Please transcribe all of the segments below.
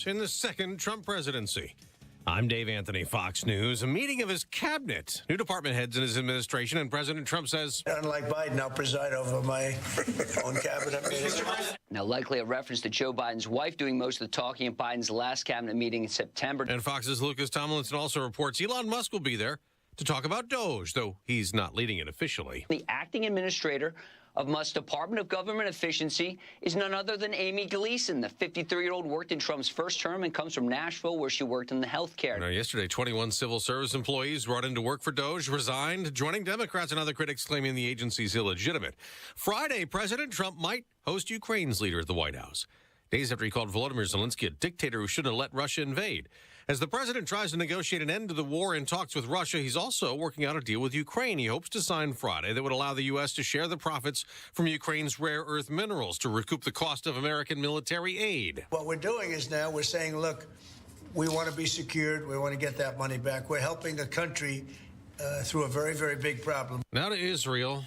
Congress in the second Trump presidency. I'm Dave Anthony, Fox News. A meeting of his cabinet, new department heads in his administration, and President Trump says, unlike Biden, I'll preside over my own cabinet meeting. Now, likely a reference to Joe Biden's wife doing most of the talking at Biden's last cabinet meeting in September. And Fox's Lucas Tomlinson also reports Elon Musk will be there to talk about Doge, though he's not leading it officially. The acting administrator of Musk's Department of Government Efficiency is none other than Amy Gleason. The 53-year-old worked in Trump's first term and comes from Nashville, where she worked in the healthcare. Now, yesterday, 21 civil service employees brought into work for Doge resigned, joining Democrats and other critics claiming the agency's illegitimate. Friday, President Trump might host Ukraine's leader at the White House, days after he called Volodymyr Zelensky a dictator who shouldn't have let Russia invade. As the president tries to negotiate an end to the war in talks with Russia, he's also working out a deal with Ukraine. He hopes to sign Friday that would allow the U.S. to share the profits from Ukraine's rare earth minerals to recoup the cost of American military aid. What we're doing is now we're saying, look, we want to be secured. We want to get that money back. We're helping a country through a very, very big problem. Now to Israel.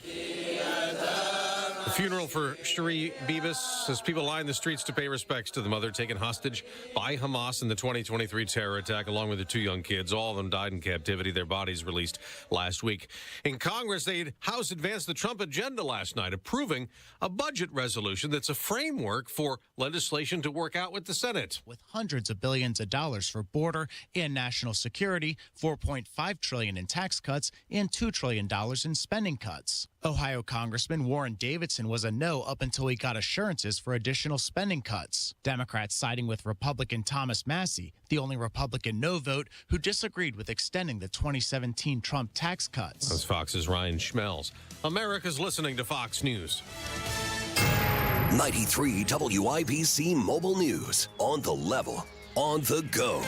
The funeral for Shiri Bibas as people line the streets to pay respects to the mother taken hostage by Hamas in the 2023 terror attack, along with the two young kids. All of them died in captivity. Their bodies released last week. In Congress, the House advanced the Trump agenda last night, approving a budget resolution that's a framework for legislation to work out with the Senate. With hundreds of billions of dollars for border and national security, $4.5 trillion in tax cuts, and $2 trillion in spending cuts. Ohio Congressman Warren Davidson was a no up until he got assurances for additional spending cuts. Democrats siding with Republican Thomas Massie, the only Republican no vote who disagreed with extending the 2017 Trump tax cuts. That's Fox's Ryan Schmelz. America's listening to Fox News. 93 WIBC Mobile News. On the level, on the go.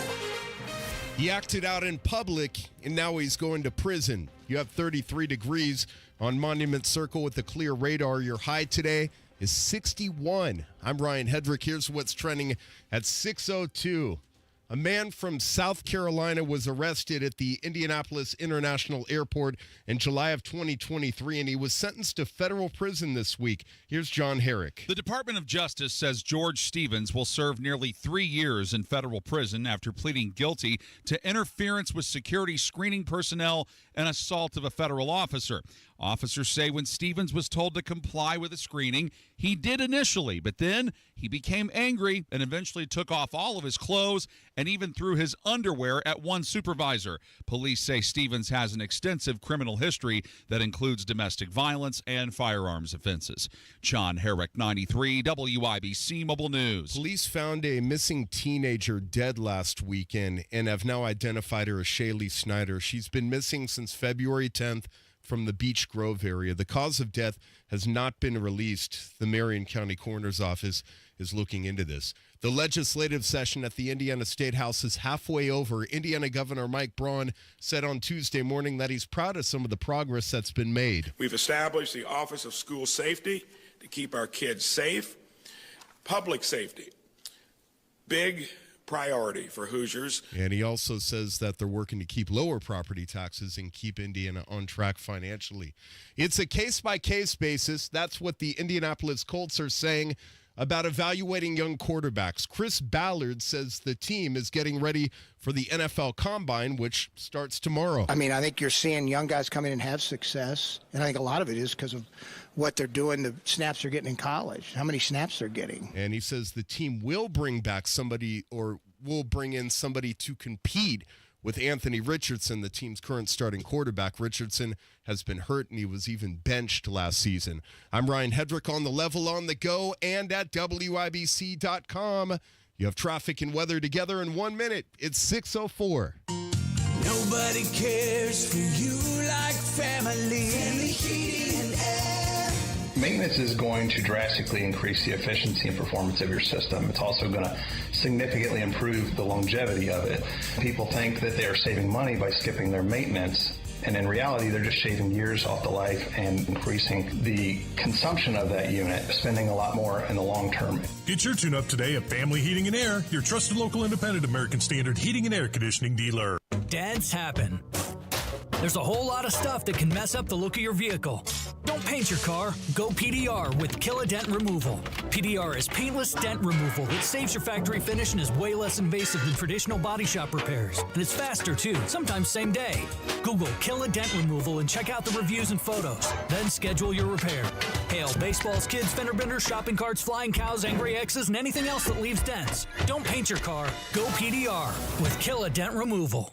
He acted out in public, and now he's going to prison. You have 33 degrees on Monument Circle with a clear radar. Your high today is 61. I'm Ryan Hedrick. Here's what's trending at 6:02. A man from South Carolina was arrested at the Indianapolis International Airport in July of 2023, and he was sentenced to federal prison this week. Here's John Herrick. The Department of Justice says George Stevens will serve nearly 3 years in federal prison after pleading guilty to interference with security screening personnel and assault of a federal officer. Officers say when Stevens was told to comply with the screening, he did initially, but then he became angry and eventually took off all of his clothes and even threw his underwear at one supervisor. Police say Stevens has an extensive criminal history that includes domestic violence and firearms offenses. John Herrick, 93 WIBC Mobile News. Police found a missing teenager dead last weekend and have now identified her as Shaylee Snyder. She's been missing since February 10th from the Beech Grove area. The cause of death has not been released. The Marion County Coroner's Office is looking into this. The legislative session at the Indiana State House is halfway over. Indiana Governor Mike Braun said on Tuesday morning that he's proud of some of the progress that's been made. We've established the Office of School Safety to keep our kids safe. Public safety, big priority for Hoosiers. And he also says that they're working to keep lower property taxes and keep Indiana on track financially. It's a case-by-case basis. That's what the Indianapolis Colts are saying about evaluating young quarterbacks. Chris Ballard says the team is getting ready for the NFL Combine, which starts tomorrow. I mean, I think you're seeing young guys come in and have success, and I think a lot of it is because of what they're doing, the snaps they're getting in college, how many snaps they're getting. And he says the team will bring back somebody, or will bring in somebody to compete with Anthony Richardson, the team's current starting quarterback. Richardson has been hurt, and he was even benched last season. I'm Ryan Hedrick on the level, on the go, and at WIBC.com. You have traffic and weather together in 1 minute. It's 6:04. Nobody cares for you like family. Family Heating and Air. Maintenance is going to drastically increase the efficiency and performance of your system. It's also going to significantly improve the longevity of it. People think that they are saving money by skipping their maintenance, and in reality, they're just shaving years off the life and increasing the consumption of that unit, spending a lot more in the long term. Get your tune-up today at Family Heating and Air, your trusted local independent American Standard heating and air conditioning dealer. Dads happen. There's a whole lot of stuff that can mess up the look of your vehicle. Don't paint your car. Go PDR with Kill a Dent Removal. PDR is paintless dent removal that saves your factory finish and is way less invasive than traditional body shop repairs. And it's faster too, sometimes same day. Google Kill a Dent Removal and check out the reviews and photos. Then schedule your repair. Hail baseballs, kids, fender benders, shopping carts, flying cows, angry X's, and anything else that leaves dents. Don't paint your car. Go PDR with Kill a Dent Removal.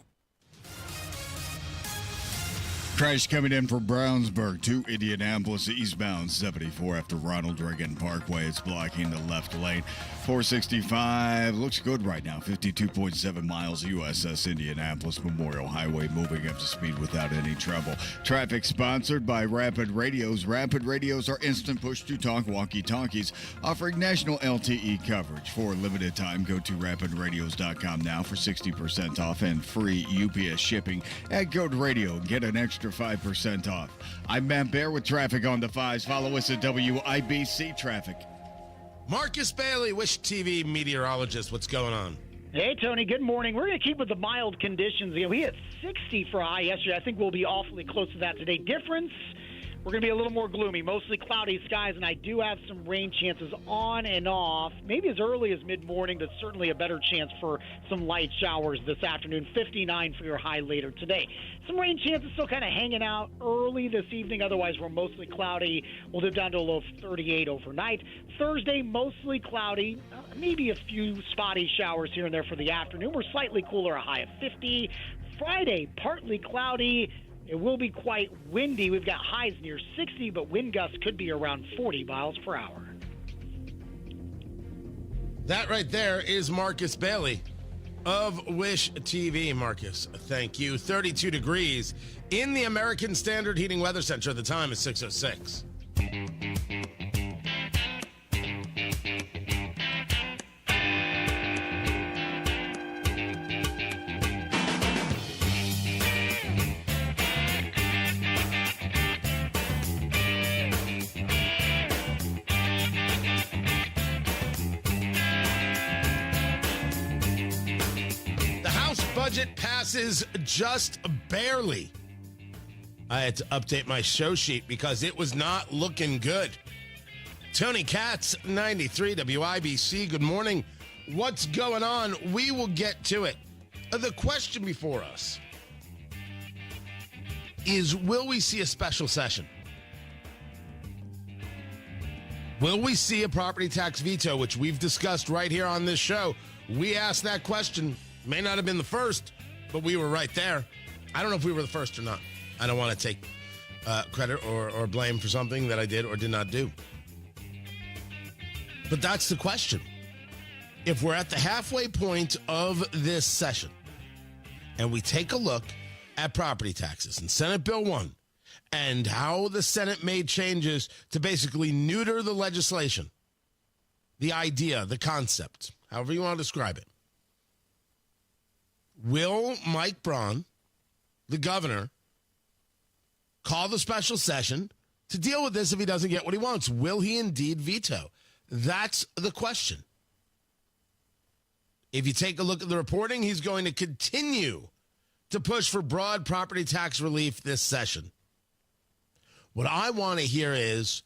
Crash coming in from Brownsburg to Indianapolis eastbound 74 after Ronald Reagan Parkway. It's blocking the left lane. 465 looks good right now. 52.7 miles USS Indianapolis Memorial Highway moving up to speed without any trouble. Traffic sponsored by Rapid Radios. Rapid Radios are instant push-to-talk walkie-talkies offering national LTE coverage. For a limited time, go to rapidradios.com now for 60% off and free UPS shipping. Add code radio and get an extra 5% off. I'm Matt Bear with traffic on the 5s. Follow us at WIBC Traffic. Marcus Bailey, Wish TV meteorologist. What's going on? Hey, Tony. Good morning. We're going to keep with the mild conditions. We had 60 for a high yesterday. I think we'll be awfully close to that today. Difference, we're going to be a little more gloomy, mostly cloudy skies, and I do have some rain chances on and off, maybe as early as mid-morning, but certainly a better chance for some light showers this afternoon. 59 for your high later today. Some rain chances still kind of hanging out early this evening. Otherwise, we're mostly cloudy. We'll dip down to a low of 38 overnight. Thursday, mostly cloudy. Maybe a few spotty showers here and there for the afternoon. We're slightly cooler, a high of 50. Friday, partly cloudy. It will be quite windy. We've got highs near 60, but wind gusts could be around 40 miles per hour. That right there is Marcus Bailey of Wish TV. Marcus, thank you. 32 degrees in the American Standard Heating Weather Center. The time is 6:06. Budget passes just barely. I had to update my show sheet because it was not looking good. Tony Katz, 93 WIBC. Good morning. What's going on? We will get to it. The question before us is, will we see a special session? Will we see a property tax veto, which we've discussed right here on this show? We asked that question. May not have been the first, but we were right there. I don't know if we were the first or not. I don't want to take credit or blame for something that I did or did not do. But that's the question. If we're at the halfway point of this session and we take a look at property taxes and Senate Bill 1 and how the Senate made changes to basically neuter the legislation, the idea, the concept, however you want to describe it, will Mike Braun, the governor, call the special session to deal with this if he doesn't get what he wants? Will he indeed veto? That's the question. If you take a look at the reporting, he's going to continue to push for broad property tax relief this session. What I want to hear is,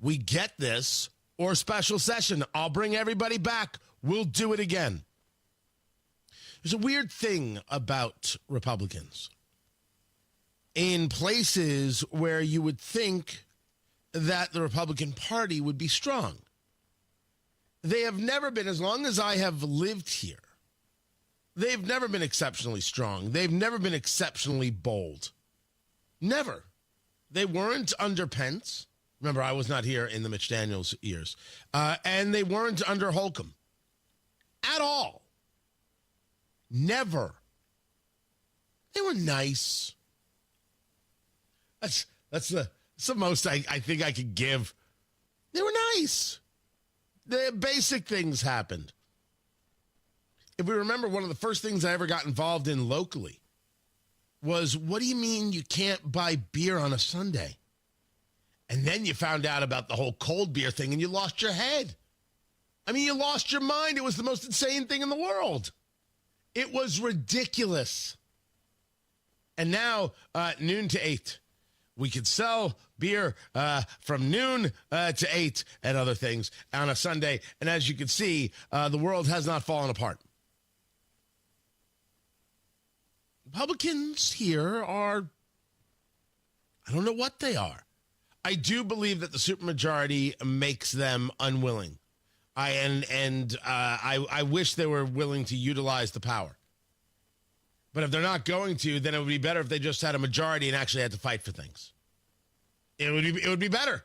we get this or special session. I'll bring everybody back. We'll do it again. There's a weird thing about Republicans. In places where you would think that the Republican Party would be strong, they have never been, as long as I have lived here, they've never been exceptionally strong. They've never been exceptionally bold. Never. They weren't under Pence. Remember, I was not here in the Mitch Daniels years. And they weren't under Holcomb. At all. Never. They were nice. That's the most I think I could give. They were nice. The basic things happened. If we remember, one of the first things I ever got involved in locally was, what do you mean you can't buy beer on a Sunday? And then you found out about the whole cold beer thing and you lost your head. I mean, you lost your mind. It was the most insane thing in the world. It was ridiculous. And now, noon to 8. We could sell beer from noon to 8 and other things on a Sunday. And as you can see, the world has not fallen apart. Republicans here are, I don't know what they are. I do believe that the supermajority makes them unwilling. I wish they were willing to utilize the power. But if they're not going to, then it would be better if they just had a majority and actually had to fight for things. It would be better.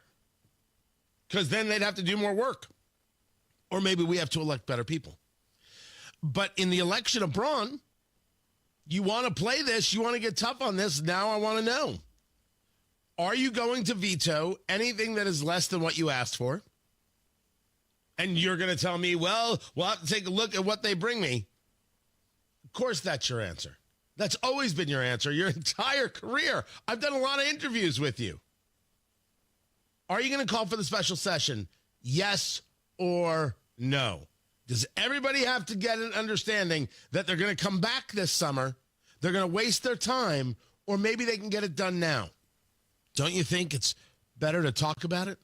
Because then they'd have to do more work. Or maybe we have to elect better people. But in the election of Braun, you want to play this, you want to get tough on this, now I want to know. Are you going to veto anything that is less than what you asked for? And you're going to tell me, well, we'll have to take a look at what they bring me. Of course that's your answer. That's always been your answer your entire career. I've done a lot of interviews with you. Are you going to call for the special session? Yes or no? Does everybody have to get an understanding that they're going to come back this summer, they're going to waste their time, or maybe they can get it done now? Don't you think it's better to talk about it?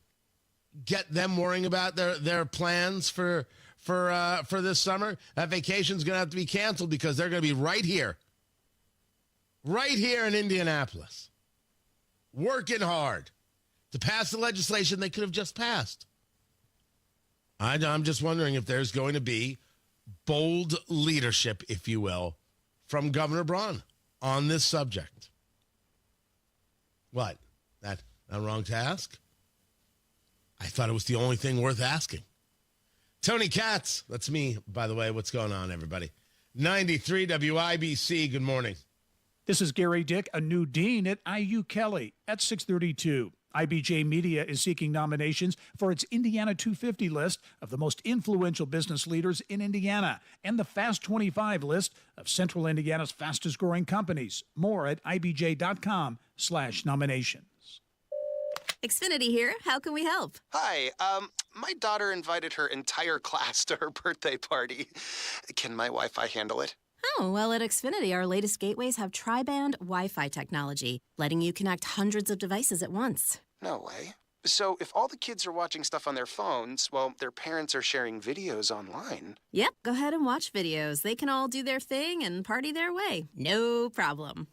Get them worrying about their plans for this summer? That vacation's going to have to be canceled because they're going to be right here in Indianapolis, working hard to pass the legislation they could have just passed. I'm just wondering if there's going to be bold leadership, if you will, from Governor Braun on this subject. What? That wrong to ask? I thought it was the only thing worth asking. Tony Katz, that's me, by the way. What's going on, everybody? 93 WIBC, good morning. This is Gary Dick, a new dean at IU Kelly at 632. IBJ Media is seeking nominations for its Indiana 250 list of the most influential business leaders in Indiana and the Fast 25 list of Central Indiana's fastest growing companies. More at ibj.com/nominations. Xfinity here. How can we help? Hi. My daughter invited her entire class to her birthday party. Can my Wi-Fi handle it? Oh, well, at Xfinity, our latest gateways have tri-band Wi-Fi technology, letting you connect hundreds of devices at once. No way. So if all the kids are watching stuff on their phones, well, their parents are sharing videos online. Yep, go ahead and watch videos. They can all do their thing and party their way. No problem.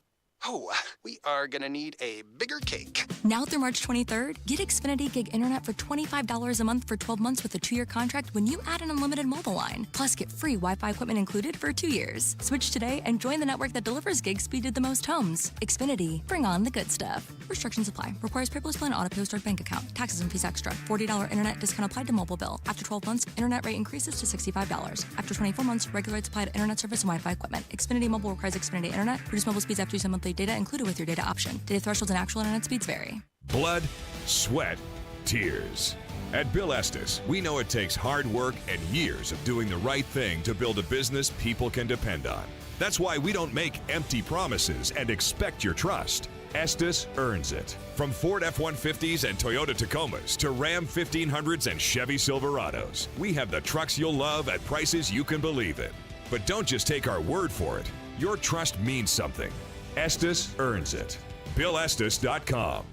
Oh, we are going to need a bigger cake. Now through March 23rd, get Xfinity Gig Internet for $25 a month for 12 months with a 2-year contract when you add an unlimited mobile line. Plus, get free Wi-Fi equipment included for 2 years. Switch today and join the network that delivers gig speed to the most homes. Xfinity, bring on the good stuff. Restrictions apply. Requires paperless plan auto-pay start bank account. Taxes and fees extra. $40 internet discount applied to mobile bill. After 12 months, internet rate increases to $65. After 24 months, regular rates apply to internet service and Wi-Fi equipment. Xfinity Mobile requires Xfinity Internet. Reduce mobile speeds after use of monthly data included with your data option. Data thresholds and actual internet speeds vary. Blood, sweat, tears. At Bill Estes, we know it takes hard work and years of doing the right thing to build a business people can depend on. That's why we don't make empty promises and expect your trust. Estes earns it. From Ford F-150s and Toyota Tacomas to Ram 1500s and Chevy Silverados, we have the trucks you'll love at prices you can believe in. But don't just take our word for it. Your trust means something. Estes earns it. BillEstes.com.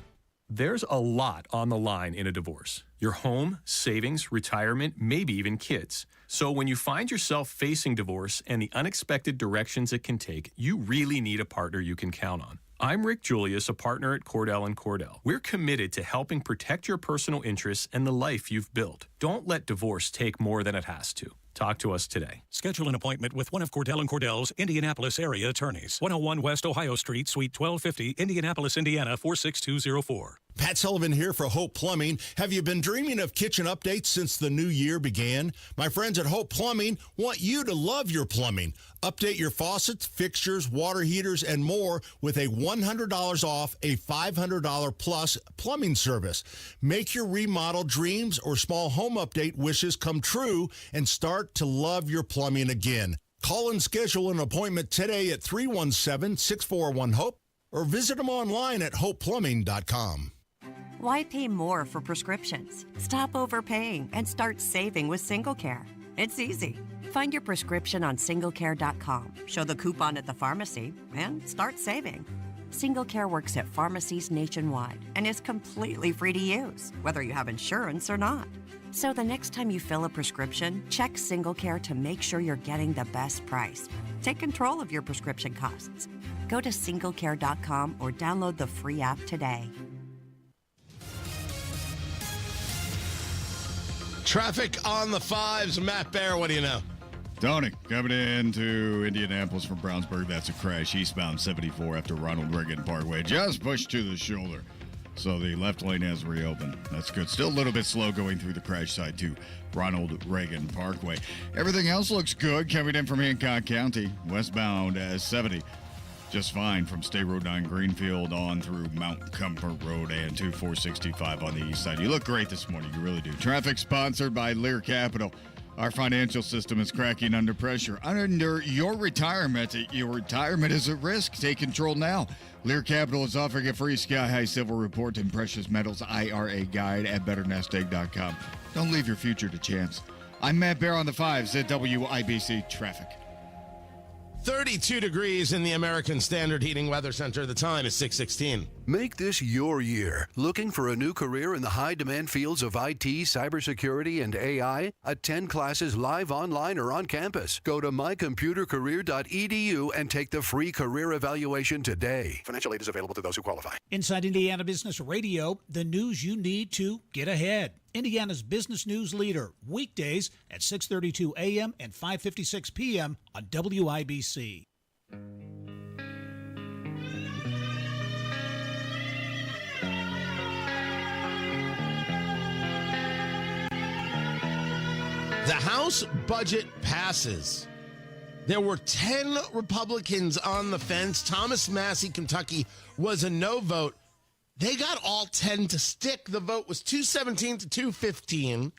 There's a lot on the line in a divorce. Your home, savings, retirement, maybe even kids. So when you find yourself facing divorce and the unexpected directions it can take, you really need a partner you can count on. I'm Rick Julius, a partner at Cordell & Cordell. We're committed to helping protect your personal interests and the life you've built. Don't let divorce take more than it has to. Talk to us today. Schedule an appointment with one of Cordell & Cordell's Indianapolis area attorneys. 101 West Ohio Street, Suite 1250, Indianapolis, Indiana 46204. Pat Sullivan here for Hope Plumbing. Have you been dreaming of kitchen updates since the new year began? My friends at Hope Plumbing want you to love your plumbing. Update your faucets, fixtures, water heaters, and more with a $100 off a $500 plus plumbing service. Make your remodel dreams or small home update wishes come true and start to love your plumbing again. Call and schedule an appointment today at 317-641-HOPE or visit them online at hopeplumbing.com. Why pay more for prescriptions? Stop overpaying and start saving with SingleCare. It's easy. Find your prescription on singlecare.com, show the coupon at the pharmacy, and start saving. Single Care works at pharmacies nationwide and is completely free to use, whether you have insurance or not. So the next time you fill a prescription, check Single Care to make sure you're getting the best price. Take control of your prescription costs. Go to singlecare.com or download the free app today. Traffic on the 5s. Matt Bear, what do you know? Tony, coming into Indianapolis from Brownsburg, that's a crash. Eastbound 74 after Ronald Reagan Parkway. Just pushed to the shoulder. So the left lane has reopened. That's good. Still a little bit slow going through the crash side to Ronald Reagan Parkway. Everything else looks good coming in from Hancock County. Westbound 70. Just fine from State Road 9 Greenfield on through Mount Comfort Road and 2465 on the east side. You look great this morning. You really do. Traffic sponsored by Lear Capital. Our financial system is cracking under pressure. Under your retirement is at risk. Take control now. Lear Capital is offering a free Sky High Silver Report and Precious Metals IRA guide at betternestegg.com. Don't leave your future to chance. I'm Matt Bear on the 5s at WIBC Traffic. 32 degrees in the American Standard Heating Weather Center. The time is 6:16. Make this your year. Looking for a new career in the high-demand fields of IT, cybersecurity, and AI? Attend classes live online or on campus. Go to mycomputercareer.edu and take the free career evaluation today. Financial aid is available to those who qualify. Inside Indiana Business Radio, the news you need to get ahead. Indiana's business news leader, weekdays at 6:32 a.m. and 5:56 p.m. on WIBC. The House budget passes. There were 10 Republicans on the fence. Thomas Massey, Kentucky, was a no vote. They got all 10 to stick. The vote was 217 to 215.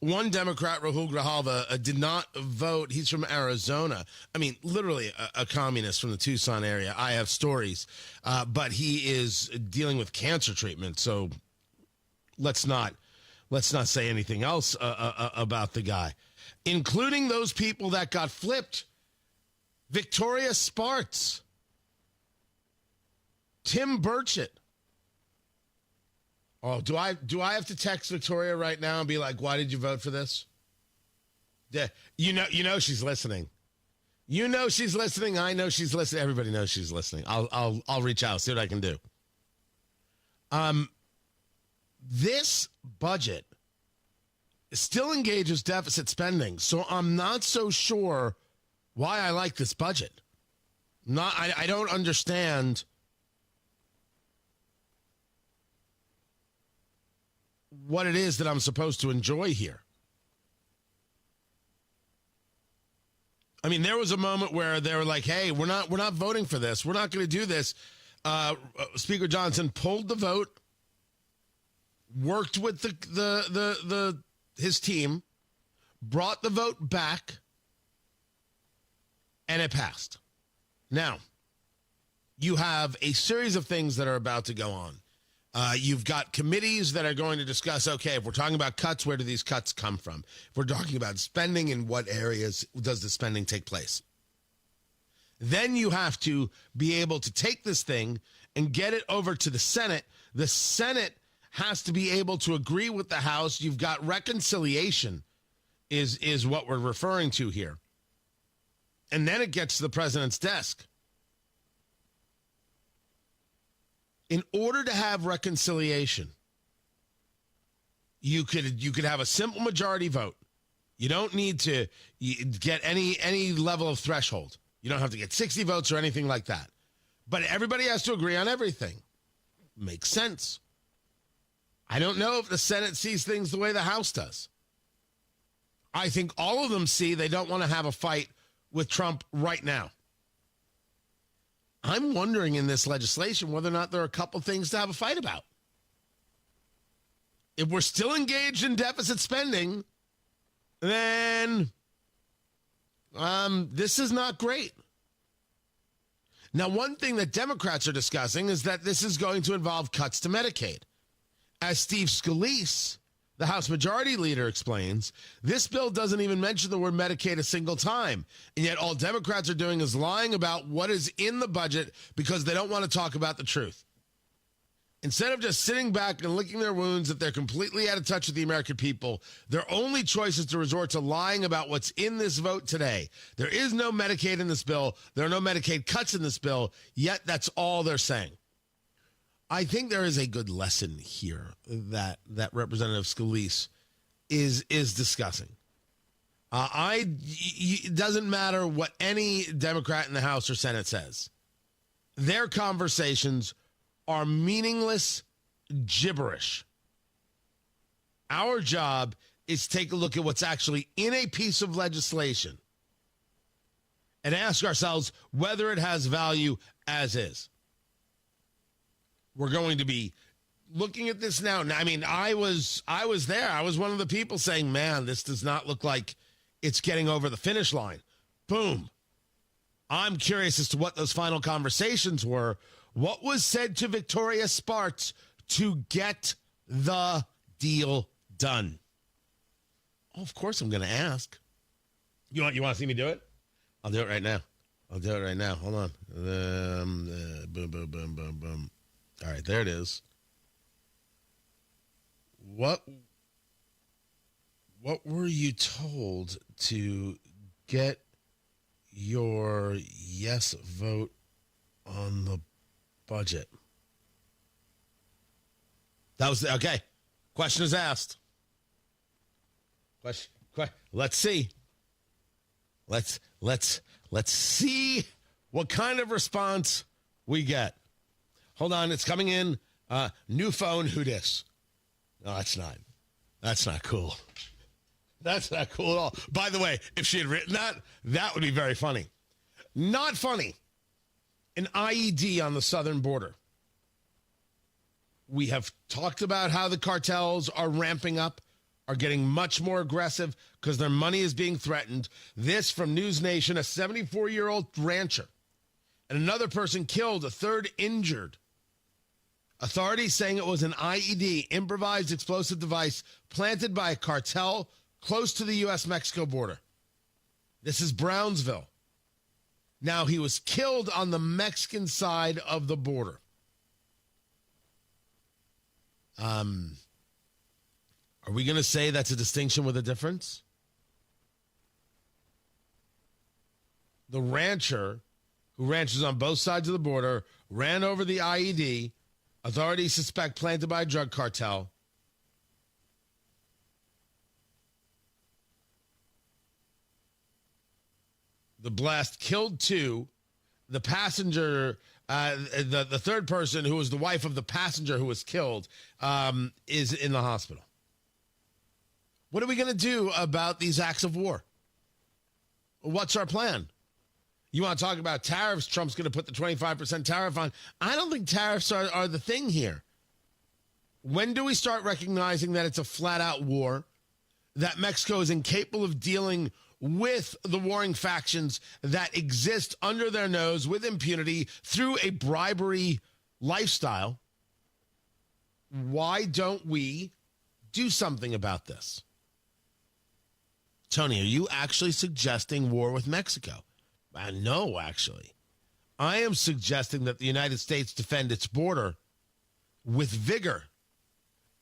One Democrat, Rahul Grijalva, did not vote. He's from Arizona. I mean, literally a communist from the Tucson area. I have stories. But he is dealing with cancer treatment. So let's not say anything else about the guy, including those people that got flipped. Victoria Spartz, Tim Burchett. Oh, do I have to text Victoria right now and be like, "Why did you vote for this?" Yeah, you know she's listening. You know she's listening. I know she's listening. Everybody knows she's listening. I'll reach out, see what I can do. This budget still engages deficit spending, so I'm not so sure why I like this budget. I don't understand what it is that I'm supposed to enjoy here. I mean, there was a moment where they were like, "Hey, we're not voting for this. We're not going to do this." Speaker Johnson pulled the vote, worked with his team, brought the vote back, and it passed. Now, you have a series of things that are about to go on. You've got committees that are going to discuss, okay, if we're talking about cuts, where do these cuts come from? If we're talking about spending, in what areas does the spending take place? Then you have to be able to take this thing and get it over to the Senate. The Senate has to be able to agree with the House. You've got reconciliation is what we're referring to here. And then it gets to the president's desk. In order to have reconciliation, you could have a simple majority vote. You don't need to get any level of threshold. You don't have to get 60 votes or anything like that. But everybody has to agree on everything. Makes sense. I don't know if the Senate sees things the way the House does. I think all of them see they don't want to have a fight with Trump right now. I'm wondering in this legislation whether or not there are a couple things to have a fight about. If we're still engaged in deficit spending, then this is not great. Now, one thing that Democrats are discussing is that this is going to involve cuts to Medicaid. As Steve Scalise, The House Majority Leader explains, this bill doesn't even mention the word Medicaid a single time, and yet all Democrats are doing is lying about what is in the budget because they don't want to talk about the truth. Instead of just sitting back and licking their wounds that they're completely out of touch with the American people, their only choice is to resort to lying about what's in this vote today. There is no Medicaid in this bill. There are no Medicaid cuts in this bill, yet that's all they're saying. I think there is a good lesson here that Representative Scalise is discussing. It doesn't matter what any Democrat in the House or Senate says. Their conversations are meaningless gibberish. Our job is to take a look at what's actually in a piece of legislation and ask ourselves whether it has value as is. We're going to be looking at this now. I mean, I was there. I was one of the people saying, man, this does not look like it's getting over the finish line. Boom. I'm curious as to what those final conversations were. What was said to Victoria Spartz to get the deal done? Oh, of course I'm going to ask. You want to see me do it? I'll do it right now. Hold on. Boom, boom, boom, boom, boom. All right, there it is. What were you told to get your yes vote on the budget? That was okay. Question is asked. Question. Let's see. Let's see what kind of response we get. Hold on, it's coming in. New phone, who dis? No, that's not. That's not cool. That's not cool at all. By the way, if she had written that, that would be very funny. Not funny. An IED on the southern border. We have talked about how the cartels are ramping up, are getting much more aggressive because their money is being threatened. This from News Nation, a 74-year-old rancher and another person killed, a third injured. Authorities saying it was an IED, improvised explosive device, planted by a cartel close to the U.S.-Mexico border. This is Brownsville. Now, he was killed on the Mexican side of the border. Are we going to say that's a distinction with a difference? The rancher, who ranches on both sides of the border, ran over the IED. Authorities suspect planted by a drug cartel. The blast killed two. The passenger, the third person, who was the wife of the passenger who was killed, is in the hospital. What are we going to do about these acts of war? What's our plan? You want to talk about tariffs? Trump's going to put the 25% tariff on. I don't think tariffs are the thing here. When do we start recognizing that it's a flat-out war, that Mexico is incapable of dealing with the warring factions that exist under their nose with impunity through a bribery lifestyle? Why don't we do something about this? Tony, are you actually suggesting war with Mexico? No, actually. I am suggesting that the United States defend its border with vigor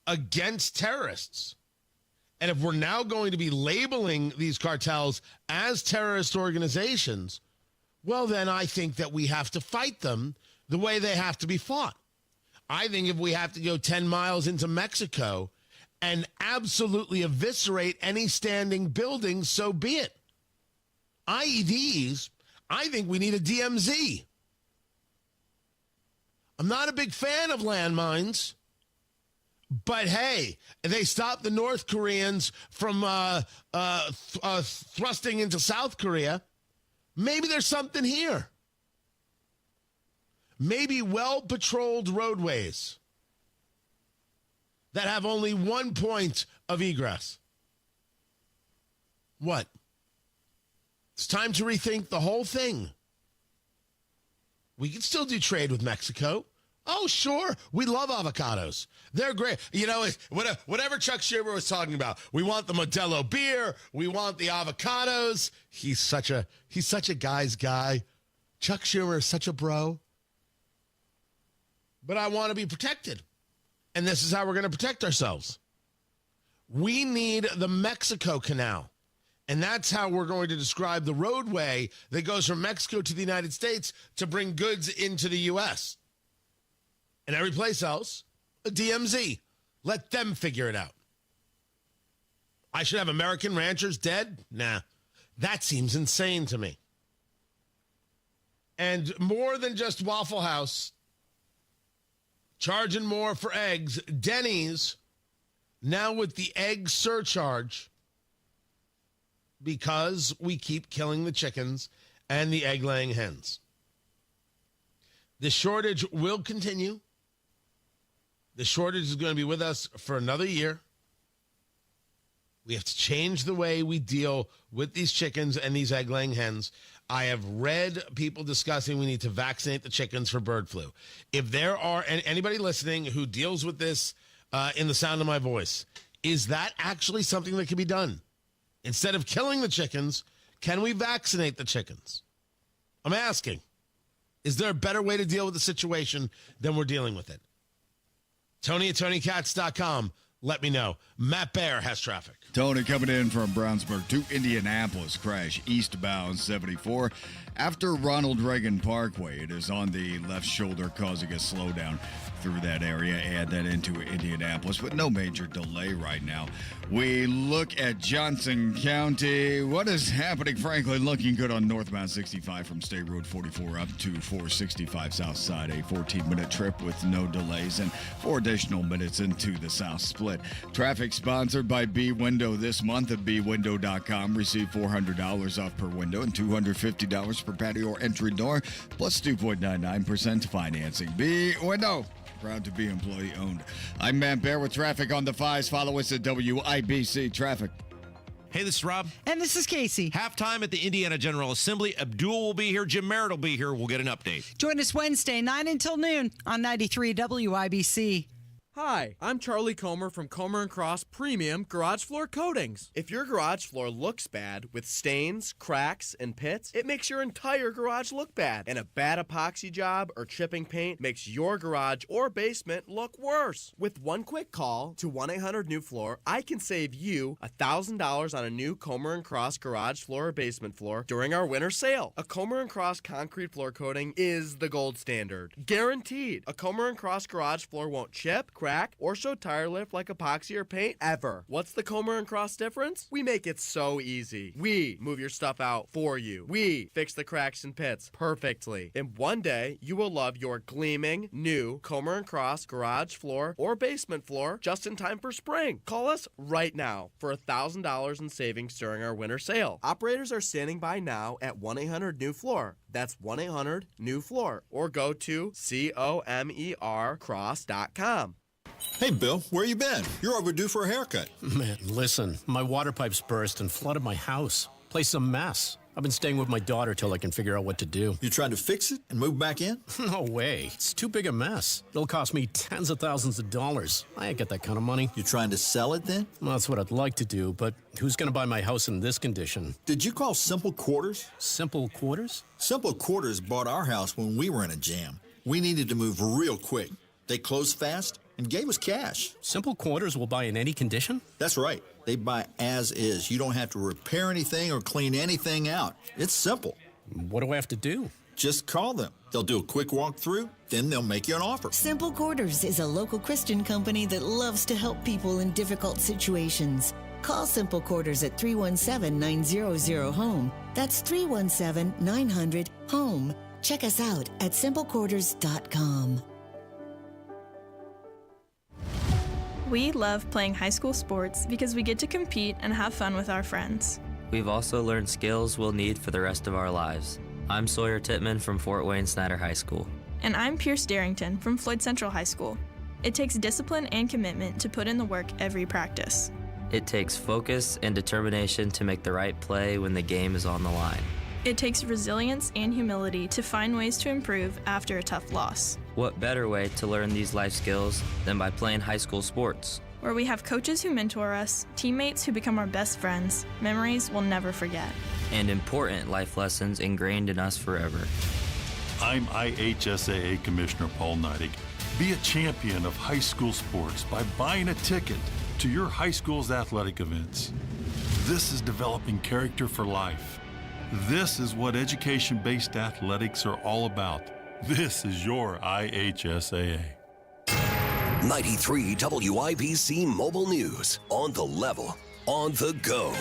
against terrorists. And if we're now going to be labeling these cartels as terrorist organizations, well, then I think that we have to fight them the way they have to be fought. I think if we have to go 10 miles into Mexico and absolutely eviscerate any standing building, so be it. IEDs, I think we need a DMZ. I'm not a big fan of landmines. But hey, they stopped the North Koreans from thrusting into South Korea. Maybe there's something here. Maybe well-patrolled roadways that have only one point of egress. What? It's time to rethink the whole thing. We can still do trade with Mexico. Oh, sure. We love avocados. They're great. You know, whatever Chuck Schumer was talking about, we want the Modelo beer. We want the avocados. He's such a guy's guy. Chuck Schumer is such a bro. But I want to be protected. And this is how we're going to protect ourselves. We need the Mexico Canal. And that's how we're going to describe the roadway that goes from Mexico to the United States to bring goods into the U.S. And every place else, a DMZ. Let them figure it out. I should have American ranchers dead? Nah, that seems insane to me. And more than just Waffle House charging more for eggs, Denny's now with the egg surcharge because we keep killing the chickens and the egg-laying hens. The shortage will continue. The shortage is going to be with us for another year. We have to change the way we deal with these chickens and these egg-laying hens. I have read people discussing we need to vaccinate the chickens for bird flu. If there are anybody listening who deals with this in the sound of my voice, is that actually something that can be done? Instead of killing the chickens, can we vaccinate the chickens? I'm asking. Is there a better way to deal with the situation than we're dealing with it? Tony at TonyKatz.com. Let me know. Matt Bear has traffic. Tony coming in from Brownsburg to Indianapolis. Crash eastbound 74 after Ronald Reagan Parkway. It is on the left shoulder, causing a slowdown through that area. Add that into Indianapolis, but no major delay right now. We look at Johnson County. What is happening? Franklin looking good on northbound 65 from State Road 44 up to 465 south side. A 14-minute trip with no delays and 4 additional minutes into the south split. Traffic sponsored by B Window this month at bwindow.com. Receive $400 off per window and $250 per patio or entry door, plus 2.99% financing. B Window. Proud to be employee owned. I'm Matt Bear with traffic on the 5s. Follow us at WIBC Traffic. Hey, this is Rob. And this is Casey. Halftime at the Indiana General Assembly. Abdul will be here. Jim Merritt will be here. We'll get an update. Join us Wednesday, 9 until noon on 93 WIBC. Hi, I'm Charlie Comer from Comer & Cross Premium Garage Floor Coatings. If your garage floor looks bad with stains, cracks, and pits, it makes your entire garage look bad. And a bad epoxy job or chipping paint makes your garage or basement look worse. With one quick call to 1-800-NEW-FLOOR, I can save you $1,000 on a new Comer & Cross garage floor or basement floor during our winter sale. A Comer & Cross concrete floor coating is the gold standard. Guaranteed. A Comer & Cross garage floor won't chip, crack, or show tire lift like epoxy or paint ever. What's the Comer & Cross difference? We make it so easy. We move your stuff out for you. We fix the cracks and pits perfectly. In one day, you will love your gleaming new Comer & Cross garage floor or basement floor just in time for spring. Call us right now for $1,000 in savings during our winter sale. Operators are standing by now at 1-800-NEW-FLOOR. That's 1-800-NEW-FLOOR. Or go to COMERcross.com. Hey, Bill, where you been? You're overdue for a haircut. Man, listen, my water pipes burst and flooded my house. Place a mess. I've been staying with my daughter till I can figure out what to do. You trying to fix it and move back in? No way. It's too big a mess. It'll cost me tens of thousands of dollars. I ain't got that kind of money. You trying to sell it then? Well, that's what I'd like to do, but who's going to buy my house in this condition? Did you call Simple Quarters? Simple Quarters? Simple Quarters bought our house when we were in a jam. We needed to move real quick. They closed fast and gave us cash. Simple Quarters will buy in any condition? That's right. They buy as is. You don't have to repair anything or clean anything out. It's simple. What do I have to do? Just call them. They'll do a quick walkthrough, then they'll make you an offer. Simple Quarters is a local Christian company that loves to help people in difficult situations. Call Simple Quarters at 317-900-HOME. That's 317-900-HOME. Check us out at simplequarters.com. We love playing high school sports because we get to compete and have fun with our friends. We've also learned skills we'll need for the rest of our lives. I'm Sawyer Tittman from Fort Wayne Snyder High School. And I'm Pierce Darrington from Floyd Central High School. It takes discipline and commitment to put in the work every practice. It takes focus and determination to make the right play when the game is on the line. It takes resilience and humility to find ways to improve after a tough loss. What better way to learn these life skills than by playing high school sports? Where we have coaches who mentor us, teammates who become our best friends, memories we'll never forget. And important life lessons ingrained in us forever. I'm IHSAA Commissioner Paul Neidig. Be a champion of high school sports by buying a ticket to your high school's athletic events. This is developing character for life. This is what education-based athletics are all about. This is your IHSAA. 93 WIBC Mobile News. On the level, on the go.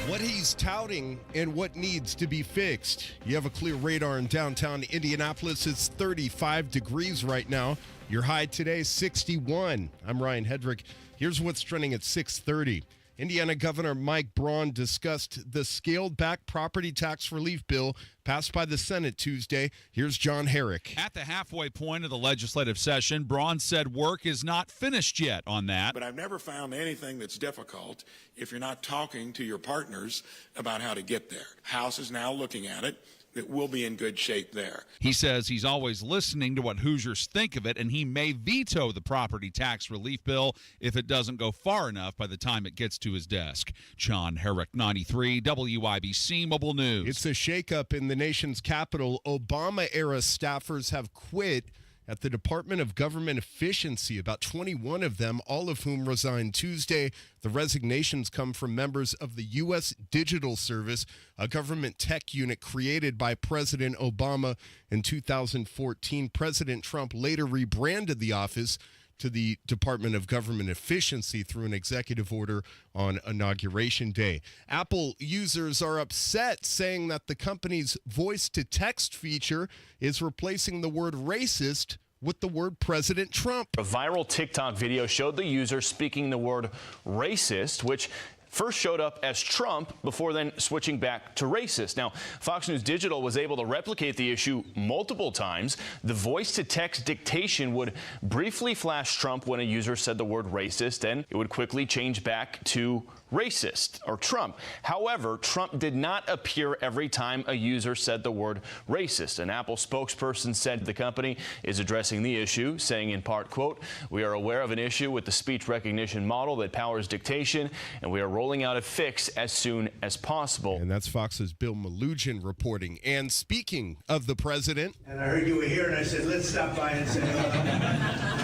What he's touting and what needs to be fixed. You have a clear radar in downtown Indianapolis. It's 35 degrees right now. Your high today, 61. I'm Ryan Hedrick. Here's what's trending at 6:30. Indiana Governor Mike Braun discussed the scaled-back property tax relief bill passed by the Senate Tuesday. Here's John Herrick. At the halfway point of the legislative session, Braun said work is not finished yet on that. But I've never found anything that's difficult if you're not talking to your partners about how to get there. House is now looking at it. It will be in good shape there. He says he's always listening to what Hoosiers think of it, and he may veto the property tax relief bill if it doesn't go far enough by the time it gets to his desk. John Herrick, 93 WIBC Mobile News. It's a shakeup in the nation's capital. Obama-era staffers have quit at the Department of Government Efficiency, about 21 of them, all of whom resigned Tuesday. The resignations come from members of the U.S. Digital Service, a government tech unit created by President Obama in 2014. President Trump later rebranded the office to the Department of Government Efficiency through an executive order on Inauguration Day. Apple users are upset, saying that the company's voice-to-text feature is replacing the word racist with the word President Trump. A viral TikTok video showed the user speaking the word racist, which first showed up as Trump before then switching back to racist. Now, Fox News Digital was able to replicate the issue multiple times. The voice-to-text dictation would briefly flash Trump when a user said the word racist, and it would quickly change back to racist or Trump. However, Trump did not appear every time a user said the word racist. An Apple spokesperson said the company is addressing the issue, saying in part, quote, "We are aware of an issue with the speech recognition model that powers dictation, and we are rolling out a fix as soon as possible." And that's Fox's Bill Malugin reporting. And speaking of the president. And I heard you were here, and I said, let's stop by and say hello.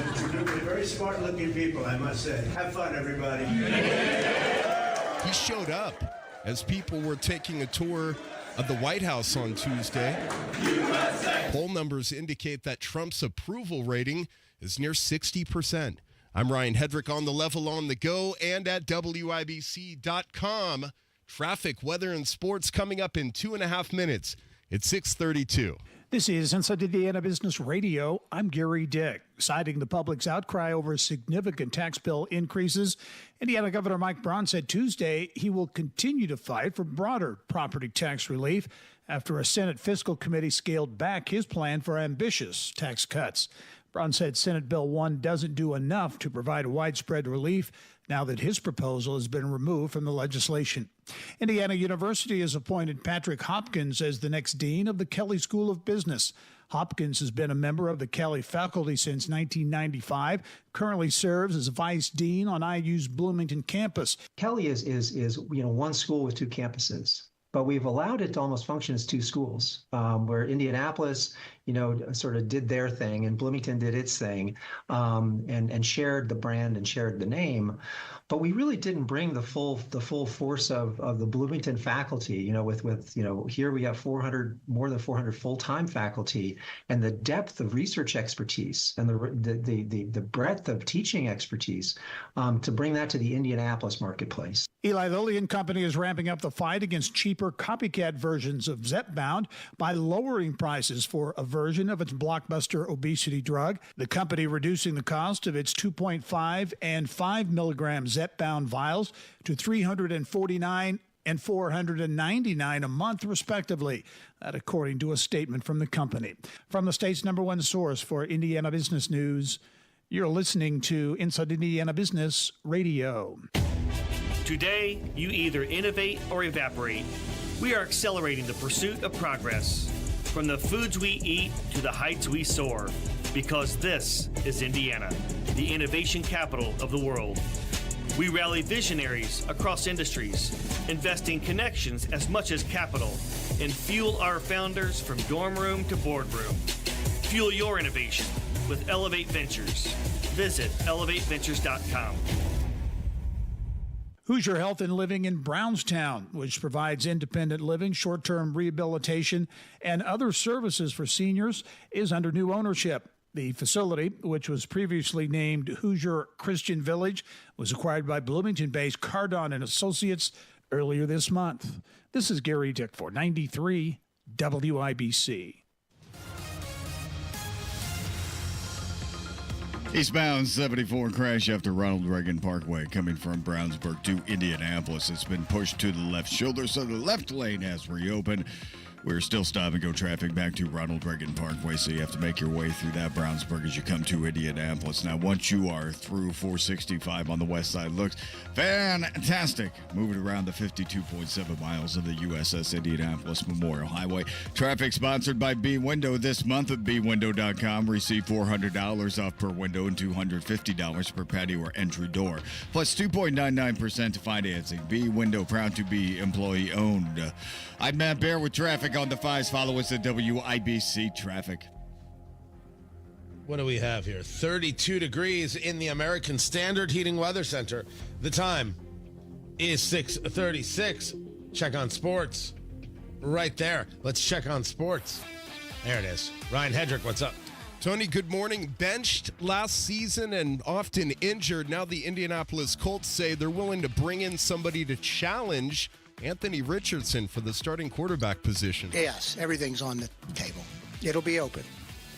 It's a group of very smart-looking people, I must say. Have fun, everybody. He showed up as people were taking a tour of the White House on Tuesday. Poll numbers indicate that Trump's approval rating is near 60%. I'm Ryan Hedrick, on the level, on the go, and at WIBC.com. Traffic, weather, and sports coming up in 2.5 minutes. It's 6:32. This is Inside Indiana Business Radio. I'm Gary Dick. Citing the public's outcry over significant tax bill increases, Indiana Governor Mike Braun said Tuesday he will continue to fight for broader property tax relief after a Senate Fiscal Committee scaled back his plan for ambitious tax cuts. Braun said Senate Bill 1 doesn't do enough to provide widespread relief now that his proposal has been removed from the legislation. Indiana University has appointed Patrick Hopkins as the next dean of the Kelley School of Business. Hopkins has been a member of the Kelley faculty since 1995, currently serves as vice dean on IU's Bloomington campus. Kelley is one school with two campuses. But we've allowed it to almost function as two schools, where Indianapolis, sort of did their thing, and Bloomington did its thing, and shared the brand and shared the name. But we really didn't bring the full force of the Bloomington faculty. Here we have more than 400 full-time faculty, and the depth of research expertise and the breadth of teaching expertise to bring that to the Indianapolis marketplace. Eli Lilly and Company is ramping up the fight against cheaper copycat versions of Zepbound by lowering prices for a version of its blockbuster obesity drug. The company reducing the cost of its 2.5 and 5 milligram Zepbound vials to $349 and $499 a month, respectively. That according to a statement from the company. From the state's #1 source for Indiana business news, you're listening to Inside Indiana Business Radio. Today, you either innovate or evaporate. We are accelerating the pursuit of progress, from the foods we eat to the heights we soar, because this is Indiana, the innovation capital of the world. We rally visionaries across industries, investing connections as much as capital, and fuel our founders from dorm room to boardroom. Fuel your innovation with Elevate Ventures. Visit elevateventures.com. Hoosier Health and Living in Brownstown, which provides independent living, short-term rehabilitation, and other services for seniors, is under new ownership. The facility, which was previously named Hoosier Christian Village, was acquired by Bloomington-based Cardon and Associates earlier this month. This is Gary Dick for 93 WIBC. Eastbound 74 crash after Ronald Reagan Parkway coming from Brownsburg to Indianapolis. It's been pushed to the left shoulder, so the left lane has reopened. We're still stop-and-go traffic back to Ronald Reagan Parkway, so you have to make your way through that Brownsburg as you come to Indianapolis. Now, once you are through 465 on the west side, looks fantastic. Moving around the 52.7 miles of the USS Indianapolis Memorial Highway. Traffic sponsored by B-Window this month at bwindow.com. Receive $400 off per window and $250 per patio or entry door, plus 2.99% financing. B-Window, proud to be employee-owned. I'm Matt Bear with traffic on the 5s. Follow us at WIBC Traffic. What do we have here? 32 degrees in the American Standard Heating Weather Center. The time is 6:36. Check on sports. Right there. Let's check on sports. There it is. Ryan Hedrick, what's up? Tony, good morning. Benched last season and often injured. Now the Indianapolis Colts say they're willing to bring in somebody to challenge Anthony Richardson for the starting quarterback position. Yes, everything's on the table. It'll be open.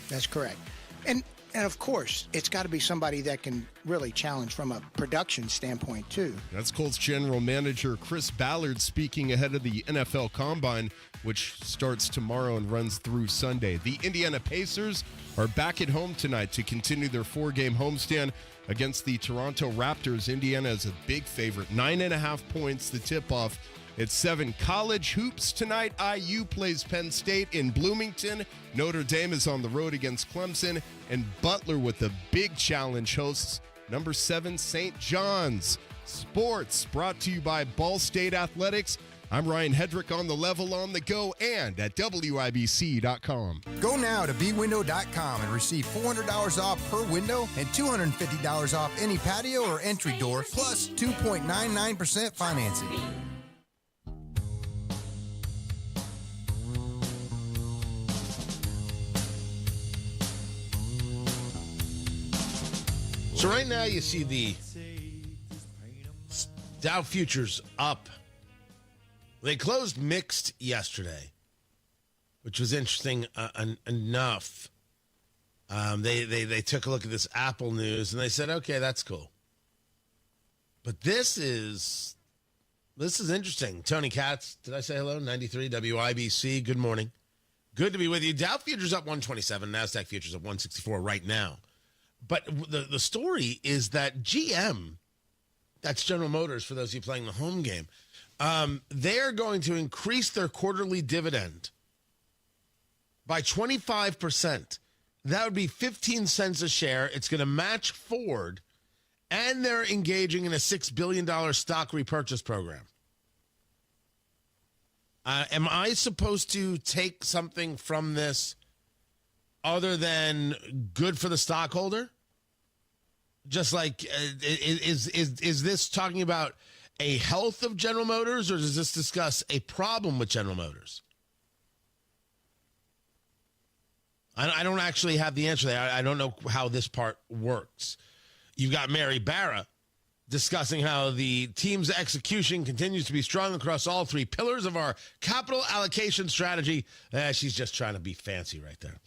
That's correct. And of course, it's got to be somebody that can really challenge from a production standpoint, too. That's Colts general manager Chris Ballard speaking ahead of the NFL Combine, which starts tomorrow and runs through Sunday. The Indiana Pacers are back at home tonight to continue their 4-game homestand against the Toronto Raptors. Indiana is a big favorite, 9.5 points, the tip-off. It's 7 college hoops tonight. IU plays Penn State in Bloomington. Notre Dame is on the road against Clemson. And Butler with a big challenge hosts number 7 St. John's. Sports brought to you by Ball State Athletics. I'm Ryan Hedrick on the level, on the go, and at WIBC.com. Go now to bwindow.com and receive $400 off per window and $250 off any patio or entry door, plus 2.99% financing. So right now you see the Dow futures up. They closed mixed yesterday, which was interesting enough. They took a look at this Apple news and they said, okay, that's cool. But this is interesting. Tony Katz, did I say hello? 93 WIBC. Good morning. Good to be with you. Dow futures up 127, NASDAQ futures up 164 right now. But the story is that GM, that's General Motors for those of you playing the home game, they're going to increase their quarterly dividend by 25%. That would be 15 cents a share. It's going to match Ford, and they're engaging in a $6 billion stock repurchase program. Am I supposed to take something from this other than good for the stockholder? Just like, is this talking about a health of General Motors, or does this discuss a problem with General Motors? I don't actually have the answer there. I don't know how this part works. You've got Mary Barra discussing how the team's execution continues to be strong across all 3 pillars of our capital allocation strategy. She's just trying to be fancy right there.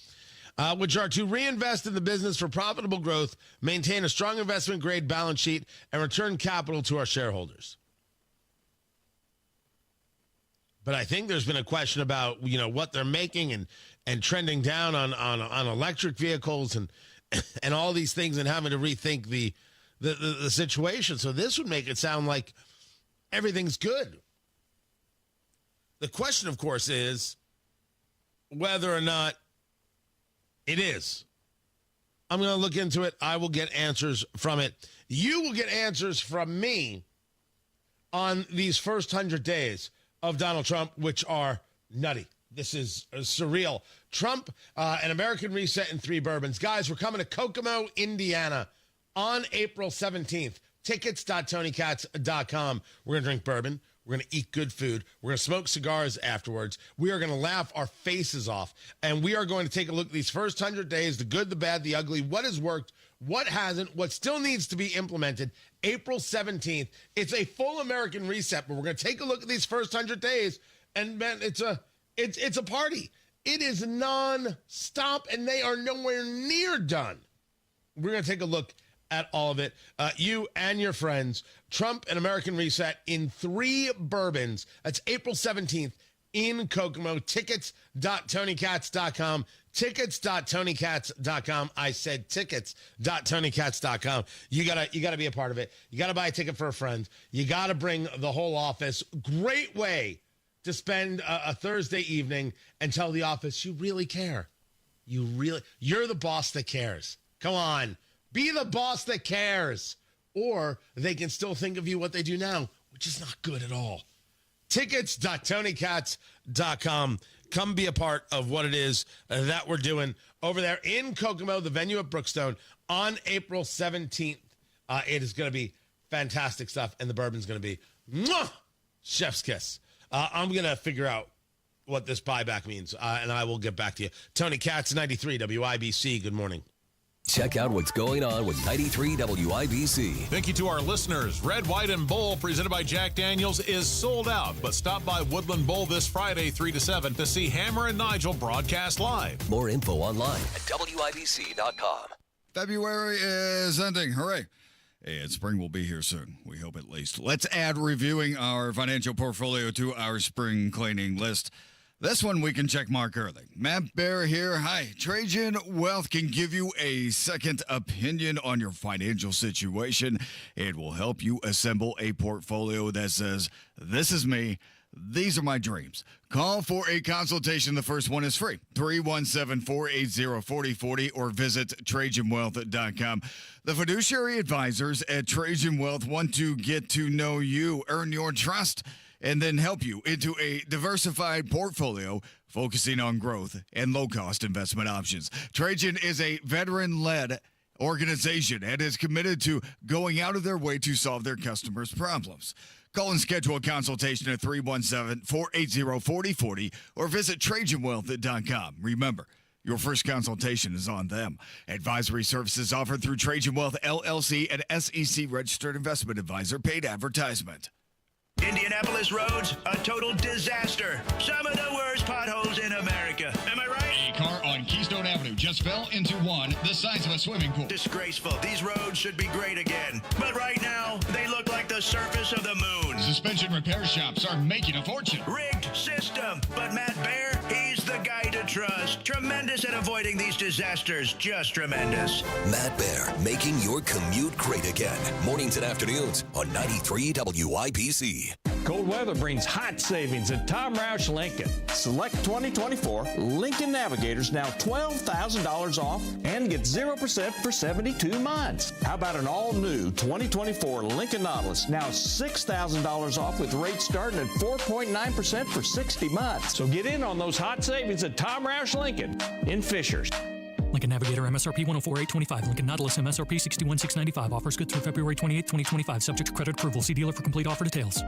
Which are to reinvest in the business for profitable growth, maintain a strong investment-grade balance sheet, and return capital to our shareholders. But I think there's been a question about, what they're making and trending down on electric vehicles and all these things, and having to rethink the situation. So this would make it sound like everything's good. The question, of course, is whether or not it is. I'm going to look into it. I will get answers from it. You will get answers from me on these first 100 days of Donald Trump, which are nutty. This is surreal. Trump, an American reset in 3 bourbons. Guys, we're coming to Kokomo, Indiana on April 17th. Tickets.TonyKatz.com. We're going to drink bourbon. We're going to eat good food. We're going to smoke cigars afterwards. We are going to laugh our faces off. And we are going to take a look at these first 100 days, the good, the bad, the ugly, what has worked, what hasn't, what still needs to be implemented. April 17th. It's a full American reset, but we're going to take a look at these first 100 days. And, man, it's a party. It is non-stop, and they are nowhere near done. We're going to take a look at all of it. You and your friends, Trump and American Reset in 3 bourbons. That's April 17th in Kokomo. Tickets.TonyKatz.com. Tickets.TonyKatz.com. I said tickets.TonyKatz.com. You gotta be a part of it. You gotta buy a ticket for a friend. You gotta bring the whole office. Great way to spend a Thursday evening and tell the office you really care. You're the boss that cares. Come on. Be the boss that cares. Or they can still think of you what they do now, which is not good at all. Tickets.TonyKatz.com. Come be a part of what it is that we're doing over there in Kokomo, the venue at Brookstone, on April 17th. It is going to be fantastic stuff, and the bourbon's going to be chef's kiss. I'm going to figure out what this buyback means, and I will get back to you. Tony Katz, 93 WIBC. Good morning. Check out what's going on with 93 WIBC. Thank you to our listeners. Red, White, and Bull, presented by Jack Daniels, is sold out. But stop by Woodland Bowl this Friday, 3 to 7, to see Hammer and Nigel broadcast live. More info online at WIBC.com. February is ending. Hooray. And spring will be here soon. We hope at least. Let's add reviewing our financial portfolio to our spring cleaning list. This one we can check mark early. Matt Bear here. Hi. Trajan Wealth can give you a second opinion on your financial situation. It will help you assemble a portfolio that says, this is me. These are my dreams. Call for a consultation. The first one is free. 317-480-4040 or visit TrajanWealth.com. The fiduciary advisors at Trajan Wealth want to get to know you, earn your trust, and then help you into a diversified portfolio focusing on growth and low-cost investment options. Trajan is a veteran-led organization and is committed to going out of their way to solve their customers' problems. Call and schedule a consultation at 317-480-4040 or visit TrajanWealth.com. Remember, your first consultation is on them. Advisory services offered through Trajan Wealth, LLC, an SEC-registered investment advisor. Paid advertisement. Indianapolis roads, a total disaster. Some of the worst potholes in America. Am I right? A car on Keystone Avenue just fell into one the size of a swimming pool. Disgraceful. These roads should be great again. But right now, they look like the surface of the moon. Suspension repair shops are making a fortune. Rigged system. But Matt Bear, he's the guy to trust. Tremendous at avoiding these disasters. Just tremendous. Matt Bear, making your commute great again. Mornings and afternoons on 93 WIBC. Cold weather brings hot savings at Tom Roush Lincoln. Select 2024 Lincoln Navigators now $12,000 off and get 0% for 72 months. How about an all-new 2024 Lincoln Nautilus now $6,000 off with rates starting at 4.9% for 60 months. So get in on those hot savings at Tom Roush Lincoln in Fishers. Lincoln Navigator MSRP 104,825. Lincoln Nautilus MSRP 61,695. Offers good through February 28, 2025. Subject to credit approval. See dealer for complete offer details.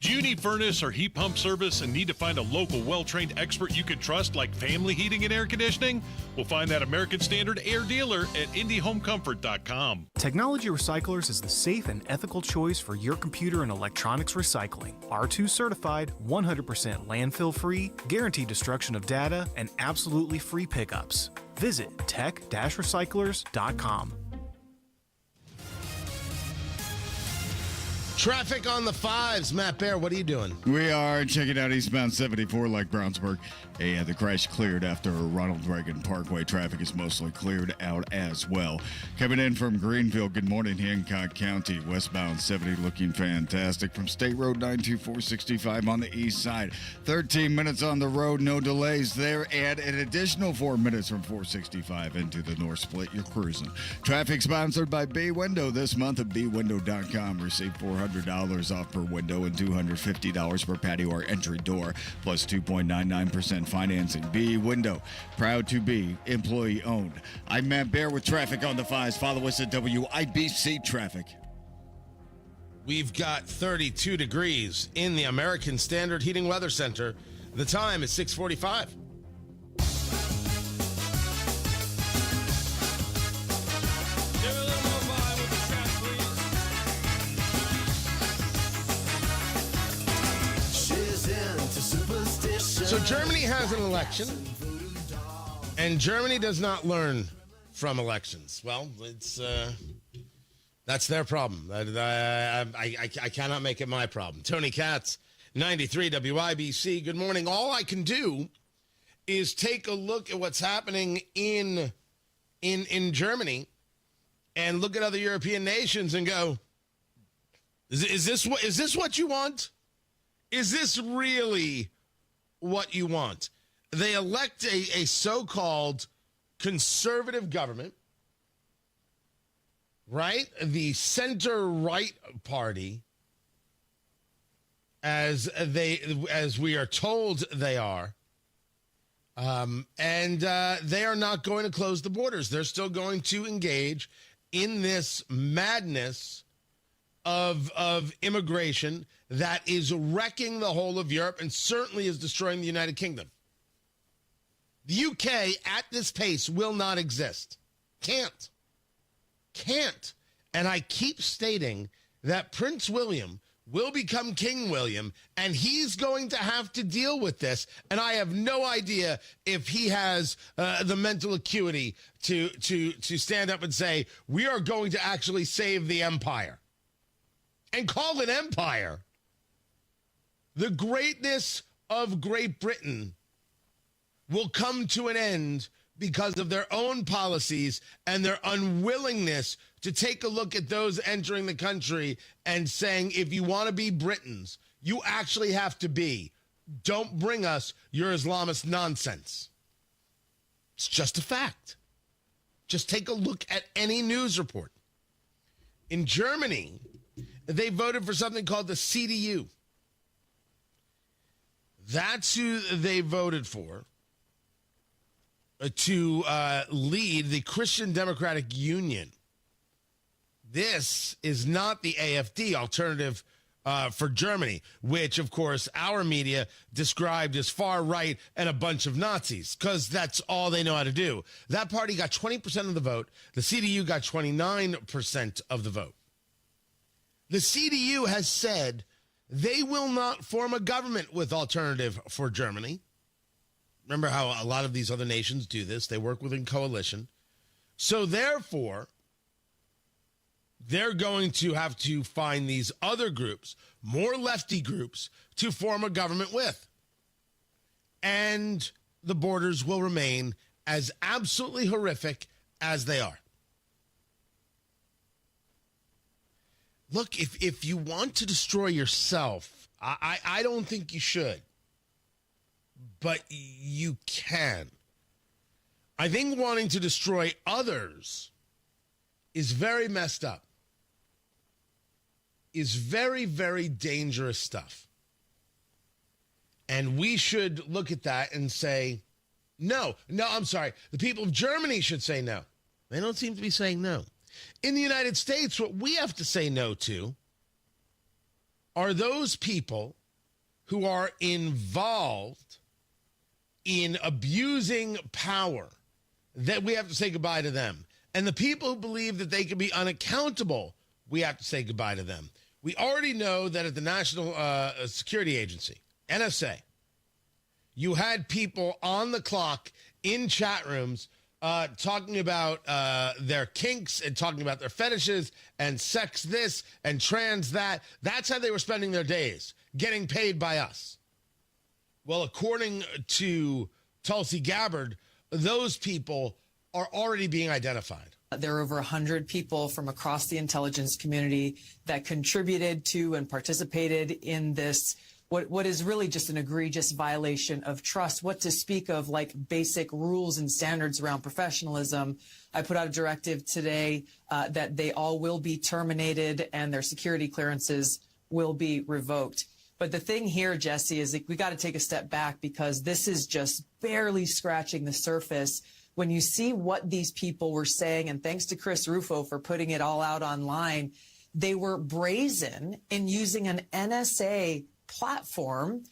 Do you need furnace or heat pump service and need to find a local well-trained expert you can trust like Family Heating and Air Conditioning? We'll find that American Standard Air dealer at IndyHomeComfort.com. Technology Recyclers is the safe and ethical choice for your computer and electronics recycling. R2 certified, 100% landfill-free, guaranteed destruction of data, and absolutely free pickups. Visit tech-recyclers.com. Traffic on the 5s. Matt Bear, what are you doing? We are checking out eastbound 74 like Brownsburg. The crash cleared after Ronald Reagan Parkway. Traffic is mostly cleared out as well. Coming in from Greenville, good morning, Hancock County. Westbound 70 looking fantastic from State Road 92465 on the east side. 13 minutes on the road, no delays there, and an additional 4 minutes from 465 into the North Split. You're cruising. Traffic sponsored by B Window this month at bwindow.com. Receive $400 off per window and $250 per patio or entry door, plus 2.99% financing. B Window, proud to be employee owned. I'm Matt Bear with traffic on the 5s. Follow us at WIBC Traffic. We've got 32 degrees in the American Standard Heating Weather Center. The time is 6:45. So Germany has an election, and Germany does not learn from elections. Well, it's that's their problem. I cannot make it my problem. Tony Katz, 93 WIBC. Good morning. All I can do is take a look at what's happening in Germany and look at other European nations and go, is this what you want? Is this really what you want? They elect a so-called conservative government, right? The center-right party, as we are told they are, and they are not going to close the borders. They're still going to engage in this madness of immigration that is wrecking the whole of Europe and certainly is destroying the United Kingdom. The UK at this pace will not exist. Can't. And I keep stating that Prince William will become King William, and he's going to have to deal with this. And I have no idea if he has the mental acuity to stand up and say, we are going to actually save the empire. And call it empire. The greatness of Great Britain will come to an end because of their own policies and their unwillingness to take a look at those entering the country and saying, if you want to be Britons, you actually have to be. Don't bring us your Islamist nonsense. It's just a fact. Just take a look at any news report. In Germany, they voted for something called the CDU. That's who they voted for to lead the Christian Democratic Union. This is not the AfD, Alternative for Germany, which, of course, our media described as far right and a bunch of Nazis, because that's all they know how to do. That party got 20% of the vote. The CDU got 29% of the vote. The CDU has said they will not form a government with Alternative for Germany. Remember how a lot of these other nations do this. They work within coalition. So therefore, they're going to have to find these other groups, more lefty groups, to form a government with. And the borders will remain as absolutely horrific as they are. Look, if you want to destroy yourself, I don't think you should. But you can. I think wanting to destroy others is very messed up. Is very, very dangerous stuff. And we should look at that and say, no, I'm sorry. The people of Germany should say no. They don't seem to be saying no. In the United States, what we have to say no to are those people who are involved in abusing power, that we have to say goodbye to them. And the people who believe that they can be unaccountable, we have to say goodbye to them. We already know that at the National Security Agency, NSA, you had people on the clock in chat rooms talking about their kinks and talking about their fetishes and sex this and trans that. That's how they were spending their days, getting paid by us. Well, according to Tulsi Gabbard, those people are already being identified. There are over 100 people from across the intelligence community that contributed to and participated in this, what is really just an egregious violation of trust. What to speak of like basic rules and standards around professionalism. I put out a directive today that they all will be terminated and their security clearances will be revoked. But the thing here, Jesse, is that we got to take a step back because this is just barely scratching the surface. When you see what these people were saying, and thanks to Chris Rufo for putting it all out online, they were brazen in using an NSA platform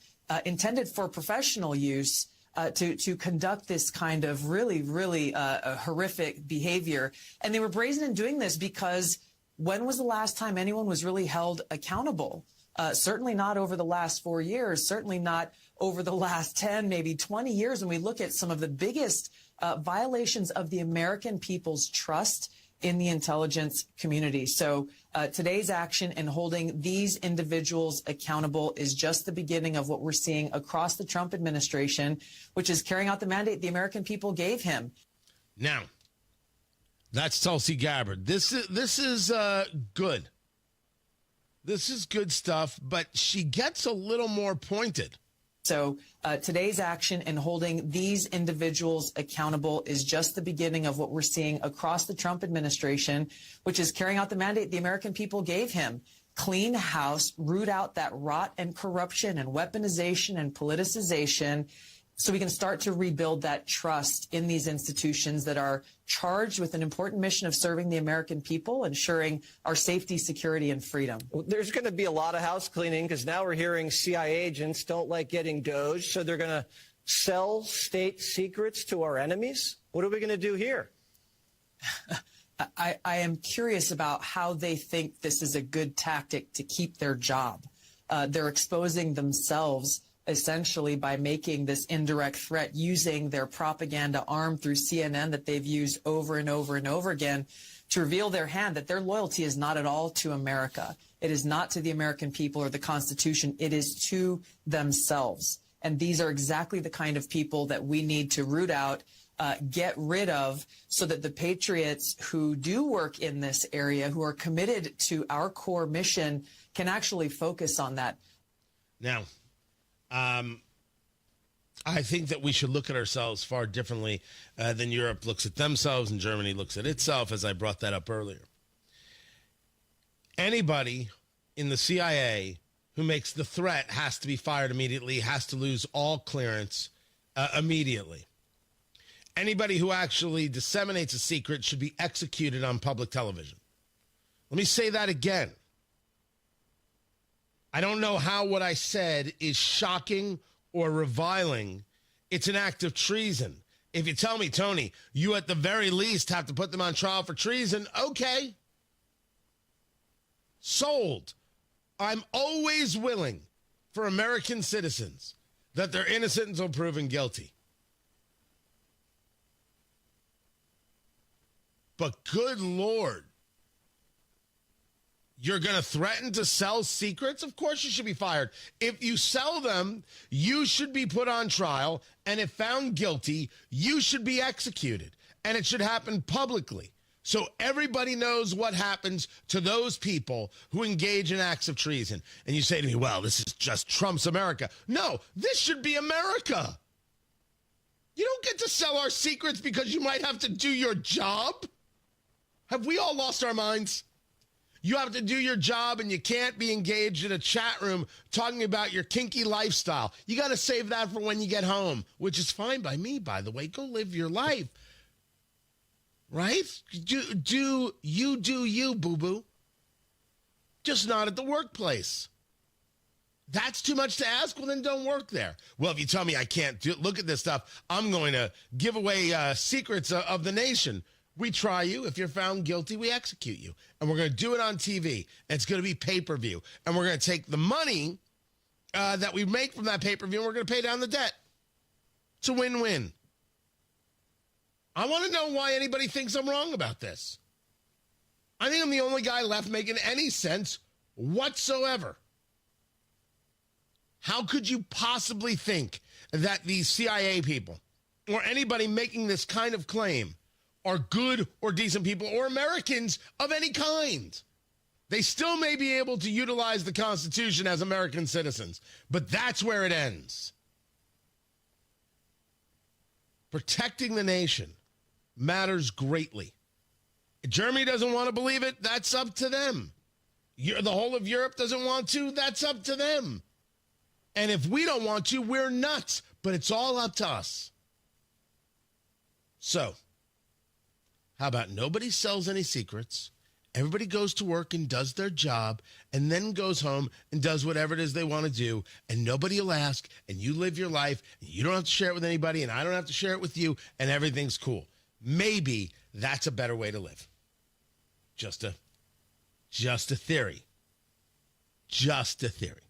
intended for professional use to conduct this kind of really horrific behavior. And they were brazen in doing this because when was the last time anyone was really held accountable? Certainly not over the last 4 years, certainly not over the last 10, maybe 20 years. When we look at some of the biggest violations of the American people's trust in the intelligence community. So today's action in holding these individuals accountable is just the beginning of what we're seeing across the Trump administration, which is carrying out the mandate the American people gave him. Now, that's Tulsi Gabbard. This is good. This is good stuff, but she gets a little more pointed. So today's action in holding these individuals accountable is just the beginning of what we're seeing across the Trump administration, which is carrying out the mandate the American people gave him. Clean house, root out that rot and corruption and weaponization and politicization, so we can start to rebuild that trust in these institutions that are charged with an important mission of serving the American people, ensuring our safety, security, and freedom. Well, there's going to be a lot of house cleaning because now we're hearing CIA agents don't like getting Doge, so they're going to sell state secrets to our enemies. What are we going to do here? I am curious about how they think this is a good tactic to keep their job. They're exposing themselves essentially by making this indirect threat, using their propaganda arm through CNN that they've used over and over and over again to reveal their hand, that their loyalty is not at all to America. It is not to the American people or the Constitution. It is to themselves. And these are exactly the kind of people that we need to root out, get rid of, so that the patriots who do work in this area, who are committed to our core mission, can actually focus on that. Now, I think that we should look at ourselves far differently than Europe looks at themselves and Germany looks at itself, as I brought that up earlier. Anybody in the CIA who makes the threat has to be fired immediately, has to lose all clearance immediately. Anybody who actually disseminates a secret should be executed on public television. Let me say that again. I don't know how what I said is shocking or reviling. It's an act of treason. If you tell me, Tony, you at the very least have to put them on trial for treason, okay. Sold. I'm always willing for American citizens that they're innocent until proven guilty. But good Lord, you're going to threaten to sell secrets? Of course you should be fired. If you sell them, you should be put on trial. And if found guilty, you should be executed. And it should happen publicly, so everybody knows what happens to those people who engage in acts of treason. And you say to me, well, this is just Trump's America. No, this should be America. You don't get to sell our secrets because you might have to do your job. Have we all lost our minds? You have to do your job, and you can't be engaged in a chat room talking about your kinky lifestyle. You got to save that for when you get home, which is fine by me, by the way. Go live your life. Right? Do you, boo-boo. Just not at the workplace. That's too much to ask? Well, then don't work there. Well, if you tell me I can't look at this stuff, I'm going to give away secrets of the nation. We try you. If you're found guilty, we execute you. And we're going to do it on TV. And it's going to be pay-per-view. And we're going to take the money that we make from that pay-per-view, and we're going to pay down the debt. It's a win-win. I want to know why anybody thinks I'm wrong about this. I think I'm the only guy left making any sense whatsoever. How could you possibly think that these CIA people or anybody making this kind of claim are good or decent people or Americans of any kind? They still may be able to utilize the Constitution as American citizens, but that's where it ends. Protecting the nation matters greatly. If Germany doesn't want to believe it, that's up to them. The whole of Europe doesn't want to, that's up to them. And if we don't want to, we're nuts. But it's all up to us. So, how about nobody sells any secrets? Everybody goes to work and does their job and then goes home and does whatever it is they want to do, and nobody will ask, and you live your life, and you don't have to share it with anybody, and I don't have to share it with you, and everything's cool. Maybe that's a better way to live. Just a theory. Just a theory.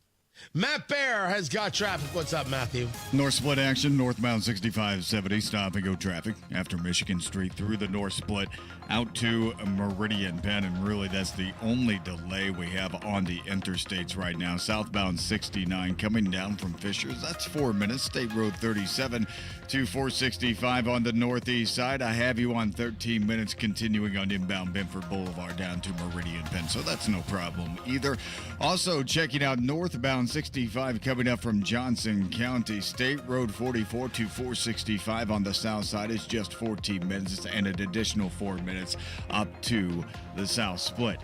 Matt Bear has got traffic. What's up, Matthew? North split action, northbound 6570, stop and go traffic after Michigan Street through the north split out to Meridian Penn. And really, that's the only delay we have on the interstates right now. Southbound 69 coming down from Fishers. That's 4 minutes. State Road 37 to 465 on the northeast side. I have you on 13 minutes continuing on inbound Benford Boulevard down to Meridian Penn. So that's no problem either. Also checking out northbound 65 coming up from Johnson County. State Road 44 to 465 on the south side is just 14 minutes and an additional 4 minutes up to the south split.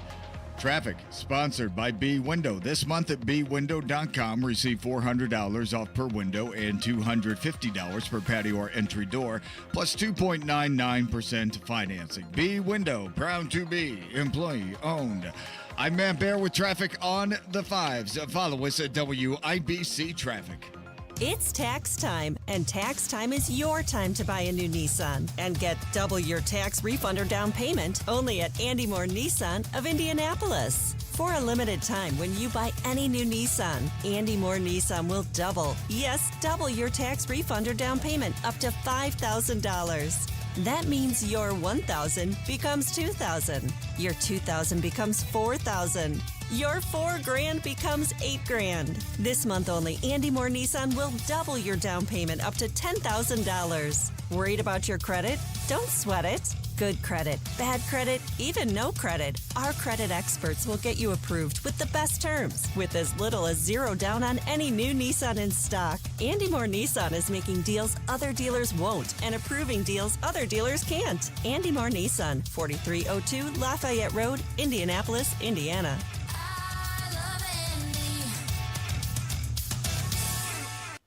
Traffic sponsored by B Window. This month at bwindow.com, receive $400 off per window and $250 per patio or entry door, plus 2.99% financing. B Window, proud to be employee owned. I'm Matt Bear with traffic on the fives. Follow us at WIBC Traffic. It's tax time, and tax time is your time to buy a new Nissan and get double your tax refund or down payment only at Andy Moore Nissan of Indianapolis. For a limited time, when you buy any new Nissan, Andy Moore Nissan will double your tax refund or down payment up to $5,000. That means your $1,000 becomes $2,000. Your $2,000 becomes $4,000. Your $4,000 becomes $8,000. This month only, Andy Moore Nissan will double your down payment up to $10,000. Worried about your credit? Don't sweat it. Good credit, bad credit, even no credit. Our credit experts will get you approved with the best terms, with as little as $0 down on any new Nissan in stock. Andy Moore Nissan is making deals other dealers won't and approving deals other dealers can't. Andy Moore Nissan, 4302 Lafayette Road, Indianapolis, Indiana.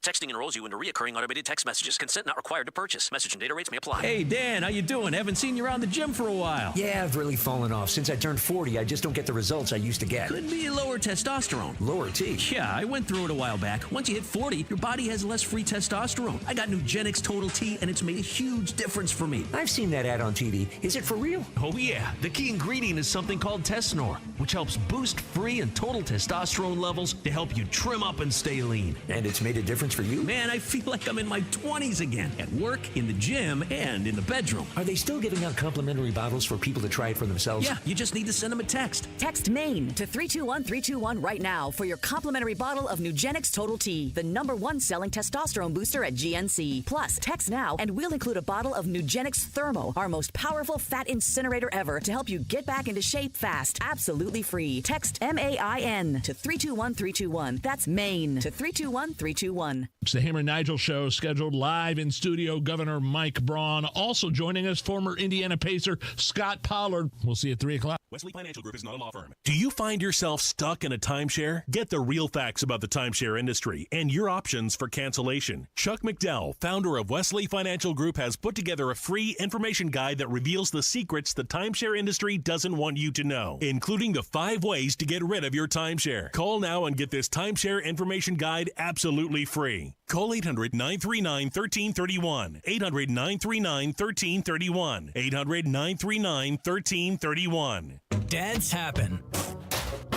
Texting enrolls you into recurring automated text messages. Consent not required to purchase. Message and data rates may apply. Hey, Dan, how you doing? Haven't seen you around the gym for a while. Yeah, I've really fallen off. Since I turned 40, I just don't get the results I used to get. Could be lower testosterone. Lower T? Yeah, I went through it a while back. Once you hit 40, your body has less free testosterone. I got Nugenix Total T, and it's made a huge difference for me. I've seen that ad on TV. Is it for real? Oh, yeah. The key ingredient is something called Tesnor, which helps boost free and total testosterone levels to help you trim up and stay lean. And it's made a difference for you? Man, I feel like I'm in my 20s again, at work, in the gym, and in the bedroom. Are they still giving out complimentary bottles for people to try it for themselves? Yeah, you just need to send them a text. Text MAINE to 321-321 right now for your complimentary bottle of Nugenix Total T, the #1 selling testosterone booster at GNC. Plus, text now and we'll include a bottle of Nugenix Thermo, our most powerful fat incinerator ever, to help you get back into shape fast. Absolutely free. Text MAIN to 321-321. That's MAINE to 321-321. It's the Hammer and Nigel Show, scheduled live in studio. Governor Mike Braun also joining us, former Indiana Pacer Scott Pollard. We'll see you at 3 o'clock. Wesley Financial Group is not a law firm. Do you find yourself stuck in a timeshare? Get the real facts about the timeshare industry and your options for cancellation. Chuck McDowell, founder of Wesley Financial Group, has put together a free information guide that reveals the secrets the timeshare industry doesn't want you to know, including the 5 ways to get rid of your timeshare. Call now and get this timeshare information guide absolutely free. Call 800-939-1331. 800-939-1331. 800-939-1331. Dads happen.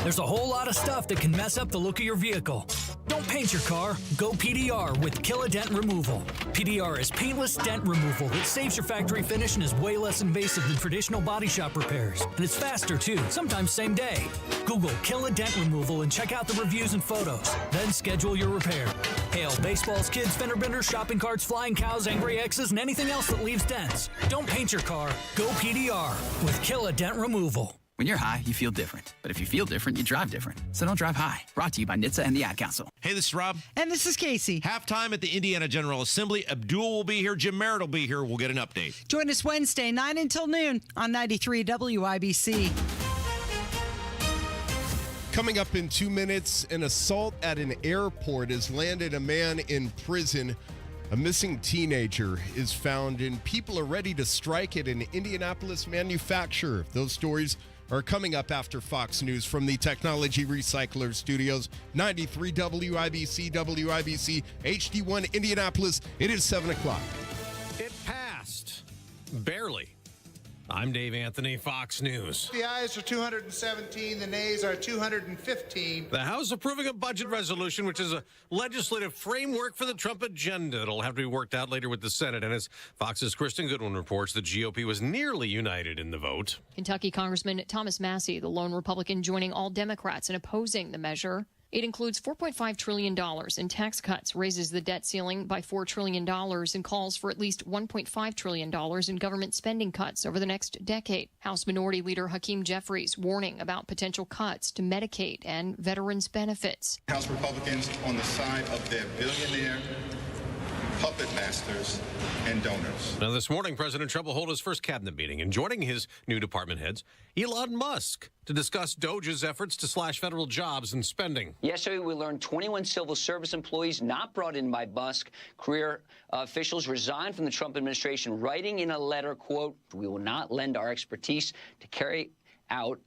There's a whole lot of stuff that can mess up the look of your vehicle. Don't paint your car. Go PDR with Kill a Dent Removal. PDR is paintless dent removal that saves your factory finish and is way less invasive than traditional body shop repairs. And it's faster too, sometimes same day. Google Kill a Dent Removal and check out the reviews and photos. Then schedule your repair. Hail baseballs, kids, fender benders, shopping carts, flying cows, angry X's, and anything else that leaves dents. Don't paint your car. Go PDR with Kill a Dent Removal. When you're high, you feel different. But if you feel different, you drive different. So don't drive high. Brought to you by NHTSA and the Ad Council. Hey, this is Rob. And this is Casey. Halftime at the Indiana General Assembly. Abdul will be here. Jim Merritt will be here. We'll get an update. Join us Wednesday, 9 until noon on 93 WIBC. Coming up in 2 minutes, an assault at an airport has landed a man in prison. A missing teenager is found, and people are ready to strike at an Indianapolis manufacturer. Those stories are coming up after Fox News from the Technology Recycler Studios, 93 WIBC, HD1 Indianapolis. It is 7 o'clock. It passed. Barely. I'm Dave Anthony, Fox News. The ayes are 217, the nays are 215. The House approving a budget resolution, which is a legislative framework for the Trump agenda. It'll have to be worked out later with the Senate. And as Fox's Kristen Goodwin reports, the GOP was nearly united in the vote. Kentucky Congressman Thomas Massey, the lone Republican, joining all Democrats in opposing the measure. It includes $4.5 trillion in tax cuts, raises the debt ceiling by $4 trillion, and calls for at least $1.5 trillion in government spending cuts over the next decade. House Minority Leader Hakeem Jeffries warning about potential cuts to Medicaid and veterans' benefits. House Republicans on the side of their billionaire puppet masters and donors. Now, this morning, President Trump will hold his first cabinet meeting, and joining his new department heads, Elon Musk, to discuss Doge's efforts to slash federal jobs and spending. Yesterday, we learned 21 civil service employees not brought in by Musk. Career officials resigned from the Trump administration, writing in a letter, quote, "We will not lend our expertise to carry out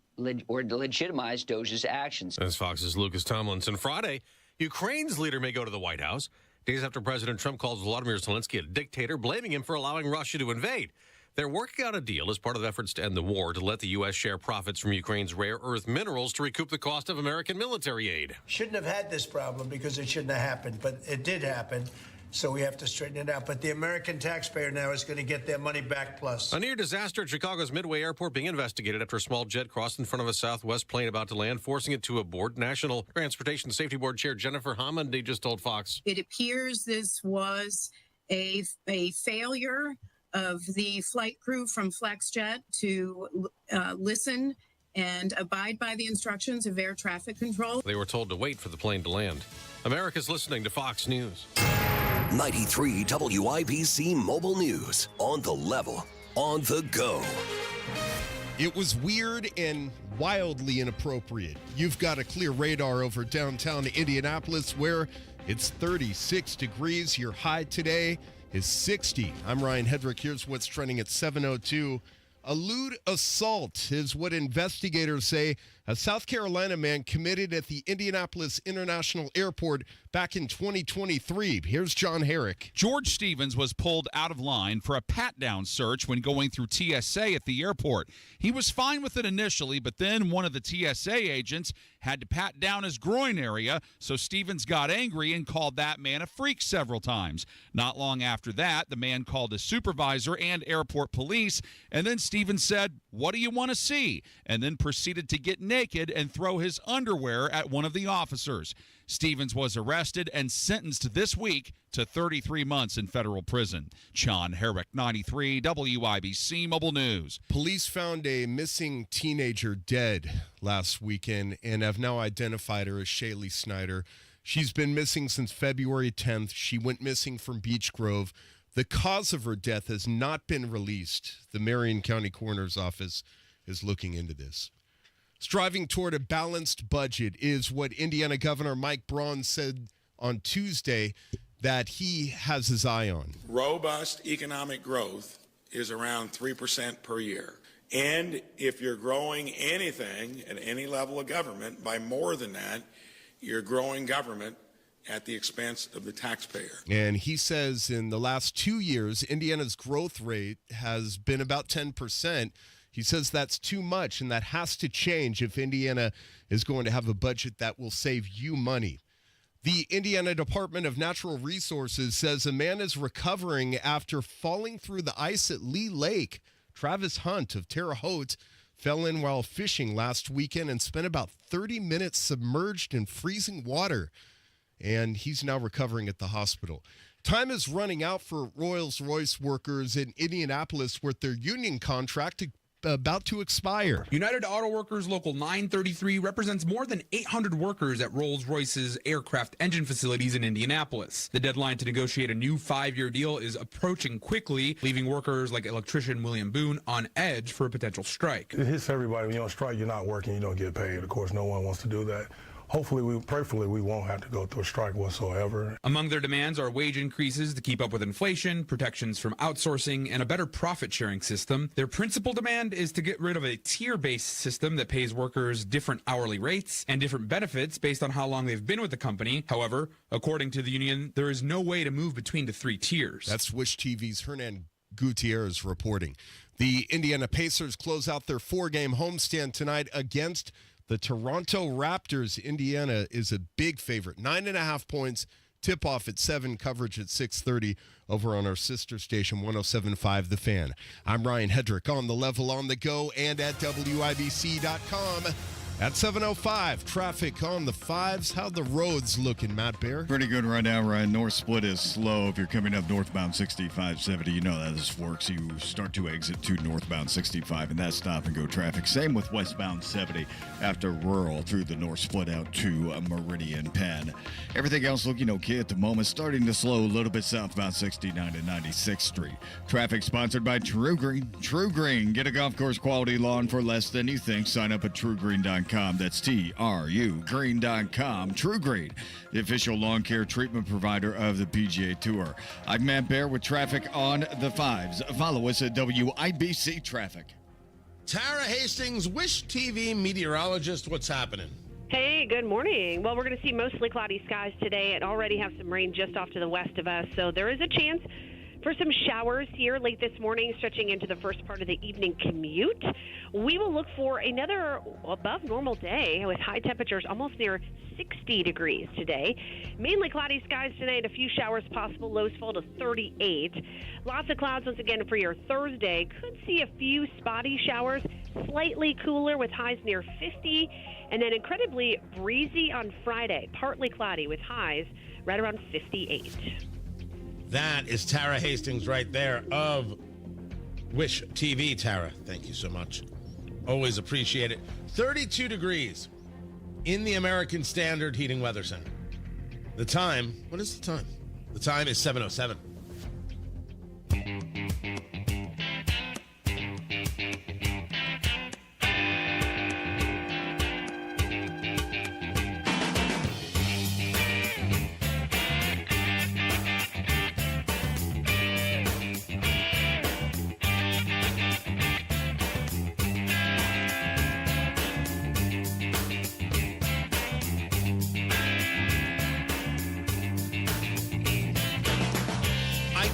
or to legitimize Doge's actions." As Fox's Lucas Tomlinson. Friday, Ukraine's leader may go to the White House, days after President Trump calls Volodymyr Zelensky a dictator, blaming him for allowing Russia to invade. They're working out a deal as part of efforts to end the war to let the U.S. share profits from Ukraine's rare earth minerals to recoup the cost of American military aid. Shouldn't have had this problem because it shouldn't have happened, but it did happen. So we have to straighten it out. But the American taxpayer now is going to get their money back plus. A near disaster at Chicago's Midway Airport being investigated after a small jet crossed in front of a Southwest plane about to land, forcing it to abort. National Transportation Safety Board Chair Jennifer Hammond just told Fox. It appears this was a failure of the flight crew from FlexJet to listen and abide by the instructions of air traffic control. They were told to wait for the plane to land. America's listening to Fox News. 93 WIBC Mobile News. On the level, on the go. It was weird and wildly inappropriate. You've got a clear radar over downtown Indianapolis where it's 36 degrees. Your high today is 60. I'm Ryan Hedrick. Here's what's trending at 7:02. A lewd assault is what investigators say a South Carolina man committed at the Indianapolis International Airport back in 2023. Here's John Herrick. George Stevens was pulled out of line for a pat-down search when going through TSA at the airport. He was fine with it initially, but then one of the TSA agents had to pat down his groin area, so Stevens got angry and called that man a freak several times. Not long after that, the man called his supervisor and airport police, and then Stevens said, "What do you want to see?" and then proceeded to get naked and throw his underwear at one of the officers. Stevens was arrested and sentenced this week to 33 months in federal prison. John Herrick, 93 WIBC Mobile News. Police found a missing teenager dead last weekend and have now identified her as Shaylee Snyder. She's been missing since February 10th. She went missing from Beech Grove. The cause of her death has not been released. The Marion County Coroner's Office is looking into this. Striving toward a balanced budget is what Indiana Governor Mike Braun said on Tuesday that he has his eye on. Robust economic growth is around 3% per year. And if you're growing anything at any level of government by more than that, you're growing government at the expense of the taxpayer. And he says in the last 2 years, Indiana's growth rate has been about 10%. He says that's too much, and that has to change if Indiana is going to have a budget that will save you money. The Indiana Department of Natural Resources says a man is recovering after falling through the ice at Lee Lake. Travis Hunt of Terre Haute fell in while fishing last weekend and spent about 30 minutes submerged in freezing water, and he's now recovering at the hospital. Time is running out for Rolls-Royce workers in Indianapolis with their union contract about to expire. United Auto Workers Local 933 represents more than 800 workers at Rolls-Royce's aircraft engine facilities in Indianapolis. The deadline to negotiate a new 5-year deal is approaching quickly, leaving workers like electrician William Boone on edge for a potential strike. It hits everybody. When you're on strike, you're not working, you don't get paid. Of course, no one wants to do that. Hopefully, prayerfully, we won't have to go through a strike whatsoever. Among their demands are wage increases to keep up with inflation, protections from outsourcing, and a better profit-sharing system. Their principal demand is to get rid of a tier-based system that pays workers different hourly rates and different benefits based on how long they've been with the company. However, according to the union, there is no way to move between the 3 tiers. That's Wish TV's Hernan Gutierrez reporting. The Indiana Pacers close out their 4-game homestand tonight against the Toronto Raptors. Indiana is a big favorite. 9.5 points. Tip-off at 7, coverage at 6:30 over on our sister station, 107.5 The Fan. I'm Ryan Hedrick on The Level, on the go, and at WIBC.com. At 7:05, traffic on the 5s. How the roads looking, Matt Bear? Pretty good right now, Ryan. North split is slow. If you're coming up northbound 6570, you know how this works. You start to exit to northbound 65, and that's stop-and-go traffic. Same with westbound 70 after rural through the north split out to Meridian Penn. Everything else looking okay at the moment. Starting to slow a little bit southbound 69 and 96th Street. Traffic sponsored by True Green. True Green. Get a golf course quality lawn for less than you think. Sign up at TrueGreen.com. That's TRU Green.com. True Green, the official lawn care treatment provider of the PGA Tour. I'm Matt Bear with traffic on the 5s. Follow us at WIBC Traffic. Tara Hastings, Wish TV meteorologist, what's happening? Hey, good morning. Well, we're going to see mostly cloudy skies today and already have some rain just off to the west of us, so there is a chance for some showers here late this morning, stretching into the first part of the evening commute. We will look for another above normal day with high temperatures almost near 60 degrees today. Mainly cloudy skies tonight, a few showers possible. Lows fall to 38. Lots of clouds once again for your Thursday. Could see a few spotty showers, slightly cooler with highs near 50. And then incredibly breezy on Friday, partly cloudy with highs right around 58. That is Tara Hastings right there of Wish TV. Tara, thank you so much. Always appreciate it. 32 degrees in the American Standard Heating Weather Center. The time, what is the time? The time is 7:07.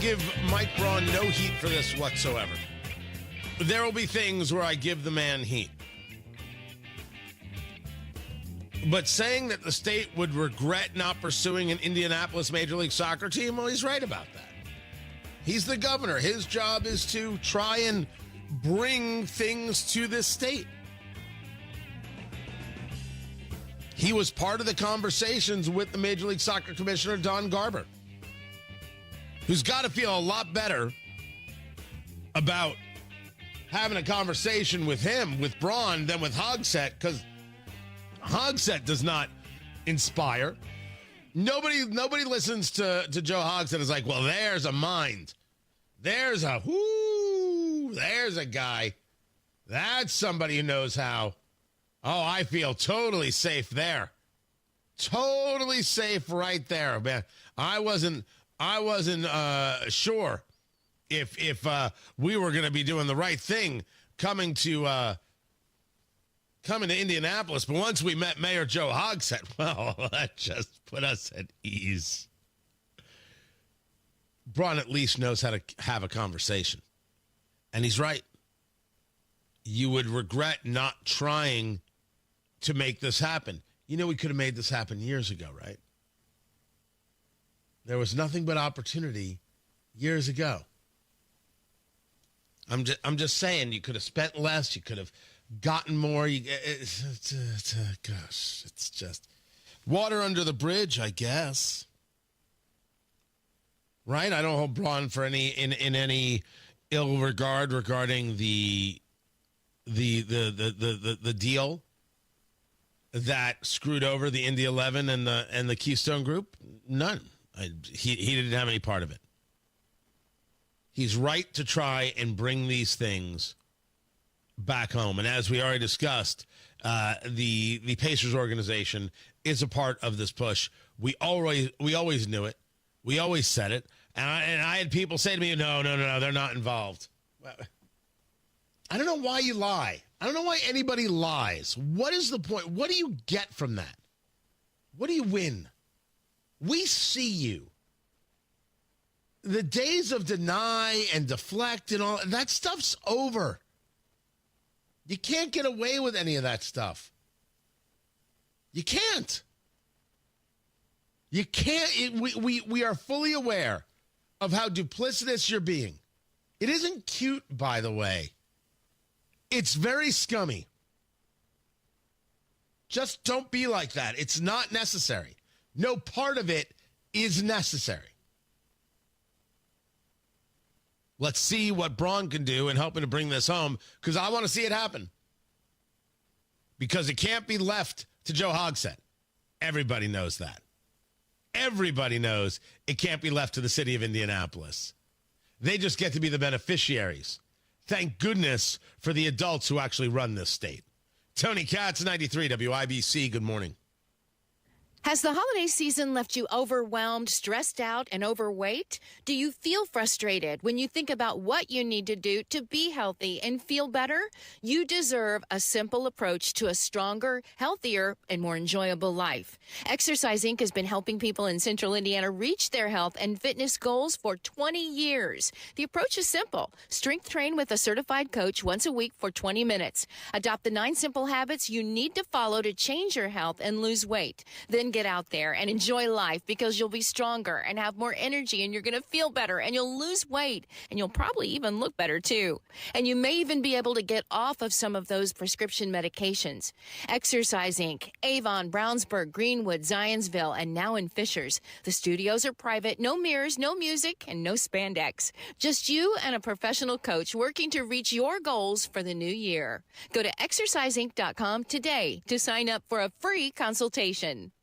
Give Mike Braun no heat for this whatsoever. There will be things where I give the man heat. But saying that the state would regret not pursuing an Indianapolis Major League Soccer team, well, he's right about that. He's the governor. His job is to try and bring things to this state. He was part of the conversations with the Major League Soccer Commissioner, Don Garber, who's got to feel a lot better about having a conversation with him, with Braun, than with Hogsett, because Hogsett does not inspire. Nobody listens to Joe Hogsett and is like, well, there's a mind. There's a guy. That's somebody who knows how. Oh, I feel totally safe there. Totally safe right there, man. I wasn't sure if we were going to be doing the right thing coming to Indianapolis. But once we met Mayor Joe Hogsett, well, that just put us at ease. Braun at least knows how to have a conversation. And he's right. you would regret not trying to make this happen. You know, we could have made this happen years ago, right? There was nothing but opportunity years ago. I'm just saying, you could have spent less, you could have gotten more. Gosh, it's just water under the bridge, I guess. Right? I don't hold Braun for any in any ill regard regarding the deal that screwed over the Indy 11 and the Keystone Group. None. He didn't have any part of it. He's right to try and bring these things back home. And as we already discussed, the Pacers organization is a part of this push. We always knew it. We always said it. And I had people say to me, no, they're not involved. I don't know why you lie. I don't know why anybody lies. What is the point? What do you get from that? What do you win? We see you. The days of deny and deflect and all, that stuff's over. You can't get away with any of that stuff. You can't. You can't. We are fully aware of how duplicitous you're being. It isn't cute, by the way. It's very scummy. Just don't be like that. It's not necessary. No part of it is necessary. Let's see what Braun can do in helping to bring this home, because I want to see it happen. Because it can't be left to Joe Hogsett. Everybody knows that. Everybody knows it can't be left to the city of Indianapolis. They just get to be the beneficiaries. Thank goodness for the adults who actually run this state. Tony Katz, 93 WIBC. Good morning. Has the holiday season left you overwhelmed, stressed out, and overweight? Do you feel frustrated when you think about what you need to do to be healthy and feel better? You deserve a simple approach to a stronger, healthier, and more enjoyable life. Exercise Inc. has been helping people in Central Indiana reach their health and fitness goals for 20 years. The approach is simple. Strength train with a certified coach once a week for 20 minutes. Adopt the 9 simple habits you need to follow to change your health and lose weight. Then get out there and enjoy life, because you'll be stronger and have more energy, and you're going to feel better, and you'll lose weight, and you'll probably even look better too. And you may even be able to get off of some of those prescription medications. Exercise Inc., Avon, Brownsburg, Greenwood, Zionsville, and now in Fishers. The studios are private, no mirrors, no music, and no spandex. Just you and a professional coach working to reach your goals for the new year. Go to exerciseinc.com today to sign up for a free consultation.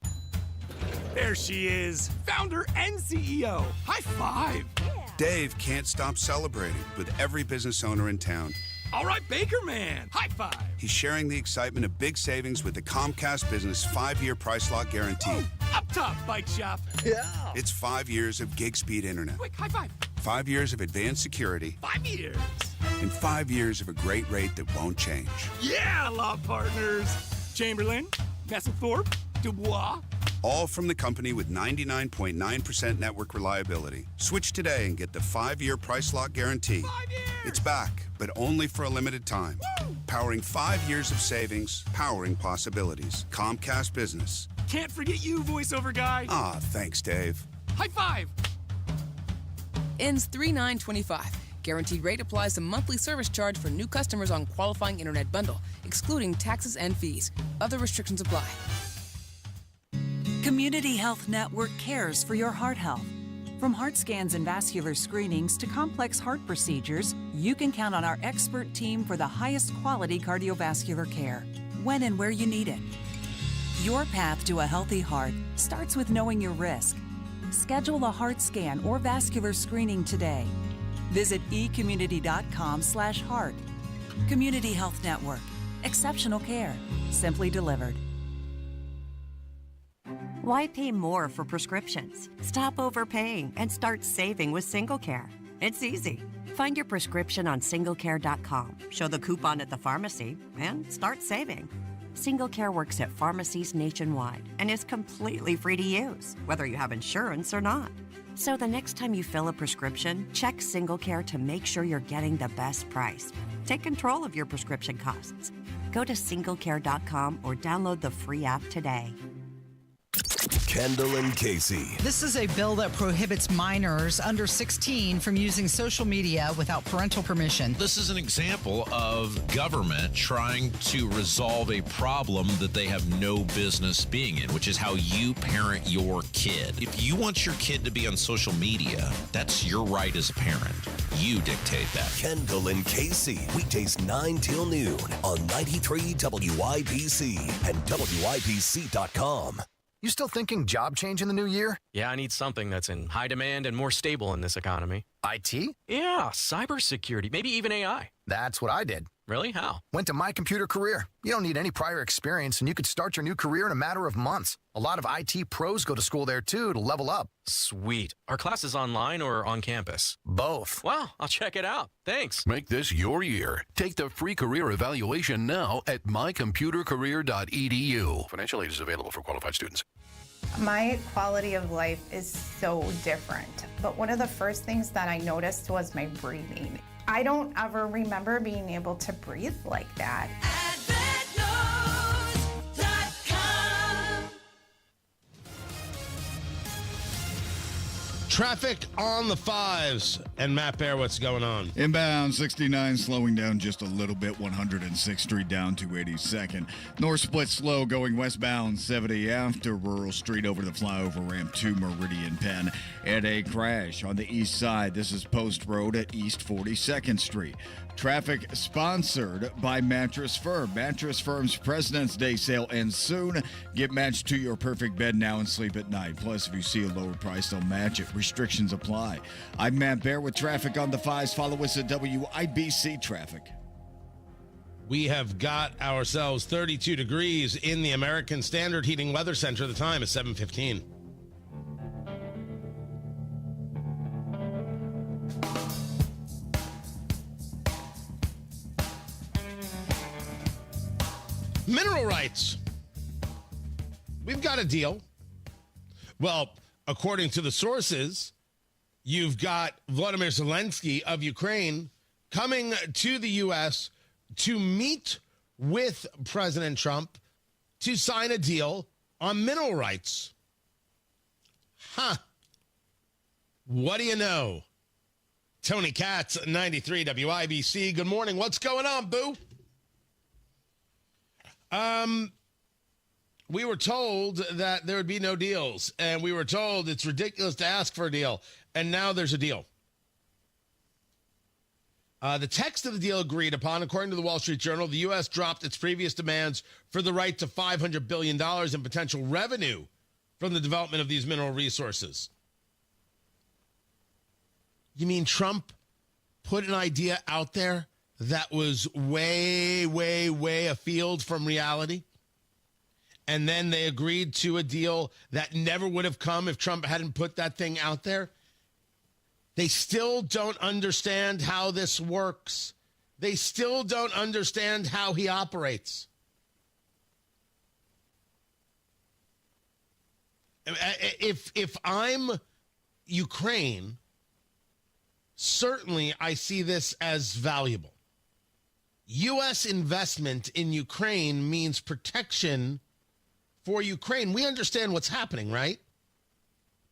There she is, founder and CEO. High five. Yeah. Dave can't stop celebrating with every business owner in town. All right, Baker Man, high five. He's sharing the excitement of big savings with the Comcast Business 5-year price lock guarantee. Ooh, up top, bike shop. Yeah. It's 5 years of gig speed internet. Quick, high five. 5 years of advanced security. 5 years. And 5 years of a great rate that won't change. Yeah, law partners. Chamberlain, Messelthorpe, Dubois. All from the company with 99.9% network reliability. Switch today and get the 5-year price lock guarantee. 5 years. It's back, but only for a limited time. Woo! Powering 5 years of savings, powering possibilities. Comcast Business. Can't forget you, voiceover guy. Ah, thanks, Dave. High five. Ends 3/9/25. Guaranteed rate applies to monthly service charge for new customers on qualifying internet bundle, excluding taxes and fees. Other restrictions apply. Community Health Network cares for your heart health. From heart scans and vascular screenings to complex heart procedures, you can count on our expert team for the highest quality cardiovascular care, when and where you need it. Your path to a healthy heart starts with knowing your risk. Schedule a heart scan or vascular screening today. Visit ecommunity.com/heart. Community Health Network. Exceptional care. Simply delivered. Why pay more for prescriptions? Stop overpaying and start saving with SingleCare. It's easy. Find your prescription on singlecare.com, show the coupon at the pharmacy, and start saving. SingleCare works at pharmacies nationwide and is completely free to use, whether you have insurance or not. So the next time you fill a prescription, check SingleCare to make sure you're getting the best price. Take control of your prescription costs. Go to singlecare.com or download the free app today. Kendall and Casey. This is a bill that prohibits minors under 16 from using social media without parental permission. This is an example of government trying to resolve a problem that they have no business being in, which is how you parent your kid. If you want your kid to be on social media, that's your right as a parent. You dictate that. Kendall and Casey, weekdays 9 till noon on 93 WIBC and WIBC.com. You still thinking job change in the new year? Yeah, I need something that's in high demand and more stable in this economy. IT? Yeah, cybersecurity, maybe even AI. That's what I did. Really? How? Went to My Computer Career. You don't need any prior experience, and you could start your new career in a matter of months. A lot of IT pros go to school there, too, to level up. Sweet. Are classes online or on campus? Both. Wow, I'll check it out. Thanks. Make this your year. Take the free career evaluation now at mycomputercareer.edu. Financial aid is available for qualified students. My quality of life is so different, but one of the first things that I noticed was my breathing. I don't ever remember being able to breathe like that. Traffic on the 5s. And Matt Bear, what's going on? Inbound 69 slowing down just a little bit, 106th Street down to 82nd. North split slow going westbound 70 after Rural Street over the flyover ramp to Meridian Penn. And a crash on the east side. This is Post Road at East 42nd Street. Traffic sponsored by Mattress Firm. Mattress Firm's President's Day sale ends soon. Get matched to your perfect bed now and sleep at night. Plus, if you see a lower price, they'll match it. Restrictions apply. I'm Matt Bear with traffic on the 5s. Follow us at WIBC Traffic. We have got ourselves 32 degrees in the American Standard Heating Weather Center. The time is 7:15. Mineral rights. We've got a deal. Well, according to the sources, you've got Volodymyr Zelensky of Ukraine coming to the U.S. to meet with President Trump to sign a deal on mineral rights. Huh. What do you know? Tony Katz, 93 WIBC. Good morning. What's going on, boo? We were told that there would be no deals, and we were told it's ridiculous to ask for a deal, and now there's a deal. The text of the deal agreed upon, according to the Wall Street Journal, the U.S. dropped its previous demands for the right to $500 billion in potential revenue from the development of these mineral resources. You mean Trump put an idea out there that was way, way, way afield from reality? And then they agreed to a deal that never would have come if Trump hadn't put that thing out there? They still don't understand how this works. They still don't understand how he operates. If I'm Ukraine, certainly I see this as valuable. U.S. investment in Ukraine means protection for Ukraine. We understand what's happening, right?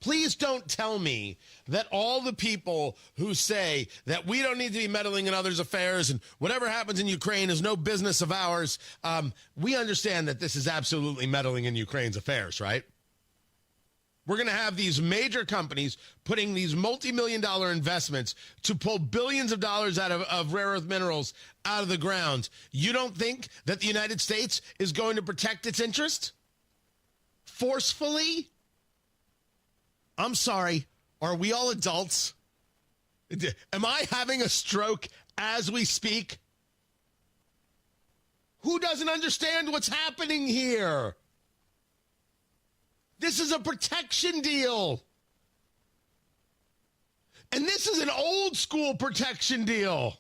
Please don't tell me that all the people who say that we don't need to be meddling in others' affairs and whatever happens in Ukraine is no business of ours. We understand that this is absolutely meddling in Ukraine's affairs, right? We're going to have these major companies putting these multi-million-dollar investments to pull billions of dollars out of rare earth minerals out of the ground. You don't think that the United States is going to protect its interest? Forcefully? I'm sorry. Are we all adults? Am I having a stroke as we speak? Who doesn't understand what's happening here? This is a protection deal. And this is an old school protection deal.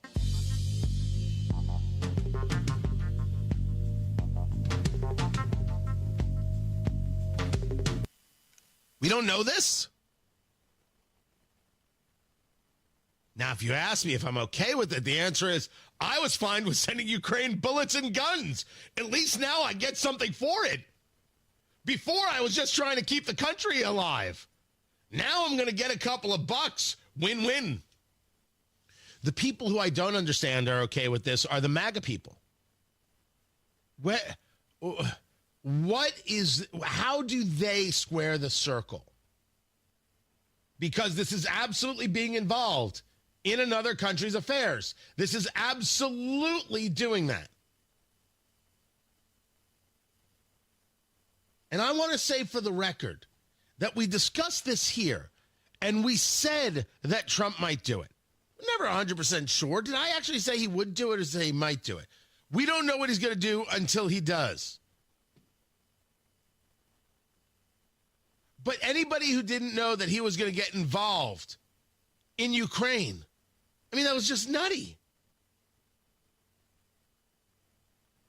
We don't know this? Now, if you ask me if I'm okay with it, the answer is I was fine with sending Ukraine bullets and guns. At least now I get something for it. Before, I was just trying to keep the country alive. Now I'm going to get a couple of bucks. Win-win. The people who I don't understand are okay with this are the MAGA people. How do they square the circle? Because this is absolutely being involved in another country's affairs. This is absolutely doing that. And I want to say for the record that we discussed this here, and we said that Trump might do it. We're never 100% sure. Did I actually say he would do it or say he might do it? We don't know what he's going to do until he does. But anybody who didn't know that he was going to get involved in Ukraine, I mean, that was just nutty.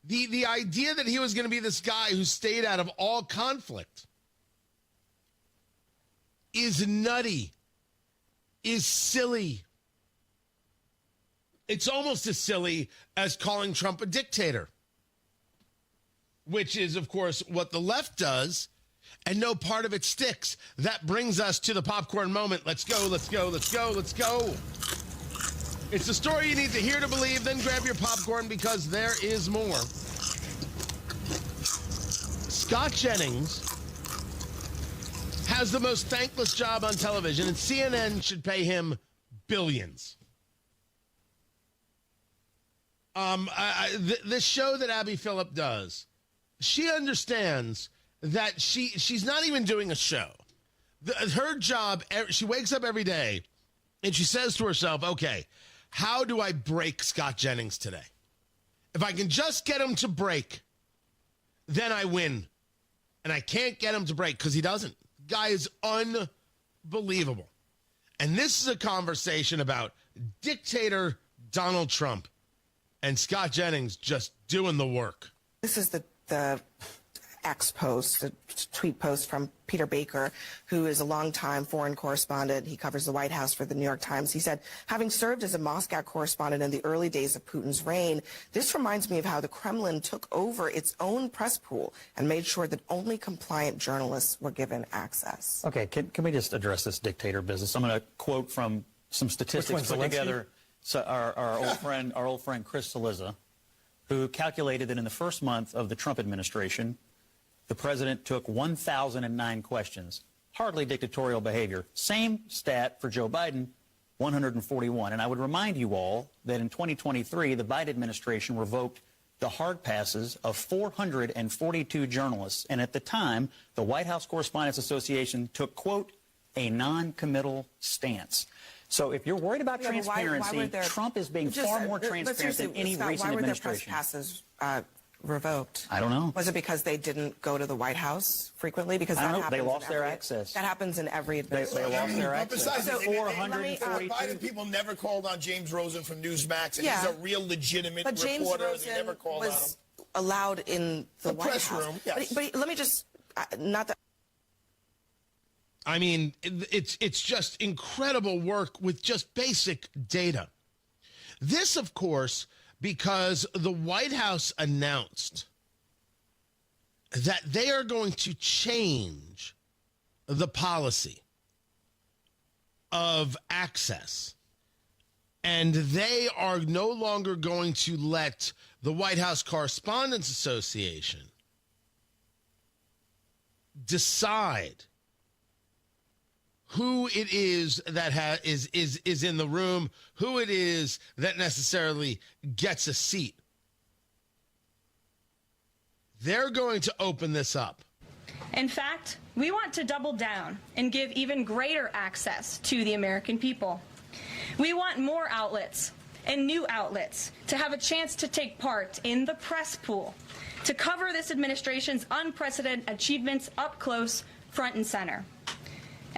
The idea that he was going to be this guy who stayed out of all conflict is nutty, is silly. It's almost as silly as calling Trump a dictator, which is, of course, what the left does, and no part of it sticks. That brings us to the popcorn moment. Let's go, let's go, let's go, let's go. It's the story you need to hear to believe. Then grab your popcorn because there is more. Scott Jennings has the most thankless job on television, and CNN should pay him billions. This show that Abby Phillip does, she understands that she's not even doing a show. Her job, she wakes up every day and she says to herself, okay, how do I break Scott Jennings today? If I can just get him to break, then I win. And I can't get him to break because he doesn't. The guy is unbelievable. And this is a conversation about dictator Donald Trump and Scott Jennings just doing the work. This is the X post, a tweet post from Peter Baker, who is a longtime foreign correspondent. He covers the White House for the New York Times. He said, having served as a Moscow correspondent in the early days of Putin's reign, this reminds me of how the Kremlin took over its own press pool and made sure that only compliant journalists were given access. Okay, can we just address this dictator business? I'm going to quote from some statistics put together. So our old friend Chris Cillizza, who calculated that in the first month of the Trump administration, the president took 1,009 questions. Hardly dictatorial behavior. Same stat for Joe Biden, 141. And I would remind you all that in 2023, the Biden administration revoked the hard passes of 442 journalists. And at the time, the White House Correspondents Association took, quote, a non-committal stance. So if you're worried about transparency, Trump is being far more transparent than any recent administration. Why were their press passes revoked? I don't know. Was it because they didn't go to the White House frequently? Because I don't know. They lost their access. That happens in every administration. They lost their access. Besides, the Biden people never called on James Rosen from Newsmax, and he's a real legitimate reporter. James Rosen they never called on him. Allowed in the White press House. room. Yes. But let me just not that. I mean, it's just incredible work with just basic data. This, of course, because the White House announced that they are going to change the policy of access. And they are no longer going to let the White House Correspondents Association decide who it is that is in the room, who it is that necessarily gets a seat. They're going to open this up. In fact, we want to double down and give even greater access to the American people. We want more outlets and new outlets to have a chance to take part in the press pool, to cover this administration's unprecedented achievements up close, front and center.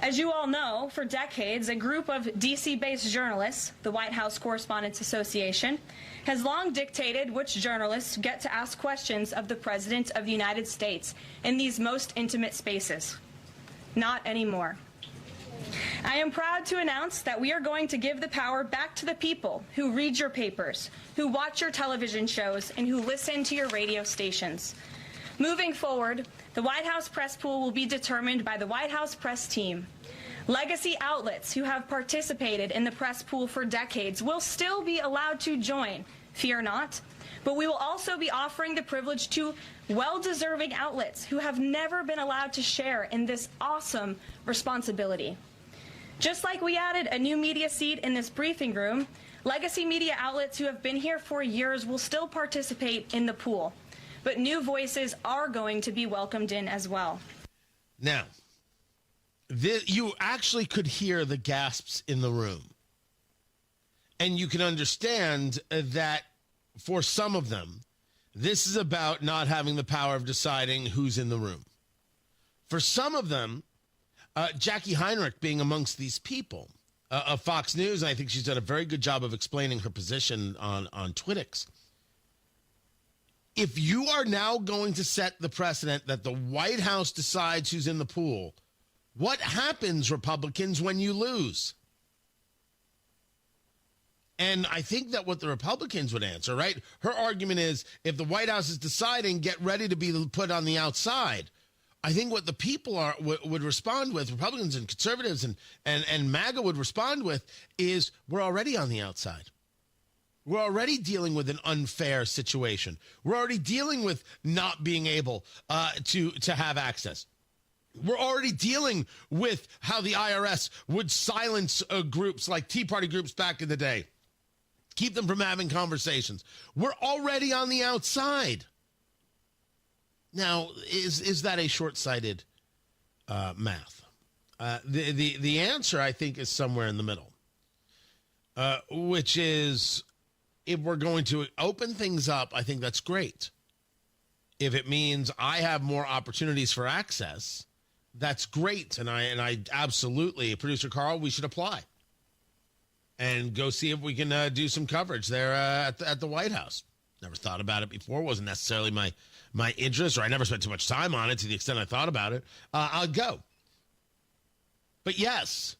As you all know, for decades, a group of D.C.-based journalists, the White House Correspondents Association, has long dictated which journalists get to ask questions of the President of the United States in these most intimate spaces. Not anymore. I am proud to announce that we are going to give the power back to the people who read your papers, who watch your television shows, and who listen to your radio stations. Moving forward, the White House press pool will be determined by the White House press team. Legacy outlets who have participated in the press pool for decades will still be allowed to join, fear not, but we will also be offering the privilege to well-deserving outlets who have never been allowed to share in this awesome responsibility. Just like we added a new media seat in this briefing room, legacy media outlets who have been here for years will still participate in the pool, but new voices are going to be welcomed in as well. Now, you actually could hear the gasps in the room. And you can understand that for some of them, this is about not having the power of deciding who's in the room. For some of them, Jackie Heinrich being amongst these people of Fox News, and I think she's done a very good job of explaining her position on Twitix. If you are now going to set the precedent that the White House decides who's in the pool, what happens, Republicans, when you lose? And I think that what the Republicans would answer, right? Her argument is, if the White House is deciding, get ready to be put on the outside. I think what the people would respond with, Republicans and conservatives and MAGA would respond with, is we're already on the outside. We're already dealing with an unfair situation. We're already dealing with not being able to have access. We're already dealing with how the IRS would silence groups like Tea Party groups back in the day, keep them from having conversations. We're already on the outside. Now, is that a short-sighted math? The answer, I think, is somewhere in the middle, which is, if we're going to open things up, I think that's great. If it means I have more opportunities for access, that's great. And I absolutely, Producer Carl, we should apply and go see if we can do some coverage there at the White House. Never thought about it before. Wasn't necessarily my interest, or I never spent too much time on it to the extent I thought about it. I'll go. But yes,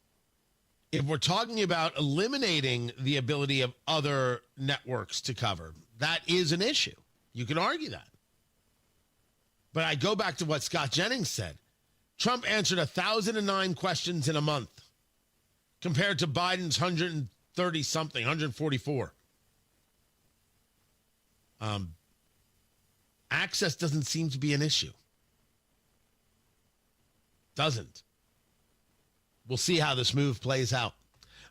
if we're talking about eliminating the ability of other networks to cover, that is an issue. You can argue that. But I go back to what Scott Jennings said. Trump answered 1,009 questions in a month compared to Biden's 130-something, 144. Access doesn't seem to be an issue. Doesn't. We'll see how this move plays out.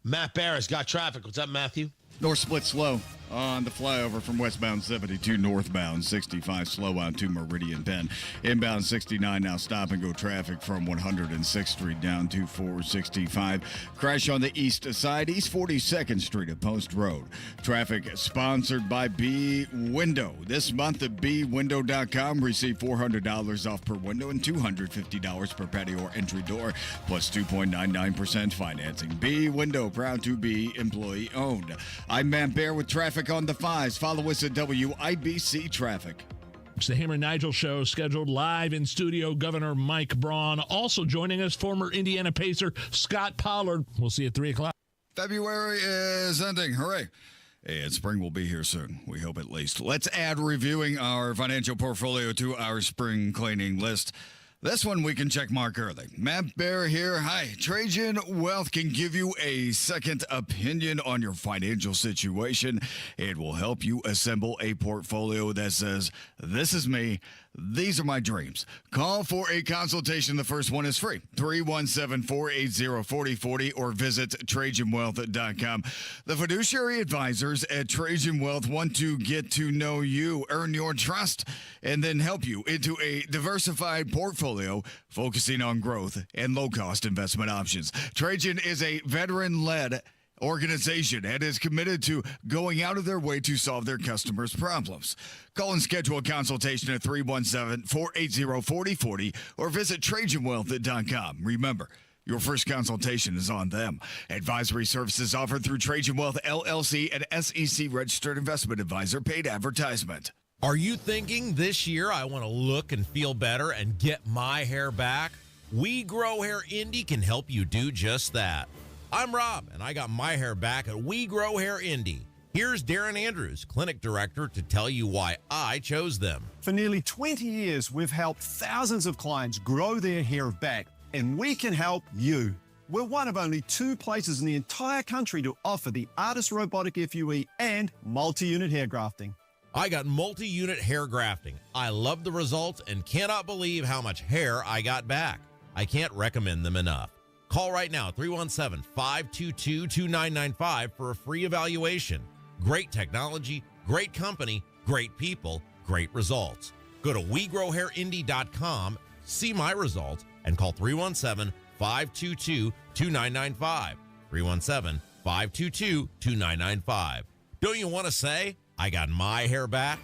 Matt Bear has got traffic. What's up, Matthew? North split slow on the flyover from westbound 72 northbound 65 slow on to Meridian Penn. Inbound 69 now stop and go traffic from 106th Street down to 465. Crash on the east side, East 42nd Street at Post Road. Traffic sponsored by B Window. This month at bwindow.com, receive $400 off per window and $250 per patio or entry door, plus 2.99% financing. B Window, proud to be employee owned. I'm Matt Bear with traffic on the 5s. Follow us at WIBC Traffic. It's the Hammer and Nigel show, scheduled live in studio. Governor Mike Braun. Also joining us, former Indiana Pacer Scott Pollard. We'll see you at 3 o'clock. February is ending. Hooray. And spring will be here soon. We hope at least. Let's add reviewing our financial portfolio to our spring cleaning list. This one we can check mark early. Matt Bear here. Hi. Trajan Wealth can give you a second opinion on your financial situation. It will help you assemble a portfolio that says, this is me. These are my dreams. Call for a consultation. The first one is free. 317-480-4040 or visit TrajanWealth.com. The fiduciary advisors at Trajan Wealth want to get to know you, earn your trust, and then help you into a diversified portfolio focusing on growth and low-cost investment options. Trajan is a veteran-led organization and is committed to going out of their way to solve their customers' problems. Call and schedule a consultation at 317-480-4040 or visit TrajanWealth.com. Remember, your first consultation is on them. Advisory services offered through Trajan Wealth, LLC, an SEC-registered investment advisor. Paid advertisement. Are you thinking this year I want to look and feel better and get my hair back? We Grow Hair Indy can help you do just that. I'm Rob, and I got my hair back at We Grow Hair Indy. Here's Darren Andrews, clinic director, to tell you why I chose them. For nearly 20 years, we've helped thousands of clients grow their hair back, and we can help you. We're one of only 2 places in the entire country to offer the Artist Robotic FUE and multi-unit hair grafting. I got multi-unit hair grafting. I love the results and cannot believe how much hair I got back. I can't recommend them enough. Call right now, 317-522-2995 for a free evaluation. Great technology, great company, great people, great results. Go to WeGrowHairIndy.com, see my results, and call 317-522-2995. 317-522-2995. Don't you want to say, I got my hair back?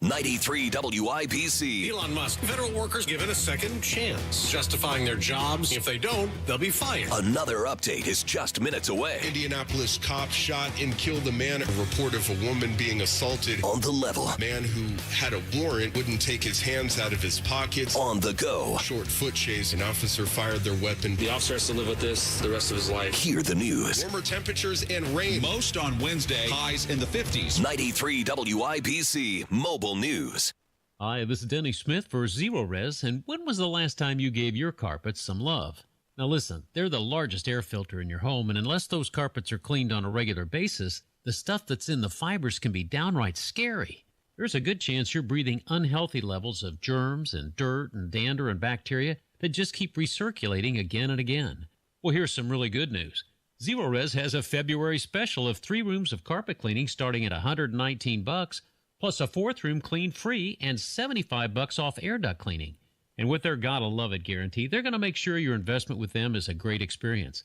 93 WIPC. Elon Musk. Federal workers given a second chance, justifying their jobs. If they don't, they'll be fired. Another update is just minutes away. Indianapolis cop shot and killed a man. A report of a woman being assaulted. On the level. A man who had a warrant wouldn't take his hands out of his pockets. On the go. Short foot chase. An officer fired their weapon. The officer has to live with this the rest of his life. Hear the news. Warmer temperatures and rain. Most on Wednesday. Highs in the 50s. 93 WIPC Mobile News. Hi, this is Denny Smith for Zero Res. And when was the last time you gave your carpets some love? Now listen, they're the largest air filter in your home, and unless those carpets are cleaned on a regular basis, the stuff that's in the fibers can be downright scary. There's a good chance you're breathing unhealthy levels of germs and dirt and dander and bacteria that just keep recirculating again and again. Well, here's some really good news. Zero Res has a February special of 3 rooms of carpet cleaning starting at $119, plus a 4th room clean free and $75 off air duct cleaning. And with their Gotta Love It guarantee, they're going to make sure your investment with them is a great experience.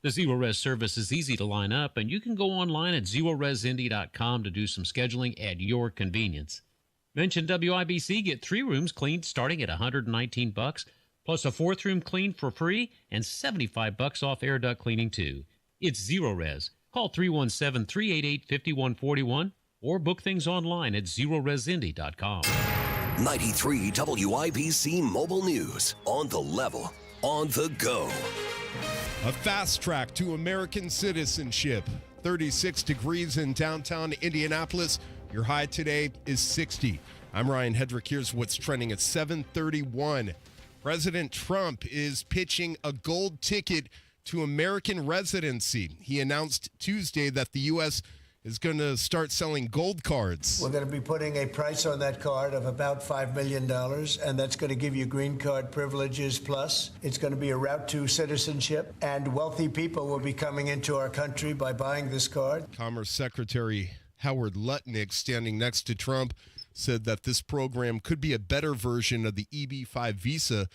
The Zero Res service is easy to line up, and you can go online at ZeroResIndy.com to do some scheduling at your convenience. Mention WIBC, get 3 rooms cleaned starting at $119, plus a 4th room clean for free and $75 off air duct cleaning too. It's Zero Res. Call 317-388-5141 or book things online at ZeroResIndy.com. 93 WIBC Mobile News. On the level. On the go. A fast track to American citizenship. 36 degrees in downtown Indianapolis. Your high today is 60. I'm Ryan Hedrick. Here's what's trending at 7:31. President Trump is pitching a gold ticket to American residency. He announced Tuesday that the U.S. is going to start selling gold cards. We're going to be putting a price on that card of about $5 million, and that's going to give you green card privileges plus. It's going to be a route to citizenship, and wealthy people will be coming into our country by buying this card. Commerce Secretary Howard Lutnick, standing next to Trump, said that this program could be a better version of the EB-5 visa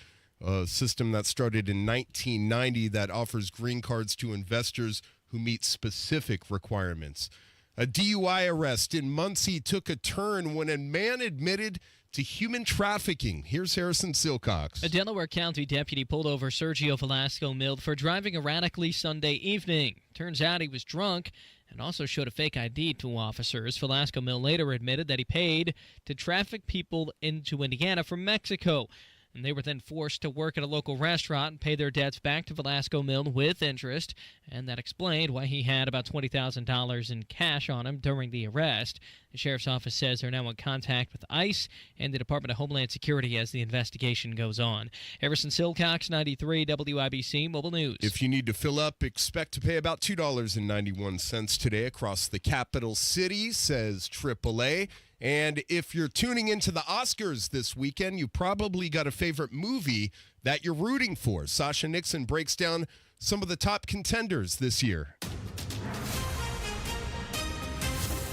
system that started in 1990 that offers green cards to investors who meet specific requirements. A DUI arrest in Muncie took a turn when a man admitted to human trafficking. Here's Harrison Silcox. A Delaware County deputy pulled over Sergio Velasco Mill for driving erratically Sunday evening. Turns out he was drunk and also showed a fake ID to officers. Velasco Mill later admitted that he paid to traffic people into Indiana from Mexico. And they were then forced to work at a local restaurant and pay their debts back to Velasco Mill with interest, and that explained why he had about $20,000 in cash on him during the arrest. The sheriff's office says they're now in contact with ICE and the Department of Homeland Security as the investigation goes on. Harrison Silcox, 93 WIBC Mobile News. If you need to fill up, expect to pay about $2.91 today across the capital city, says AAA. And if you're tuning into the Oscars this weekend, you probably got a favorite movie that you're rooting for. Sasha Nixon breaks down some of the top contenders this year.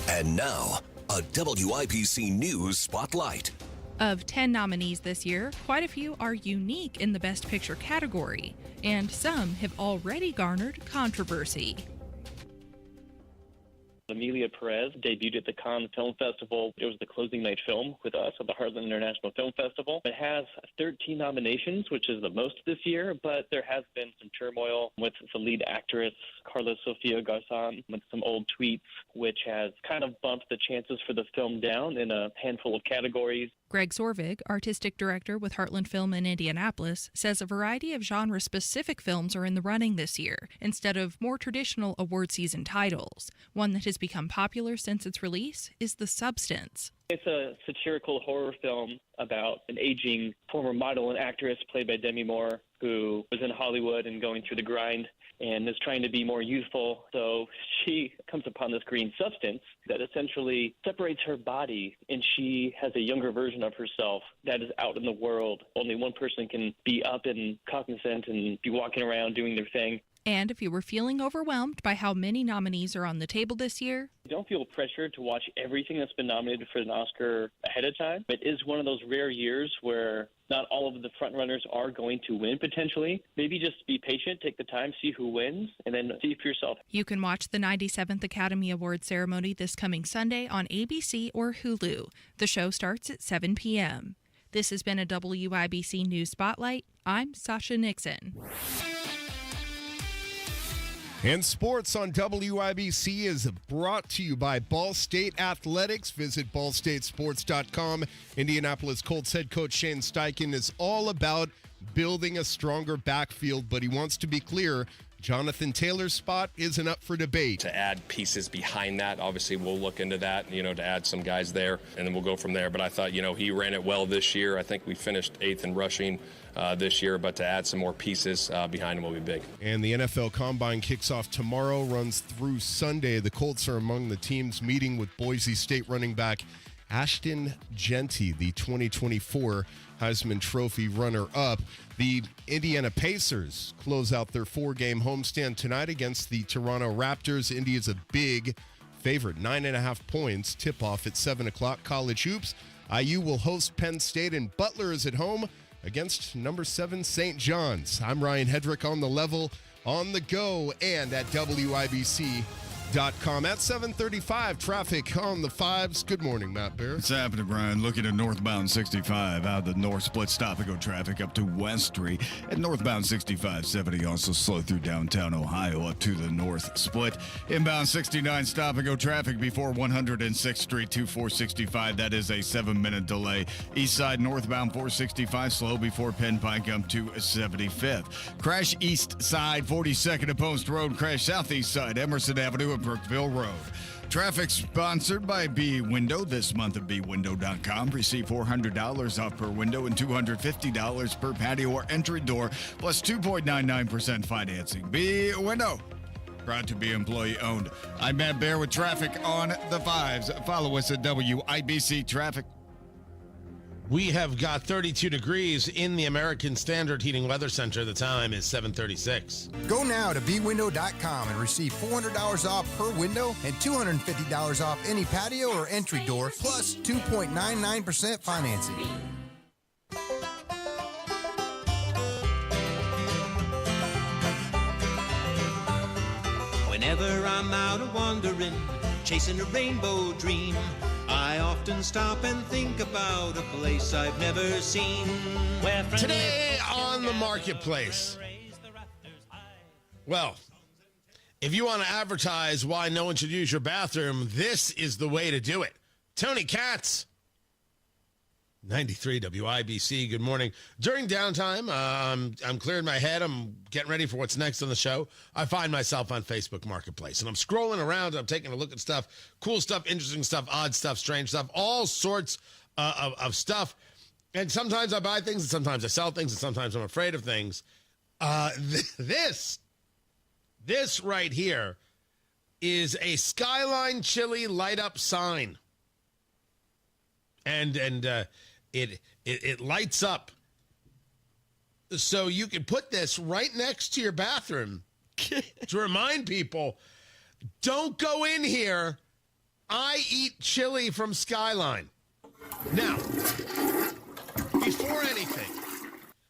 And now, a WIPC News Spotlight. Of 10 nominees this year, quite a few are unique in the Best Picture category, and some have already garnered controversy. Emilia Perez debuted at the Cannes Film Festival. It was the closing night film with us at the Heartland International Film Festival. It has 13 nominations, which is the most this year, but there has been some turmoil with the lead actress, Carla Sofia Garzon, with some old tweets, which has kind of bumped the chances for the film down in a handful of categories. Greg Sorvig, artistic director with Heartland Film in Indianapolis, says a variety of genre-specific films are in the running this year, instead of more traditional award season titles. One that has become popular since its release is The Substance. It's a satirical horror film about an aging former model and actress played by Demi Moore who was in Hollywood and going through the grind and is trying to be more youthful. So she comes upon this green substance that essentially separates her body, and she has a younger version of herself that is out in the world. Only one person can be up and cognizant and be walking around doing their thing. And if you were feeling overwhelmed by how many nominees are on the table this year, don't feel pressured to watch everything that's been nominated for an Oscar ahead of time. It is one of those rare years where not all of the frontrunners are going to win potentially. Maybe just be patient, take the time, see who wins, and then see for yourself. You can watch the 97th Academy Awards ceremony this coming Sunday on ABC or Hulu. The show starts at 7 p.m. This has been a WIBC News Spotlight. I'm Sasha Nixon. And sports on WIBC is brought to you by Ball State Athletics. Visit ballstatesports.com. Indianapolis Colts head coach Shane Steichen is all about building a stronger backfield, but he wants to be clear, Jonathan Taylor's spot isn't up for debate. To add pieces behind that, obviously we'll look into that, to add some guys there, and then we'll go from there. But I thought, he ran it well this year. I think we finished 8th in rushing this year, but to add some more pieces behind him will be big. And the NFL Combine kicks off tomorrow, runs through Sunday. The Colts are among the teams meeting with Boise State running back Ashton Genty, the 2024 Heisman Trophy runner-up. The Indiana Pacers close out their 4-game homestand tonight against the Toronto Raptors. Indy is a big favorite, 9.5 points. Tip-off at 7 o'clock. College hoops. IU will host Penn State, and Butler is at home against number 7 St. John's. I'm Ryan Hedrick on the level, on the go, and at WIBC.com. At 7:35, traffic on the 5s. Good morning, Matt Bear. What's happening, Brian? Looking at northbound 65 out of the north split, stop and go traffic up to West Street. And northbound 65-70 also slow through downtown Ohio up to the north split. Inbound 69 stop and go traffic before 106th Street to 465. That is a 7-minute delay. East side northbound 465 slow before Penn Pike up to 75th. Crash east side 42nd to Post Road. Crash southeast side Emerson Avenue and Brookville Road. Traffic sponsored by B Window. This month at bwindow.com. Receive $400 off per window and $250 per patio or entry door, plus 2.99% financing. B Window. Proud to be employee owned. I'm Matt Bear with traffic on the 5s. Follow us at WIBC Traffic. We have got 32 degrees in the American Standard Heating Weather Center. The time is 7:36. Go now to bwindow.com and receive $400 off per window and $250 off any patio or entry door, plus 2.99% financing. Whenever I'm out wandering, chasing a rainbow dream, I often stop and think about a place I've never seen. Today on the marketplace. Well, if you want to advertise why no one should use your bathroom, this is the way to do it. Tony Katz, 93 WIBC. Good morning. During downtime, I'm clearing my head. I'm getting ready for what's next on the show. I find myself on Facebook Marketplace, and I'm scrolling around. And I'm taking a look at stuff, cool stuff, interesting stuff, odd stuff, strange stuff, all sorts of stuff. And sometimes I buy things, and sometimes I sell things, and sometimes I'm afraid of things. This right here is a Skyline Chili light-up sign. And it lights up. So you can put this right next to your bathroom to remind people, don't go in here. I eat chili from Skyline. Now, before anything,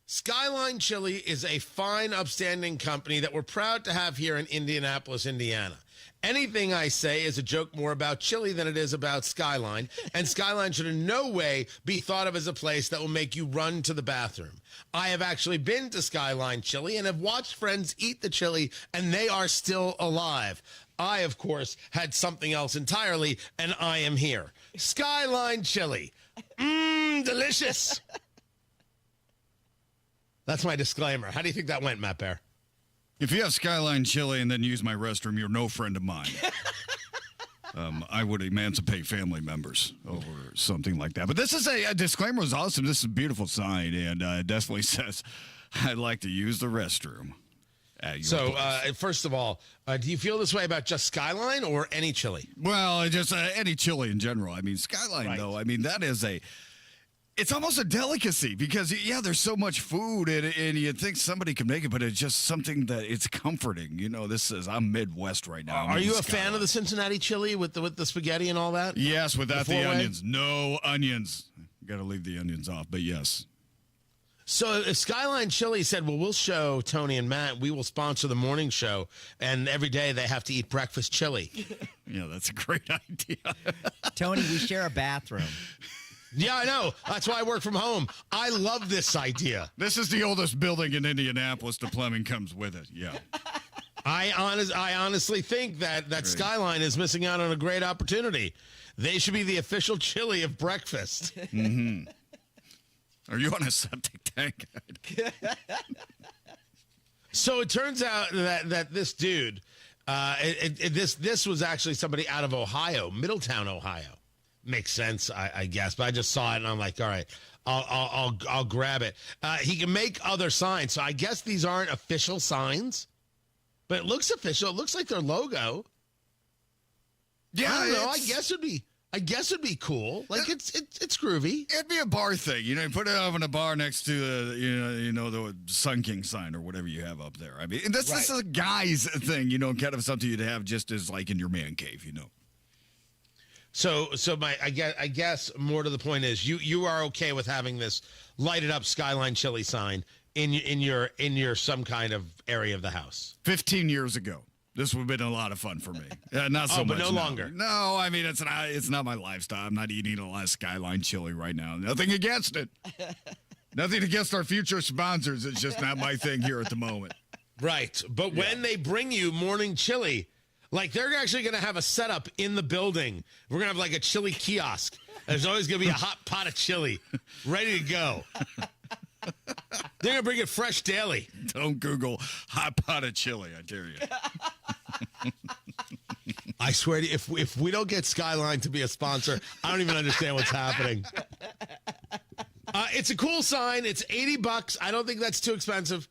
Skyline Chili is a fine, upstanding company that we're proud to have here in Indianapolis, Indiana. Anything I say is a joke more about chili than it is about Skyline, and Skyline should in no way be thought of as a place that will make you run to the bathroom. I have actually been to Skyline Chili and have watched friends eat the chili, and they are still alive. I, of course, had something else entirely, and I am here. Skyline Chili. Delicious. That's my disclaimer. How do you think that went, Matt Bear? If you have Skyline Chili and then use my restroom, you're no friend of mine. I would emancipate family members over something like that. But this is a disclaimer was awesome. This is a beautiful sign, and it definitely says, I'd like to use the restroom. So, first of all, do you feel this way about just Skyline or any chili? Well, just any chili in general. I mean, Skyline, though, I mean, that is it's almost a delicacy because, yeah, there's so much food and you'd think somebody could make it, but it's just something that it's comforting. You know, I'm Midwest right now. Are you a fan of the Cincinnati chili with the spaghetti and all that? Yes, without the onions. No onions. Got to leave the onions off, but yes. So if Skyline Chili said, well, we'll show Tony and Matt, we will sponsor the morning show, and every day they have to eat breakfast chili. Yeah, that's a great idea. Tony, we share a bathroom. Yeah, I know. That's why I work from home. I love this idea. This is the oldest building in Indianapolis. The plumbing comes with it. Yeah. I honestly think that Skyline is missing out on a great opportunity. They should be the official chili of breakfast. Mm-hmm. Are you on a septic tank? So it turns out that this dude, this was actually somebody out of Ohio, Middletown, Ohio. Makes sense, I guess. But I just saw it and I'm like, all right, I'll grab it. He can make other signs, so I guess these aren't official signs, but it looks official. It looks like their logo. Yeah, I don't know. I guess it'd be cool. Like it's groovy. It'd be a bar thing, you know. You put it up in a bar next to the Sun King sign or whatever you have up there. I mean, this is a guy's thing, you know, kind of something you'd have just as like in your man cave, you know. So I guess more to the point is you are okay with having this lighted up Skyline Chili sign in your some kind of area of the house. 15 years ago. This would have been a lot of fun for me. Not so much. But no longer. No, I mean, it's not my lifestyle. I'm not eating a lot of Skyline Chili right now. Nothing against it. Nothing against our future sponsors. It's just not my thing here at the moment. Right. But when they bring you morning chili, like they're actually going to have a setup in the building. We're going to have like a chili kiosk. There's always going to be a hot pot of chili ready to go. They're going to bring it fresh daily. Don't Google hot pot of chili, I dare you. I swear to you, if we don't get Skyline to be a sponsor, I don't even understand what's happening. It's a cool sign. It's $80. I don't think that's too expensive.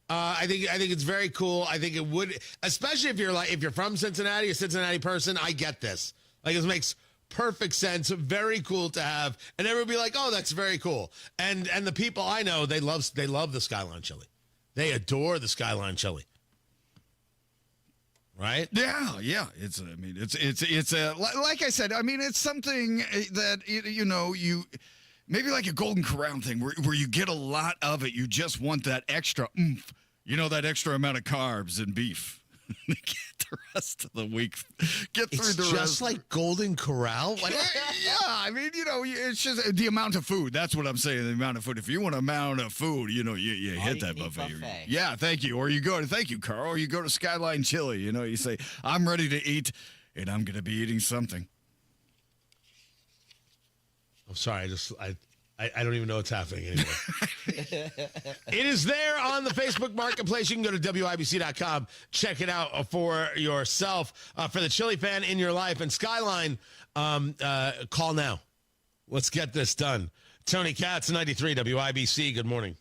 I think it's very cool. I think it would, especially if you're from Cincinnati, a Cincinnati person. I get this. Like, it makes perfect sense. Very cool to have, and everyone be like, "Oh, that's very cool." And the people I know, they love the Skyline Chili. They adore the Skyline Chili. Right? Yeah. It's like I said. I mean, it's something that you maybe like a Golden Corral thing where you get a lot of it. You just want that extra oomph. You know, that extra amount of carbs and beef. Get the rest of the week. Get through the rest. Just like Golden Corral? Yeah, I mean, it's just the amount of food. That's what I'm saying, the amount of food. If you want an amount of food, you hit that buffet. Yeah, thank you. Or you go to, thank you, Carl. Or you go to Skyline Chili. You say, I'm ready to eat, and I'm going to be eating something. I'm sorry, I don't even know what's happening anymore. It is there on the Facebook Marketplace. You can go to WIBC.com. Check it out for yourself. For the chili fan in your life. And Skyline, call now. Let's get this done. Tony Katz, 93 WIBC. Good morning.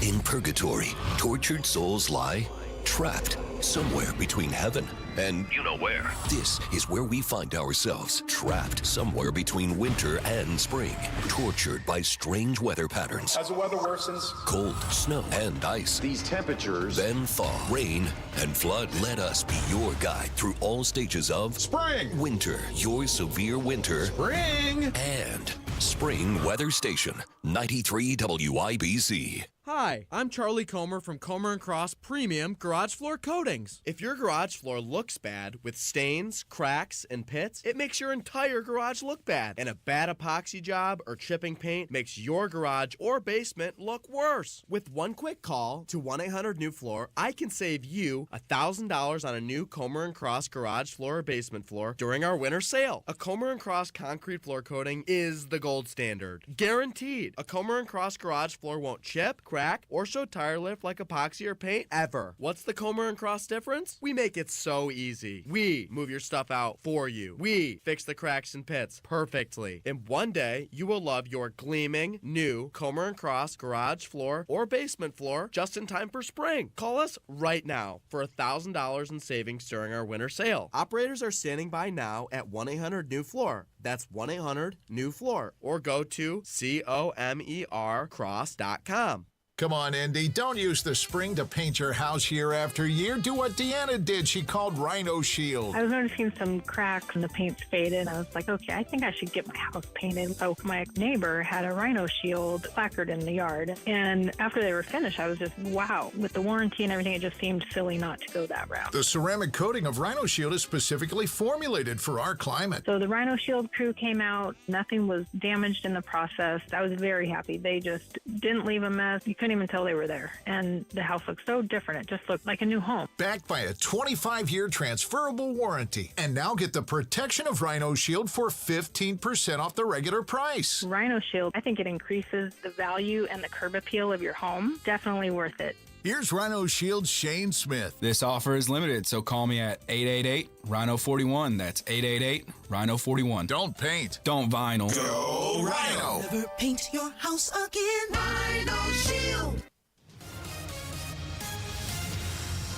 In purgatory, tortured souls lie trapped somewhere between heaven and you know where. This is where we find ourselves, trapped somewhere between winter and spring, tortured by strange weather patterns. As the weather worsens, cold, snow, and ice. These temperatures, then thaw, rain, and flood. Let us be your guide through all stages of spring, winter, your severe winter, spring, and spring weather station, 93 WIBC. Hi, I'm Charlie Comer from Comer & Cross Premium Garage Floor Coatings. If your garage floor looks bad with stains, cracks, and pits, it makes your entire garage look bad. And a bad epoxy job or chipping paint makes your garage or basement look worse. With one quick call to 1-800-NEW-FLOOR, I can save you $1,000 on a new Comer & Cross garage floor or basement floor during our winter sale. A Comer & Cross concrete floor coating is the gold standard. Guaranteed. A Comer & Cross garage floor won't chip, crack, or show tire lift like epoxy or paint ever. What's the Comer & Cross difference? We make it so easy. We move your stuff out for you. We fix the cracks and pits perfectly. And one day, you will love your gleaming, new Comer & Cross garage floor or basement floor just in time for spring. Call us right now for $1,000 in savings during our winter sale. Operators are standing by now at 1-800-NEW-FLOOR. That's 1-800-NEW-FLOOR. Or go to COMERcross.com. Come on, Indy. Don't use the spring to paint your house year after year. Do what Deanna did. She called Rhino Shield. I was noticing some cracks and the paint's faded. I was like, okay, I think I should get my house painted. So my neighbor had a Rhino Shield placard in the yard. And after they were finished, I was just, wow. With the warranty and everything, it just seemed silly not to go that route. The ceramic coating of Rhino Shield is specifically formulated for our climate. So the Rhino Shield crew came out. Nothing was damaged in the process. I was very happy. They just didn't leave a mess. You couldn't even tell they were there. And the house looked so different. It just looked like a new home. Backed by a 25-year transferable warranty. And now get the protection of Rhino Shield for 15% off the regular price. Rhino Shield, I think it increases the value and the curb appeal of your home. Definitely worth it. Here's Rhino Shield's Shane Smith. This offer is limited, so call me at 888-RHINO-41. That's 888-RHINO-41. Don't paint. Don't vinyl. Go Rhino. Never paint your house again. Rhino Shield.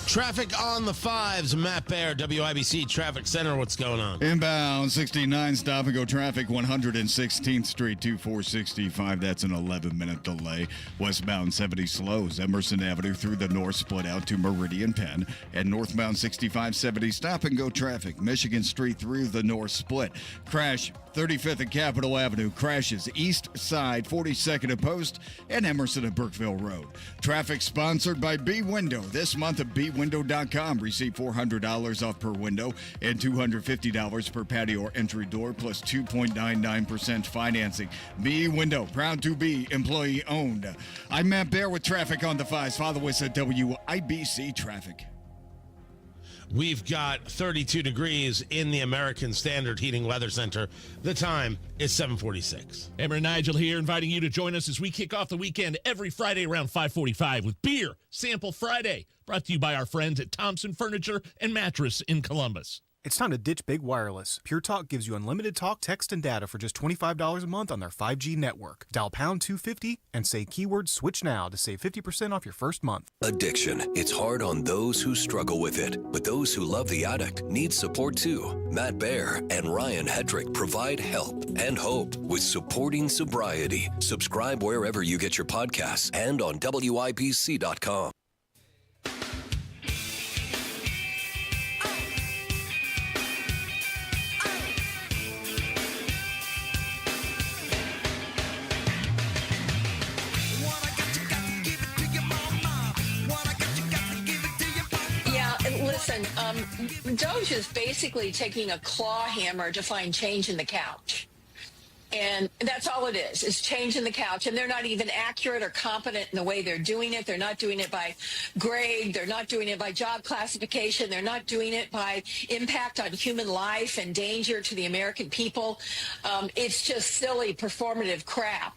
Traffic on the 5s. Matt Baer, WIBC Traffic Center. What's going on? Inbound 69 stop and go traffic 116th Street to 465. That's an 11-minute delay. Westbound 70 slows. Emerson Avenue through the north split out to Meridian Penn. And northbound 6570 stop and go traffic. Michigan Street through the north split. Crash 35th and Capitol Avenue crashes east side 42nd and Post and Emerson and Brookville Road. Traffic sponsored by B Window. This month at bwindow.com. Receive $400 off per window and $250 per patio or entry door plus 2.99% financing. B Window, proud to be employee owned. I'm Matt Baer with traffic on the 5s. Follow us at WIBC Traffic. We've got 32 degrees in the American Standard Heating Weather Center. The time is 7:46. Amber and Nigel here, inviting you to join us as we kick off the weekend every Friday around 5:45 with Beer Sample Friday, brought to you by our friends at Thompson Furniture and Mattress in Columbus. It's time to ditch big wireless. Pure Talk gives you unlimited talk, text, and data for just $25 a month on their 5G network. Dial pound 250 and say keyword switch now to save 50% off your first month. Addiction. It's hard on those who struggle with it, but those who love the addict need support too. Matt Baer and Ryan Hedrick provide help and hope with Supporting Sobriety. Subscribe wherever you get your podcasts and on WIBC.com. Listen, Doge is basically taking a claw hammer to find change in the couch. And that's all it is change in the couch. And they're not even accurate or competent in the way they're doing it. They're not doing it by grade. They're not doing it by job classification. They're not doing it by impact on human life and danger to the American people. It's just silly performative crap.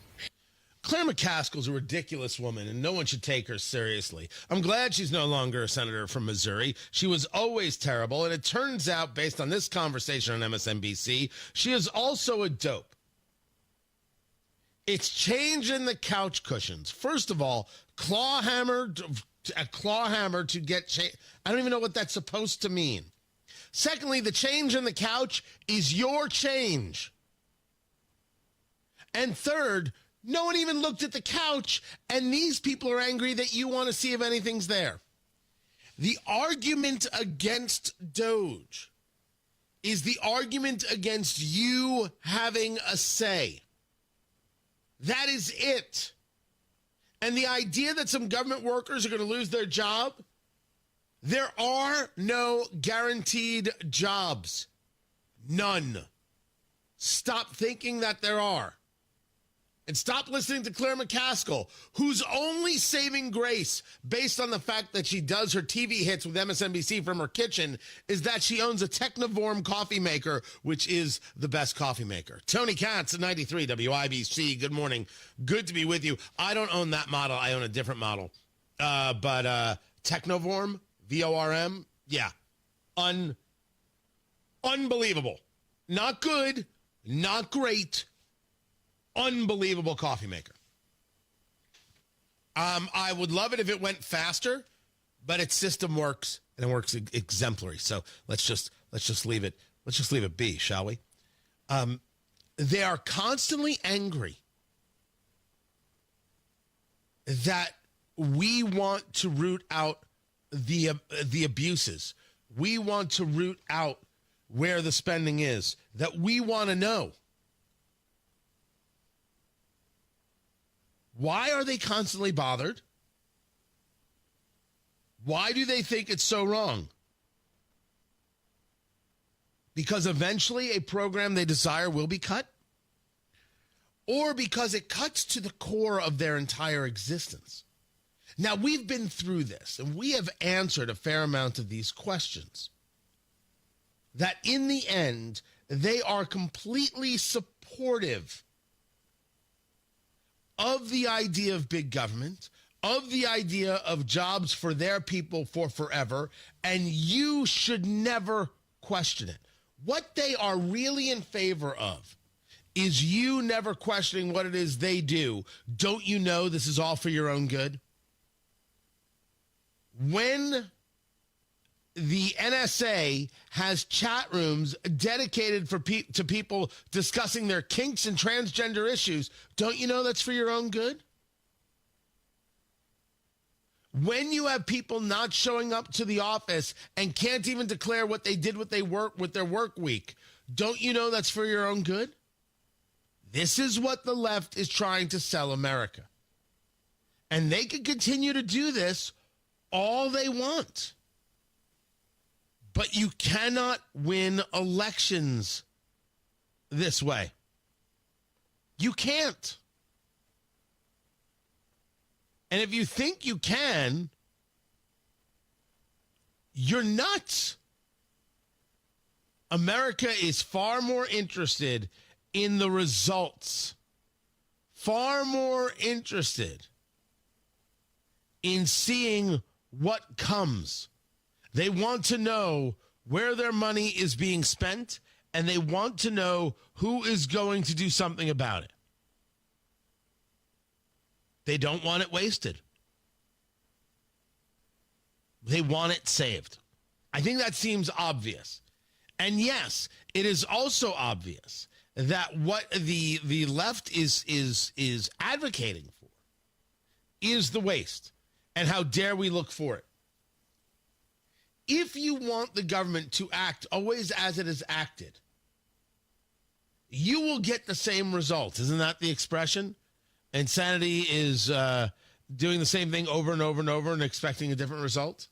Claire McCaskill's a ridiculous woman, and no one should take her seriously. I'm glad she's no longer a senator from Missouri. She was always terrible, and it turns out, based on this conversation on MSNBC, she is also a dope. It's change in the couch cushions. First of all, a claw hammer to get change. I don't even know what that's supposed to mean. Secondly, the change in the couch is your change. And third, no one even looked at the couch, and these people are angry that you want to see if anything's there. The argument against Doge is the argument against you having a say. That is it. And the idea that some government workers are going to lose their job, there are no guaranteed jobs. None. Stop thinking that there are. And stop listening to Claire McCaskill, who's only saving grace based on the fact that she does her TV hits with MSNBC from her kitchen is that she owns a Technovorm coffee maker, which is the best coffee maker. Tony Katz at 93 WIBC. Good morning. Good to be with you. I don't own that model. I own a different model. But Technovorm, VORM, yeah. Unbelievable. Not good, not great. Unbelievable coffee maker. I would love it if it went faster, but its system works and it works exemplary. So let's just leave it. Let's just leave it be, shall we? They are constantly angry that we want to root out the abuses. We want to root out where the spending is. That we want to know. Why are they constantly bothered? Why do they think it's so wrong? Because eventually a program they desire will be cut? Or because it cuts to the core of their entire existence? Now, we've been through this, and we have answered a fair amount of these questions. That in the end, they are completely supportive of the idea of big government, of the idea of jobs for their people for forever, and you should never question it. What they are really in favor of is you never questioning what it is they do. Don't you know this is all for your own good? When the NSA has chat rooms dedicated to people discussing their kinks and transgender issues, don't you know that's for your own good? When you have people not showing up to the office and can't even declare what they did with their work week, don't you know that's for your own good? This is what the left is trying to sell America. And they can continue to do this all they want. But you cannot win elections this way. You can't. And if you think you can, you're nuts. America is far more interested in the results, far more interested in seeing what comes. They want to know where their money is being spent, and they want to know who is going to do something about it. They don't want it wasted. They want it saved. I think that seems obvious. And yes, it is also obvious that what the left is advocating for is the waste. And how dare we look for it? If you want the government to act always as it has acted, you will get the same result. Isn't that the expression? Insanity is doing the same thing over and over and over and expecting a different result.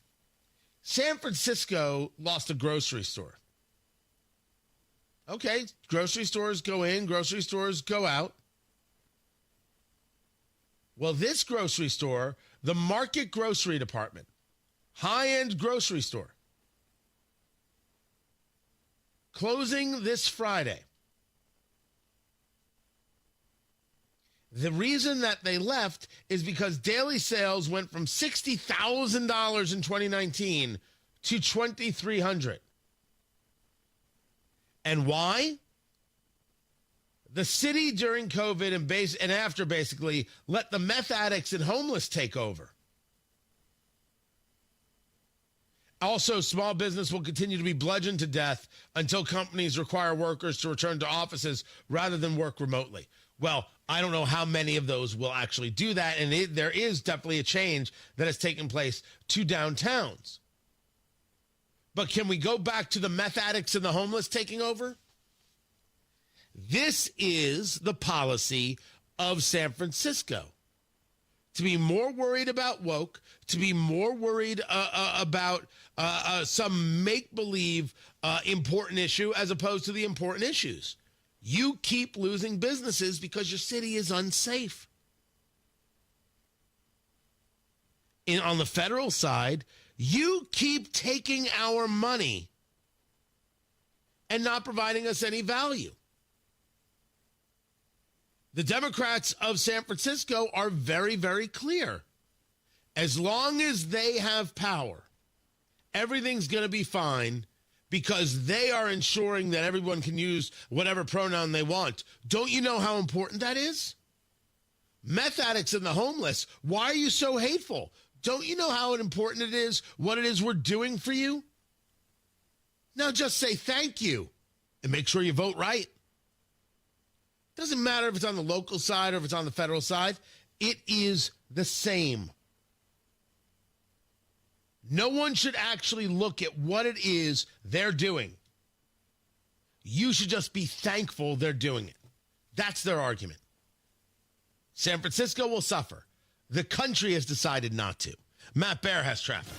San Francisco lost a grocery store. Okay, grocery stores go in, grocery stores go out. Well, this grocery store, the Market Grocery Department, high-end grocery store, closing this Friday. The reason that they left is because daily sales went from $60,000 in 2019 to $2,300. And why? The city during COVID and after basically let the meth addicts and homeless take over. Also, small business will continue to be bludgeoned to death until companies require workers to return to offices rather than work remotely. Well, I don't know how many of those will actually do that, and there is definitely a change that has taken place to downtowns. But can we go back to the meth addicts and the homeless taking over? This is the policy of San Francisco. to be more worried about woke, to be more worried about some make-believe important issue as opposed to the important issues. You keep losing businesses because your city is unsafe. On the federal side, you keep taking our money and not providing us any value. The Democrats of San Francisco are very, very clear. As long as they have power, everything's going to be fine because they are ensuring that everyone can use whatever pronoun they want. Don't you know how important that is? Meth addicts and the homeless, why are you so hateful? Don't you know how important it is, what it is we're doing for you? Now just say thank you and make sure you vote right. Doesn't matter if it's on the local side or if it's on the federal side. It is the same. No one should actually look at what it is they're doing. You should just be thankful they're doing it. That's their argument. San Francisco will suffer. The country has decided not to. Matt Bear has traffic.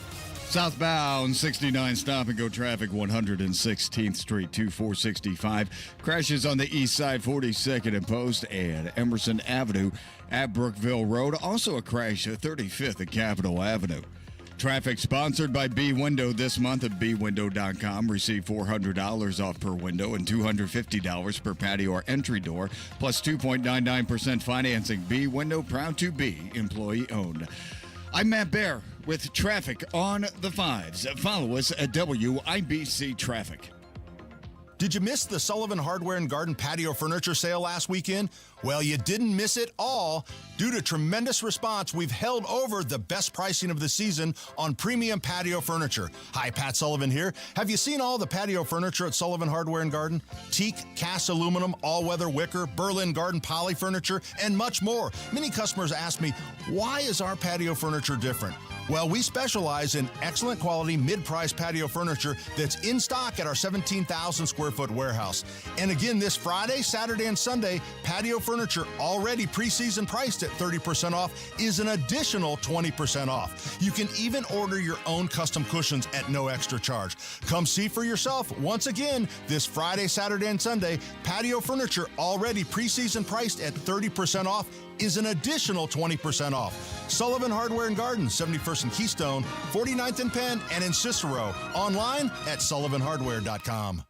Southbound 69 stop-and-go traffic, 116th Street to 465. Crashes on the east side, 42nd and Post and Emerson Avenue at Brookville Road. Also a crash at 35th at Capitol Avenue. Traffic sponsored by B-Window this month at bwindow.com. Receive $400 off per window and $250 per patio or entry door, plus 2.99% financing. B-Window, proud to be employee-owned. I'm Matt Bear with traffic on the fives. Follow us at WIBC Traffic. Did you miss the Sullivan Hardware and Garden patio furniture sale last weekend? Well, you didn't miss it all. Due to tremendous response, we've held over the best pricing of the season on premium patio furniture. Hi, Pat Sullivan here. Have you seen all the patio furniture at Sullivan Hardware and Garden? Teak, cast aluminum, all-weather wicker, Berlin garden poly furniture, and much more. Many customers ask me, why is our patio furniture different? Well, we specialize in excellent quality mid-price patio furniture that's in stock at our 17,000 square foot warehouse. And again, this Friday, Saturday, and Sunday, patio furniture already preseason priced at 30% off is an additional 20% off. You can even order your own custom cushions at no extra charge. Come see for yourself once again this Friday, Saturday, and Sunday. Patio furniture already preseason priced at 30% off is an additional 20% off. Sullivan Hardware and Garden, 71st and Keystone, 49th and Penn, and in Cicero. Online at sullivanhardware.com.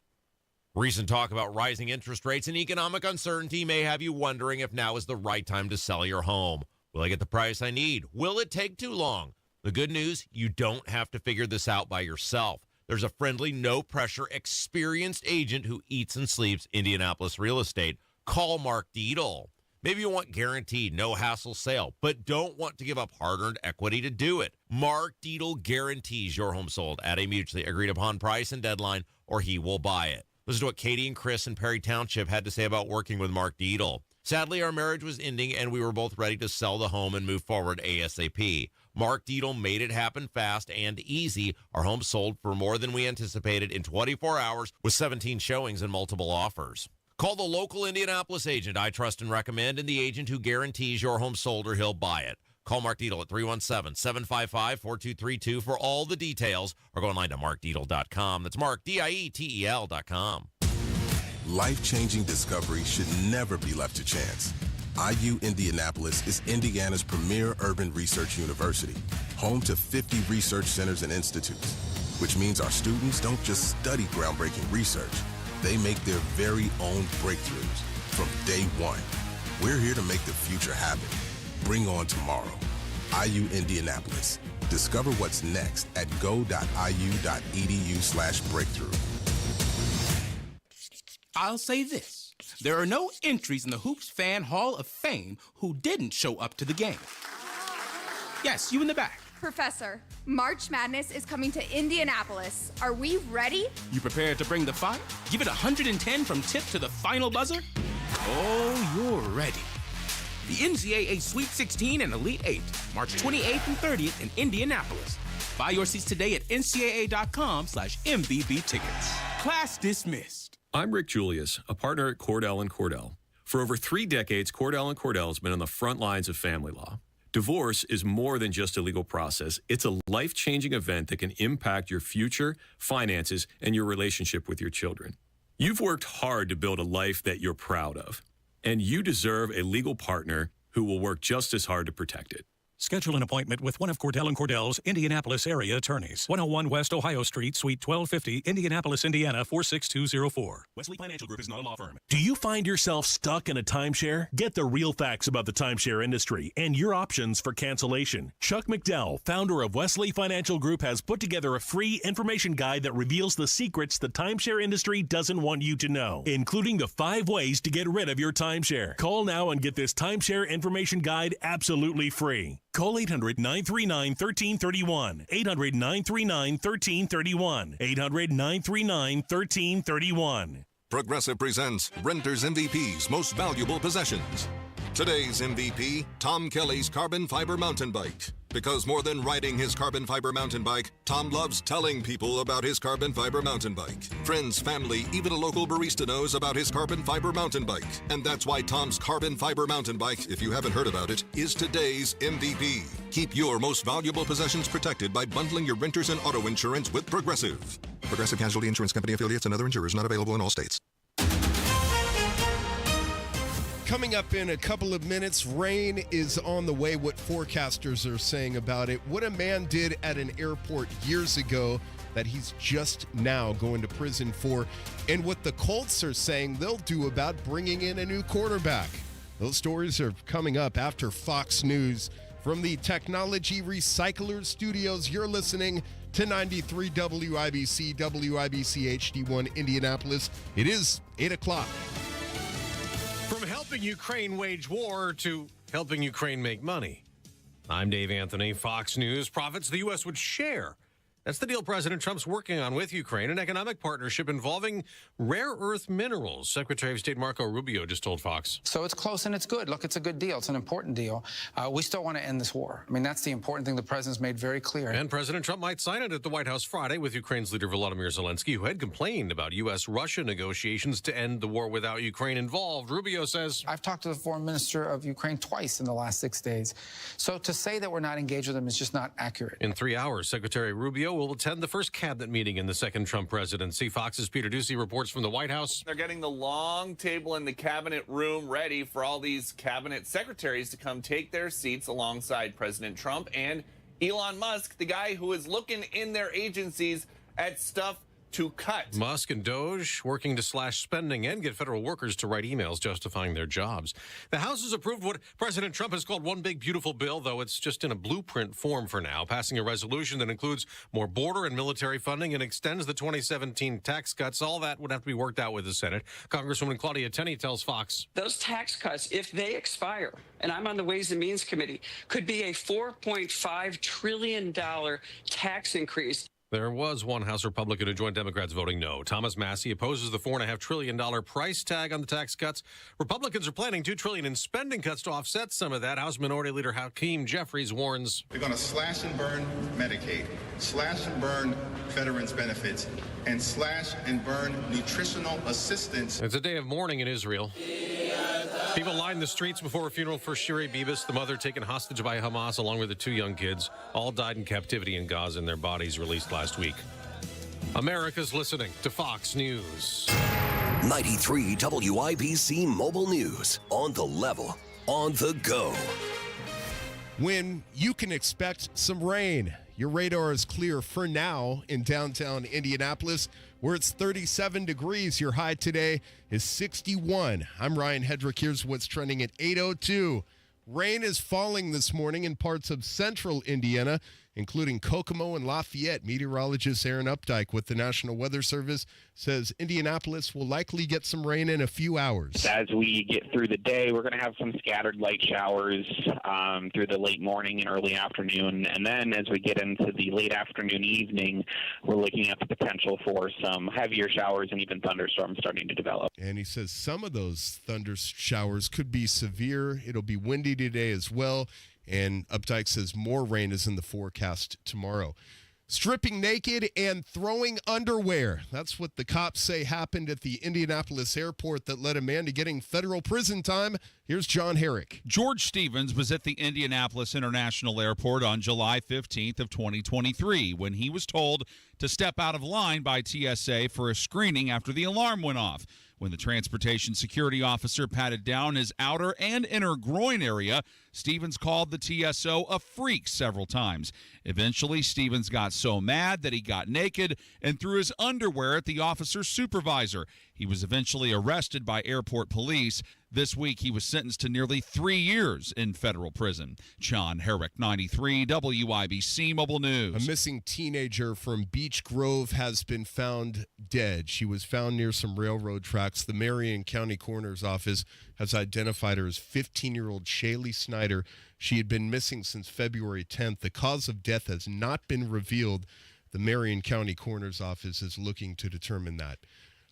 Recent talk about rising interest rates and economic uncertainty may have you wondering if now is the right time to sell your home. Will I get the price I need? Will it take too long? The good news, you don't have to figure this out by yourself. There's a friendly, no-pressure, experienced agent who eats and sleeps Indianapolis real estate. Call Mark Dietl. Maybe you want guaranteed, no-hassle sale, but don't want to give up hard-earned equity to do it. Mark Dietl guarantees your home sold at a mutually agreed-upon price and deadline, or he will buy it. Listen to what Katie and Chris in Perry Township had to say about working with Mark Dietl. Sadly, our marriage was ending, and we were both ready to sell the home and move forward ASAP. Mark Dietl made it happen fast and easy. Our home sold for more than we anticipated in 24 hours with 17 showings and multiple offers. Call the local Indianapolis agent I trust and recommend, and the agent who guarantees your home sold or he'll buy it. Call Mark Dietl at 317-755-4232 for all the details, or go online to markdietl.com. That's Mark, DIETEL.com. Life-changing discovery should never be left to chance. IU Indianapolis is Indiana's premier urban research university, home to 50 research centers and institutes, which means our students don't just study groundbreaking research. They make their very own breakthroughs from day one. We're here to make the future happen. Bring on tomorrow. IU Indianapolis. Discover what's next at go.iu.edu/breakthrough. I'll say this. There are no entries in the Hoops Fan Hall of Fame who didn't show up to the game. Yes, you in the back. Professor, March Madness is coming to Indianapolis. Are we ready? You prepared to bring the fire? Give it 110 from tip to the final buzzer? Oh, you're ready. The NCAA Sweet 16 and Elite 8, March 28th and 30th in Indianapolis. Buy your seats today at ncaa.com/MVB tickets. Class dismissed. I'm Rick Julius, a partner at Cordell & Cordell. For over 3 decades, Cordell & Cordell has been on the front lines of family law. Divorce is more than just a legal process. It's a life-changing event that can impact your future, finances, and your relationship with your children. You've worked hard to build a life that you're proud of, and you deserve a legal partner who will work just as hard to protect it. Schedule an appointment with one of Cordell & Cordell's Indianapolis area attorneys. 101 West Ohio Street, Suite 1250, Indianapolis, Indiana 46204. Wesley Financial Group is not a law firm. Do you find yourself stuck in a timeshare? Get the real facts about the timeshare industry and your options for cancellation. Chuck McDowell, founder of Wesley Financial Group, has put together a free information guide that reveals the secrets the timeshare industry doesn't want you to know, including the 5 ways to get rid of your timeshare. Call now and get this timeshare information guide absolutely free. Call 800-939-1331. 800-939-1331. 800-939-1331. Progressive presents Renter's MVP's Most Valuable Possessions. Today's MVP, Tom Kelly's carbon fiber mountain bike. Because more than riding his carbon fiber mountain bike, Tom loves telling people about his carbon fiber mountain bike. Friends, family, even a local barista knows about his carbon fiber mountain bike. And that's why Tom's carbon fiber mountain bike, if you haven't heard about it, is today's MVP. Keep your most valuable possessions protected by bundling your renters and auto insurance with Progressive. Progressive Casualty Insurance Company affiliates and other insurers not available in all states. Coming up in a couple of minutes, rain is on the way. What forecasters are saying about it. What a man did at an airport years ago that he's just now going to prison for. And what the Colts are saying they'll do about bringing in a new quarterback. Those stories are coming up after Fox News. From the Technology Recyclers Studios, you're listening to 93 WIBC, WIBC HD1 Indianapolis. It is 8 o'clock. From helping Ukraine wage war to helping Ukraine make money. I'm Dave Anthony. Fox News profits the U.S. would share. That's the deal President Trump's working on with Ukraine, an economic partnership involving rare earth minerals. Secretary of State Marco Rubio just told Fox. So it's close and it's good. Look, it's a good deal. It's an important deal. We still want to end this war. I mean, that's the important thing the president's made very clear. And President Trump might sign it at the White House Friday with Ukraine's leader Volodymyr Zelensky, who had complained about U.S.-Russia negotiations to end the war without Ukraine involved. Rubio says, I've talked to the foreign minister of Ukraine twice in the last 6 days. So to say that we're not engaged with them is just not accurate. In 3 hours, Secretary Rubio will attend the first cabinet meeting in the second Trump presidency. Fox's Peter Ducey reports from the White House. They're getting the long table in the cabinet room ready for all these cabinet secretaries to come take their seats alongside President Trump and Elon Musk, the guy who is looking in their agencies at stuff to cut. Musk and Doge working to slash spending and get federal workers to write emails justifying their jobs. The House has approved what President Trump has called one big beautiful bill, though it's just in a blueprint form for now, passing a resolution that includes more border and military funding and extends the 2017 tax cuts. All that would have to be worked out with the Senate. Congresswoman Claudia Tenney tells Fox. Those tax cuts, if they expire, and I'm on the Ways and Means Committee, could be a $4.5 trillion tax increase. There was one House Republican who joined Democrats voting no. Thomas Massey opposes the $4.5 trillion price tag on the tax cuts. Republicans are planning $2 trillion in spending cuts to offset some of that. House Minority Leader Hakeem Jeffries warns. They're going to slash and burn Medicaid, slash and burn veterans benefits, and slash and burn nutritional assistance. It's a day of mourning in Israel. People lined the streets before a funeral for Shiri Bibas, the mother taken hostage by Hamas, along with the 2 young kids. All died in captivity in Gaza and their bodies released last week. America's listening to Fox News. 93 WIBC Mobile News. On the level, on the go. When you can expect some rain. Your radar is clear for now in downtown Indianapolis, where it's 37 degrees. Your high today is 61. I'm Ryan Hedrick. Here's what's trending at 8:02. Rain is falling this morning in parts of central Indiana, including Kokomo and Lafayette. Meteorologist Aaron Updike with the National Weather Service says Indianapolis will likely get some rain in a few hours. As we get through the day, we're going to have some scattered light showers through the late morning and early afternoon. And then as we get into the late afternoon, evening, we're looking at the potential for some heavier showers and even thunderstorms starting to develop. And he says some of those thunder showers could be severe. It'll be windy today as well. And Updike says more rain is in the forecast tomorrow. Stripping naked and throwing underwear. That's what the cops say happened at the Indianapolis airport that led a man to getting federal prison time Here's John Herrick. George Stevens was at the Indianapolis International Airport on July 15th of 2023 when he was told to step out of line by TSA for a screening after the alarm went off. When the transportation security officer patted down his outer and inner groin area, Stevens called the TSO a freak several times. Eventually, Stevens got so mad that he got naked and threw his underwear at the officer's supervisor. He was eventually arrested by airport police. This week, he was sentenced to nearly 3 years in federal prison. John Herrick, 93 WIBC Mobile News. A missing teenager from Beech Grove has been found dead. She was found near some railroad tracks. The Marion County Coroner's Office has identified her as 15-year-old Shaylee Snyder. She had been missing since February 10th. The cause of death has not been revealed. The Marion County Coroner's Office is looking to determine that.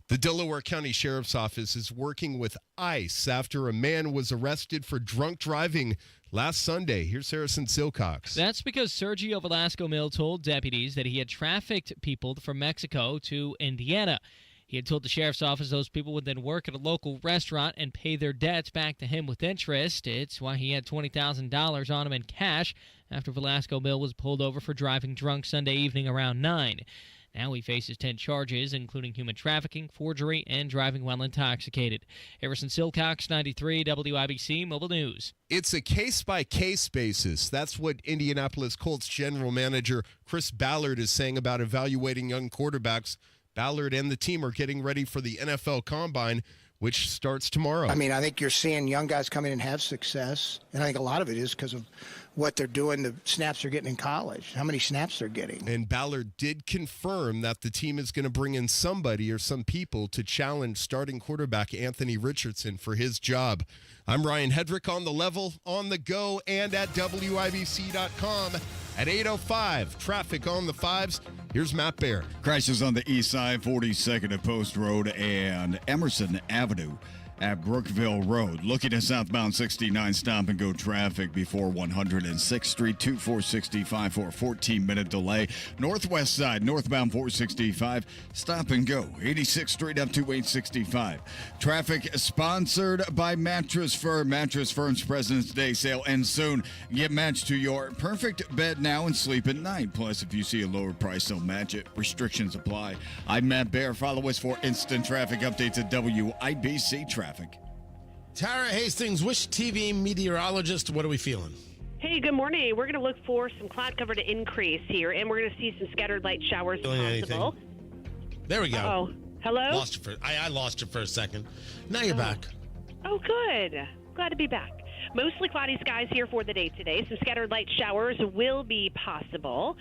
The Delaware County Sheriff's Office is working with ICE after a man was arrested for drunk driving last Sunday. Here's Harrison Silcox. That's because Sergio Velasco Mill told deputies that he had trafficked people from Mexico to Indiana. He had told the sheriff's office those people would then work at a local restaurant and pay their debts back to him with interest. It's why he had $20,000 on him in cash after Velasco Mill was pulled over for driving drunk Sunday evening around 9. Now he faces 10 charges, including human trafficking, forgery, and driving while intoxicated. Harrison Silcox, 93 WIBC Mobile News. It's a case-by-case basis. That's what Indianapolis Colts general manager Chris Ballard is saying about evaluating young quarterbacks. Ballard and the team are getting ready for the NFL Combine, which starts tomorrow. I mean, I think you're seeing young guys come in and have success, and I think a lot of it is because of what they're doing, the snaps they're getting in college, how many snaps they're getting. And Ballard did confirm that the team is going to bring in somebody or some people to challenge starting quarterback Anthony Richardson for his job. I'm Ryan Hedrick on the level, on the go, and at WIBC.com. At 8:05, traffic on the 5s. Here's Matt Baer. Crashes on the east side, 42nd at Post Road and Emerson Avenue at Brookville Road. Looking at southbound 69 stop-and-go traffic before 106th Street, 2465 for a 14-minute delay. Northwest side, northbound 465, stop-and-go, 86th Street up to 865. Traffic sponsored by Mattress Firm. Mattress Firm's President's Day sale ends soon. Get matched to your perfect bed now and sleep at night. Plus, if you see a lower price, they'll match it. Restrictions apply. I'm Matt Baer. Follow us for instant traffic updates at WIBC Traffic. Tara Hastings, Wish TV meteorologist. What are we feeling? Hey, good morning. We're going to look for some cloud cover to increase here, and we're going to see some scattered light showers possible. There we go. Oh, hello? I lost you for a second. Now you're back. Oh, good. Glad to be back. Mostly cloudy skies here for the day today. Some scattered light showers will be possible.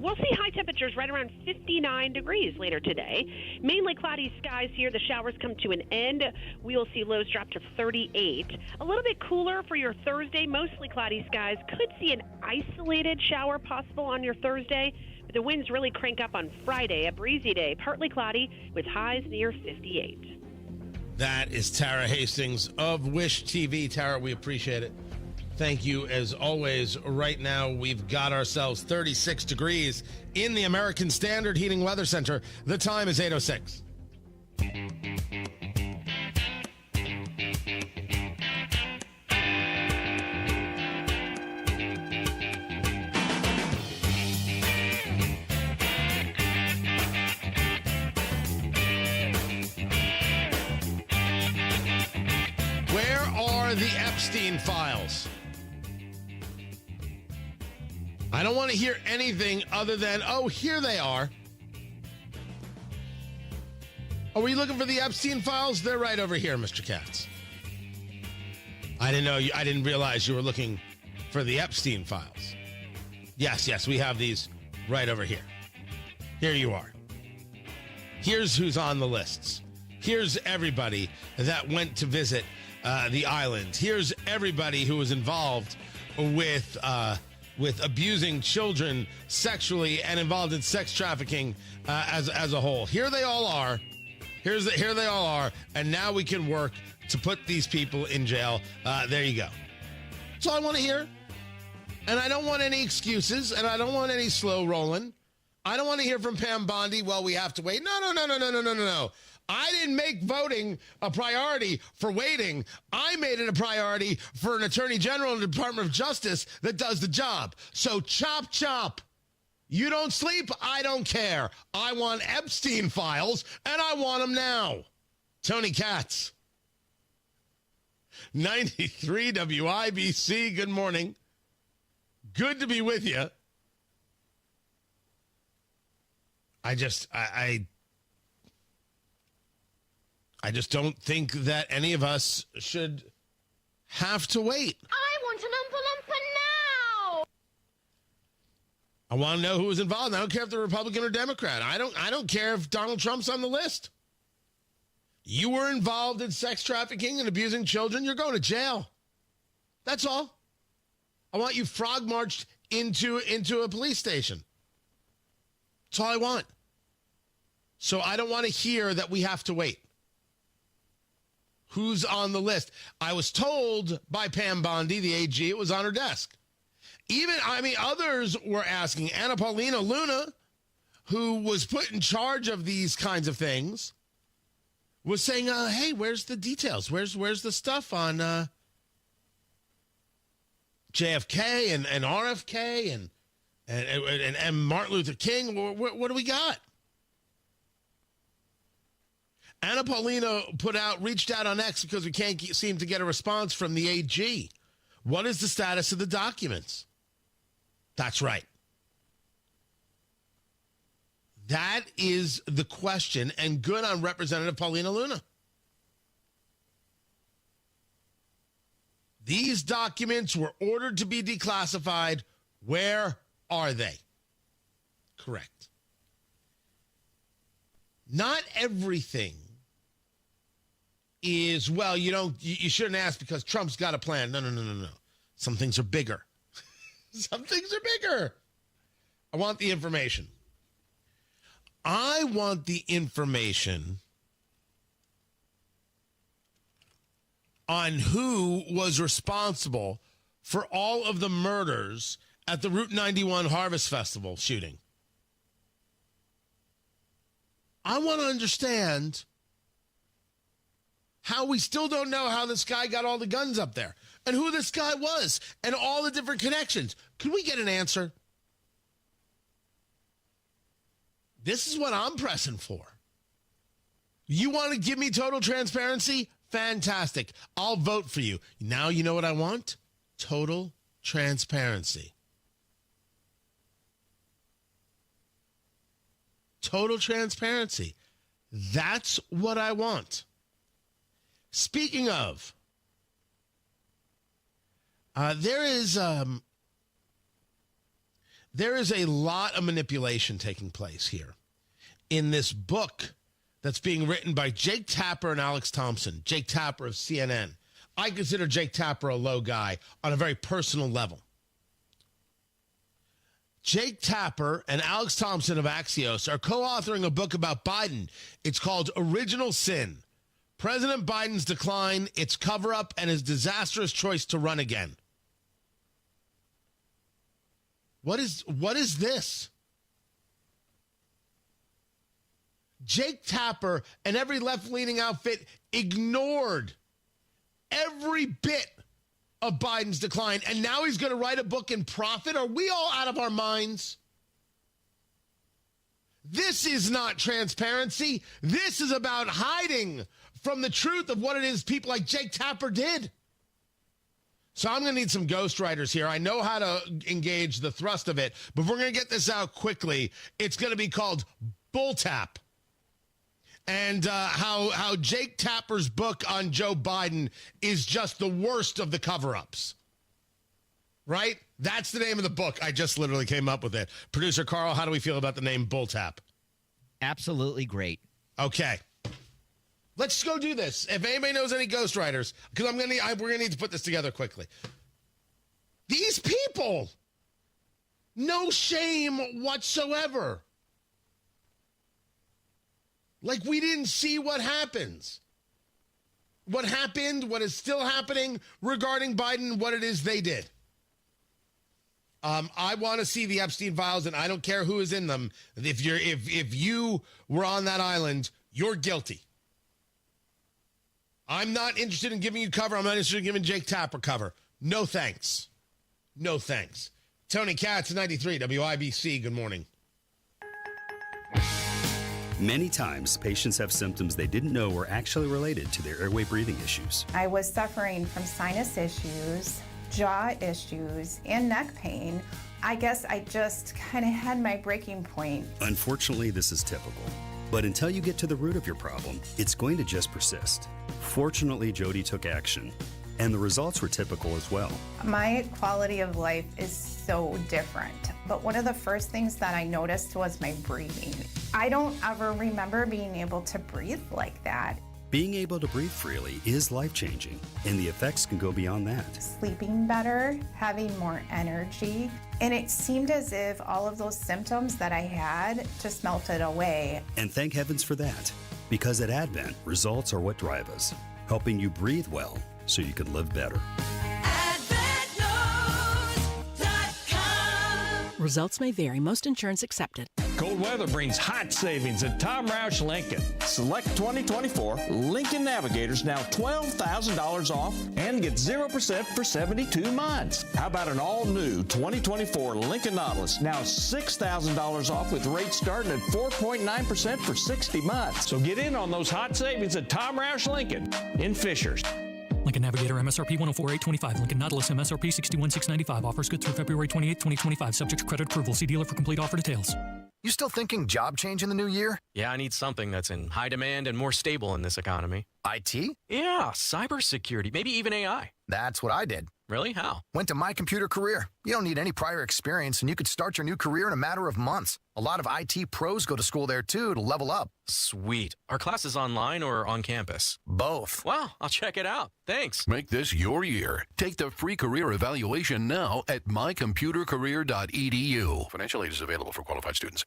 We'll see high temperatures right around 59 degrees later today. Mainly cloudy skies here. The showers come to an end. We will see lows drop to 38. A little bit cooler for your Thursday. Mostly cloudy skies. Could see an isolated shower possible on your Thursday. But the winds really crank up on Friday. A breezy day. Partly cloudy with highs near 58. That is Tara Hastings of Wish TV. Tara, we appreciate it. Thank you as always. Right now, we've got ourselves 36 degrees in the American Standard Heating Weather Center. The time is 8:06. The Epstein files. I don't want to hear anything other than, oh, here they are. Are we looking for the Epstein files? They're right over here, Mr. Katz. I didn't realize you were looking for the Epstein files. Yes, we have these right over here. Here you are. Here's who's on the lists. Here's everybody that went to visit the island. Here's everybody who was involved with abusing children sexually and involved in sex trafficking as a whole. Here they all are. Here they all are. And now we can work to put these people in jail. There you go. That's all I want to hear. And I don't want any excuses, and I don't want any slow rolling. I don't want to hear from Pam Bondi, well, we have to wait. No. I didn't make voting a priority for waiting. I made it a priority for an attorney general in the Department of Justice that does the job. So chop, chop. You don't sleep, I don't care. I want Epstein files, and I want them now. Tony Katz. 93 WIBC, good morning. Good to be with you. I just just don't think that any of us should have to wait. I want an Oompa Loompa now! I want to know who was involved. I don't care if they're Republican or Democrat. I don't care if Donald Trump's on the list. You were involved in sex trafficking and abusing children, you're going to jail. That's all. I want you frog marched into a police station. That's all I want. So I don't want to hear that we have to wait. Who's on the list? I was told by Pam Bondi, the AG, it was on her desk. Others were asking. Anna Paulina Luna, who was put in charge of these kinds of things, was saying, hey, where's the details? Where's the stuff on JFK and RFK and Martin Luther King? What do we got? Anna Paulina reached out on X because we can't seem to get a response from the AG. What is the status of the documents? That's right. That is the question, and good on Representative Paulina Luna. These documents were ordered to be declassified. Where are they? Correct. Not everything is, well, you shouldn't ask because Trump's got a plan. No. Some things are bigger. Some things are bigger. I want the information. I want the information on who was responsible for all of the murders at the Route 91 Harvest Festival shooting. I want to understand how we still don't know how this guy got all the guns up there and who this guy was and all the different connections. Could we get an answer? This is what I'm pressing for. You want to give me total transparency? Fantastic. I'll vote for you. Now you know what I want? Total transparency. Total transparency. That's what I want. Speaking of, there is a lot of manipulation taking place here in this book that's being written by Jake Tapper and Alex Thompson. Jake Tapper of CNN. I consider Jake Tapper a low guy on a very personal level. Jake Tapper and Alex Thompson of Axios are co-authoring a book about Biden. It's called Original Sin: President Biden's Decline, Its Cover-Up, and His Disastrous Choice to Run Again. What is this? Jake Tapper and every left-leaning outfit ignored every bit of Biden's decline, and now he's going to write a book and profit? Are we all out of our minds? This is not transparency. This is about hiding from the truth of what it is people like Jake Tapper did. So I'm going to need some ghostwriters here. I know how to engage the thrust of it, but we're going to get this out quickly. It's going to be called Bull Tap. And how Jake Tapper's book on Joe Biden is just the worst of the cover-ups. Right? That's the name of the book. I just literally came up with it. Producer Carl, how do we feel about the name Bull Tap? Absolutely great. Okay. Let's go do this. If anybody knows any ghostwriters, because we're gonna need to put this together quickly. These people, no shame whatsoever. Like we didn't see what happens. What happened, what is still happening regarding Biden, what it is they did. I want to see the Epstein files, and I don't care who is in them. If you were on that island, you're guilty. I'm not interested in giving you cover. I'm not interested in giving Jake Tapper cover. No thanks. No thanks. Tony Katz, 93 WIBC. Good morning. Many times, patients have symptoms they didn't know were actually related to their airway breathing issues. I was suffering from sinus issues, jaw issues, and neck pain. I guess I just kind of had my breaking point. Unfortunately, this is typical. But until you get to the root of your problem, it's going to just persist. Fortunately, Jody took action, and the results were typical as well. My quality of life is so different, but one of the first things that I noticed was my breathing. I don't ever remember being able to breathe like that. Being able to breathe freely is life-changing, and the effects can go beyond that. Sleeping better, having more energy, and it seemed as if all of those symptoms that I had just melted away. And thank heavens for that, because at Advent, results are what drive us, helping you breathe well so you can live better. Results may vary. Most insurance accepted. Cold weather brings hot savings at Tom Roush Lincoln. Select 2024 Lincoln Navigators now $12,000 off and get 0% for 72 months. How about an all-new 2024 Lincoln Nautilus now $6,000 off with rates starting at 4.9% for 60 months. So get in on those hot savings at Tom Roush Lincoln in Fishers. Lincoln Navigator MSRP 104,825. Lincoln Nautilus MSRP 61,695. Offers good through February 28, 2025. Subject to credit approval. See dealer for complete offer details. You still thinking job change in the new year? Yeah, I need something that's in high demand and more stable in this economy. IT? Yeah, cybersecurity, maybe even AI. That's what I did. Really? How? Went to My Computer Career. You don't need any prior experience, and you could start your new career in a matter of months. A lot of IT pros go to school there, too, to level up. Sweet. Are classes online or on campus? Both. Wow, I'll check it out. Thanks. Make this your year. Take the free career evaluation now at mycomputercareer.edu. Financial aid is available for qualified students.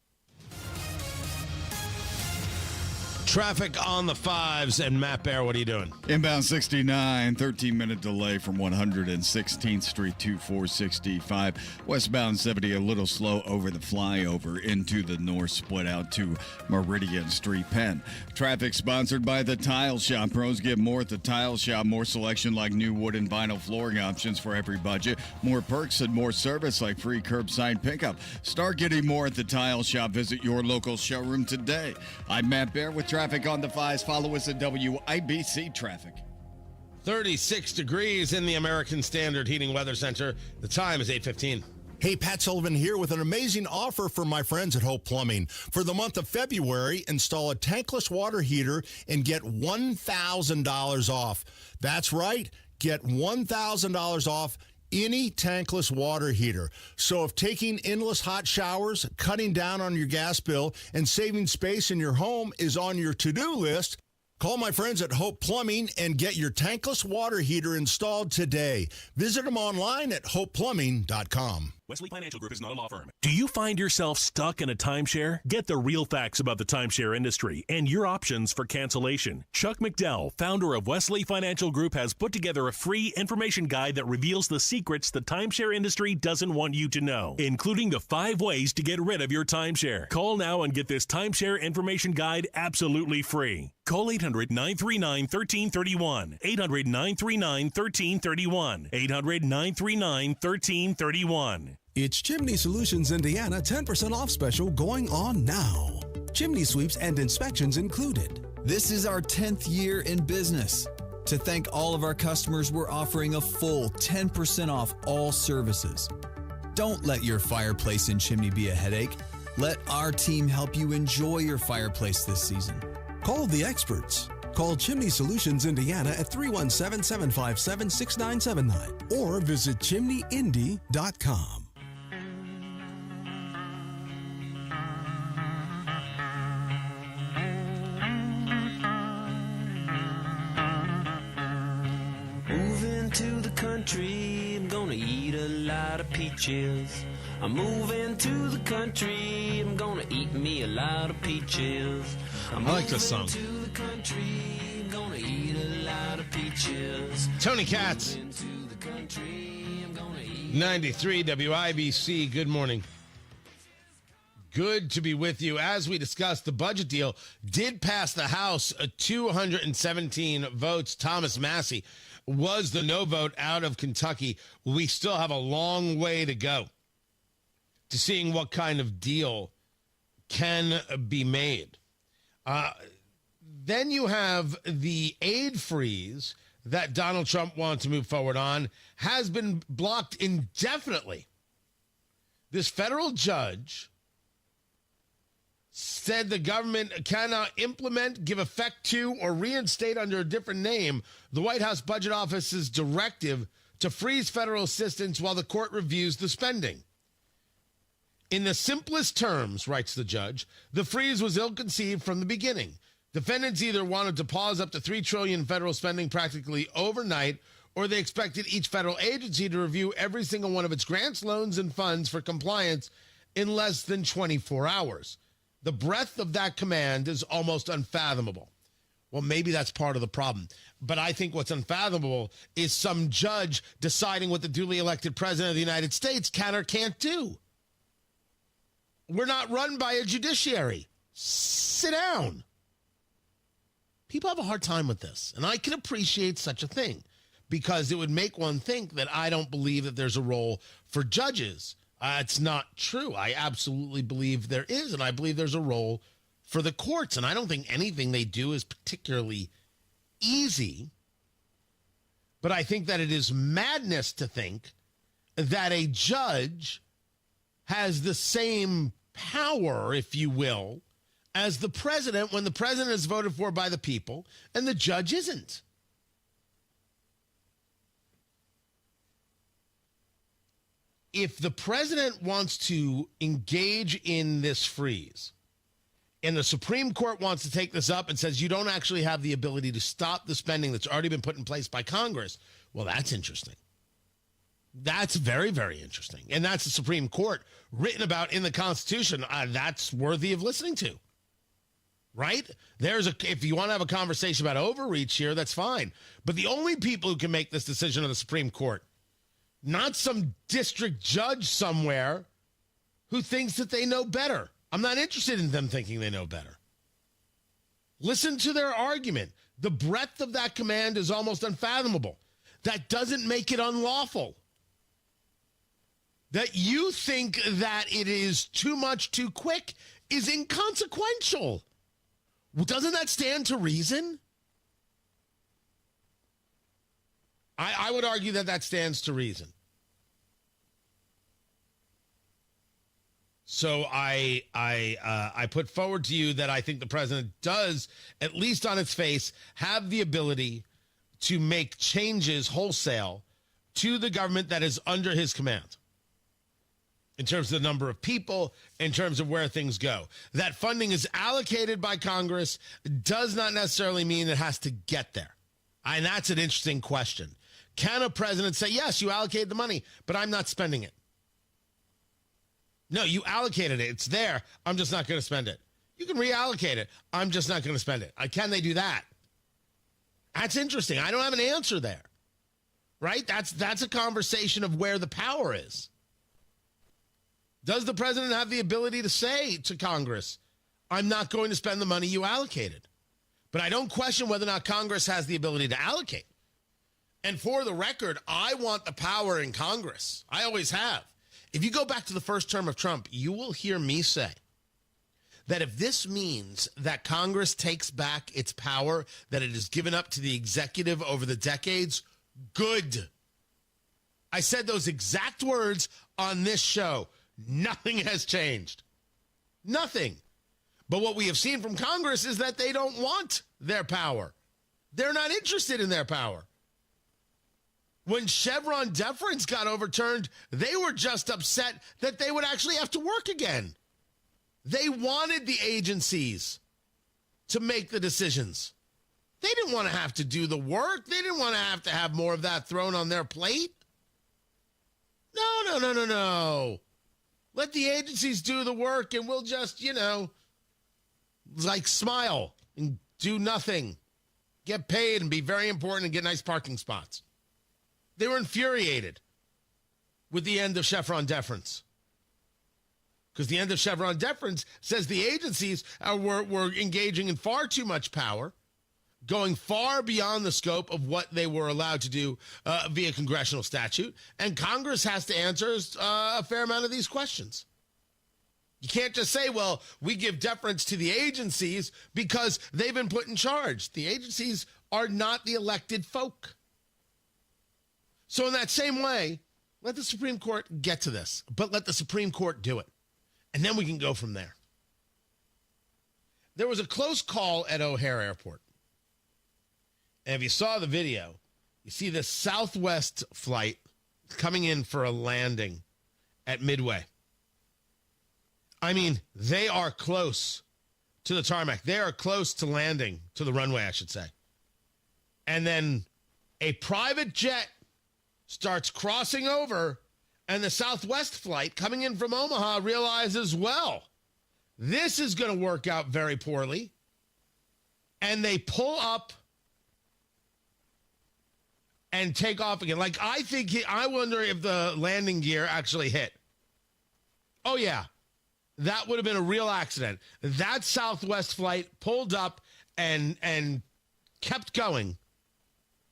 Traffic on the fives, and Matt Bear, what are you doing? Inbound 69, 13-minute delay from 116th Street to 465. Westbound 70, a little slow over the flyover into the north split out to Meridian Street Penn. Traffic sponsored by The Tile Shop. Pros get more at The Tile Shop. More selection like new wood and vinyl flooring options for every budget. More perks and more service like free curbside pickup. Start getting more at The Tile Shop. Visit your local showroom today. I'm Matt Bear with Traffic on the Fives. Follow us at WIBC Traffic. 36 degrees in the American Standard Heating Weather Center. The time is 8:15. Hey, Pat Sullivan here with an amazing offer for my friends at Hope Plumbing. For the month of February, install a tankless water heater and get $1,000 off. That's right, get $1,000 off any tankless water heater. So if taking endless hot showers, cutting down on your gas bill, and saving space in your home is on your to-do list, call my friends at Hope Plumbing and get your tankless water heater installed today. Visit them online at hopeplumbing.com. Wesley Financial Group is not a law firm. Do you find yourself stuck in a timeshare? Get the real facts about the timeshare industry and your options for cancellation. Chuck McDowell, founder of Wesley Financial Group, has put together a free information guide that reveals the secrets the timeshare industry doesn't want you to know, including the 5 ways to get rid of your timeshare. Call now and get this timeshare information guide absolutely free. Call 800-939-1331. 800-939-1331. 800-939-1331. It's Chimney Solutions Indiana 10% off special going on now. Chimney sweeps and inspections included. This is our 10th year in business. To thank all of our customers, we're offering a full 10% off all services. Don't let your fireplace and chimney be a headache. Let our team help you enjoy your fireplace this season. Call the experts. Call Chimney Solutions Indiana at 317-757-6979 or visit chimneyindy.com. Moving to the country, I'm gonna eat a lot of peaches. I'm moving to the country, I'm gonna eat me a lot of peaches. I like this song. To the country, I'm gonna eat a lot of peaches. Tony Katz, 93 WIBC. Good morning. Good to be with you. As we discussed, the budget deal did pass the House, 217 votes. Thomas Massey was the no vote out of Kentucky. We still have a long way to go to seeing what kind of deal can be made. Then you have the aid freeze that Donald Trump wants to move forward on has been blocked indefinitely. This federal judge said the government cannot implement, give effect to, or reinstate under a different name the White House Budget Office's directive to freeze federal assistance while the court reviews the spending. In the simplest terms, writes the judge, the freeze was ill-conceived from the beginning. Defendants either wanted to pause up to $3 trillion federal spending practically overnight, or they expected each federal agency to review every single one of its grants, loans, and funds for compliance in less than 24 hours. The breadth of that command is almost unfathomable. Well, maybe that's part of the problem. But I think what's unfathomable is some judge deciding what the duly elected president of the United States can or can't do. We're not run by a judiciary. Sit down. People have a hard time with this, and I can appreciate such a thing because it would make one think that I don't believe that there's a role for judges. It's not true. I absolutely believe there is, and I believe there's a role for the courts, and I don't think anything they do is particularly easy, but I think that it is madness to think that a judge has the same power, if you will, as the president when the president is voted for by the people and the judge isn't. If the president wants to engage in this freeze and the Supreme Court wants to take this up and says you don't actually have the ability to stop the spending that's already been put in place by Congress, well, that's interesting. That's very, very interesting. And that's the Supreme Court written about in the Constitution. That's worthy of listening to. Right? If you want to have a conversation about overreach here, that's fine. But the only people who can make this decision are the Supreme Court. Not some district judge somewhere who thinks that they know better. I'm not interested in them thinking they know better. Listen to their argument. The breadth of that command is almost unfathomable. That doesn't make it unlawful. That you think that it is too much too quick is inconsequential. Doesn't that stand to reason? I would argue that that stands to reason. So I put forward to you that I think the president does, at least on its face, have the ability to make changes wholesale to the government that is under his command. In terms of the number of people, in terms of where things go. That funding is allocated by Congress does not necessarily mean it has to get there. And that's an interesting question. Can a president say, yes, you allocated the money, but I'm not spending it? No, you allocated it. It's there. I'm just not going to spend it. You can reallocate it. I'm just not going to spend it. Can they do that? That's interesting. I don't have an answer there. Right? That's a conversation of where the power is. Does the president have the ability to say to Congress, I'm not going to spend the money you allocated? But I don't question whether or not Congress has the ability to allocate. And for the record, I want the power in Congress. I always have. If you go back to the first term of Trump, you will hear me say that if this means that Congress takes back its power that it has given up to the executive over the decades, good. I said those exact words on this show. Nothing has changed. Nothing. But what we have seen from Congress is that they don't want their power. They're not interested in their power. When Chevron deference got overturned, they were just upset that they would actually have to work again. They wanted the agencies to make the decisions. They didn't want to have to do the work. They didn't want to have more of that thrown on their plate. No. Let the agencies do the work and we'll just, smile and do nothing. Get paid and be very important and get nice parking spots. They were infuriated with the end of Chevron deference. because the end of Chevron deference says the agencies were engaging in far too much power, going far beyond the scope of what they were allowed to do via congressional statute, and Congress has to answer a fair amount of these questions. You can't just say, well, we give deference to the agencies because they've been put in charge. The agencies are not the elected folk. So in that same way, let the Supreme Court get to this, but let the Supreme Court do it. And then we can go from there. There was a close call at O'Hare Airport. And if you saw the video, you see this Southwest flight coming in for a landing at Midway. I mean, they are close to the tarmac. They are close to landing, to the runway, I should say. And then a private jet starts crossing over, and the Southwest flight coming in from Omaha realizes, well, this is going to work out very poorly. And they pull up and take off again. Like, I wonder if the landing gear actually hit. Oh, yeah. That would have been a real accident. That Southwest flight pulled up and kept going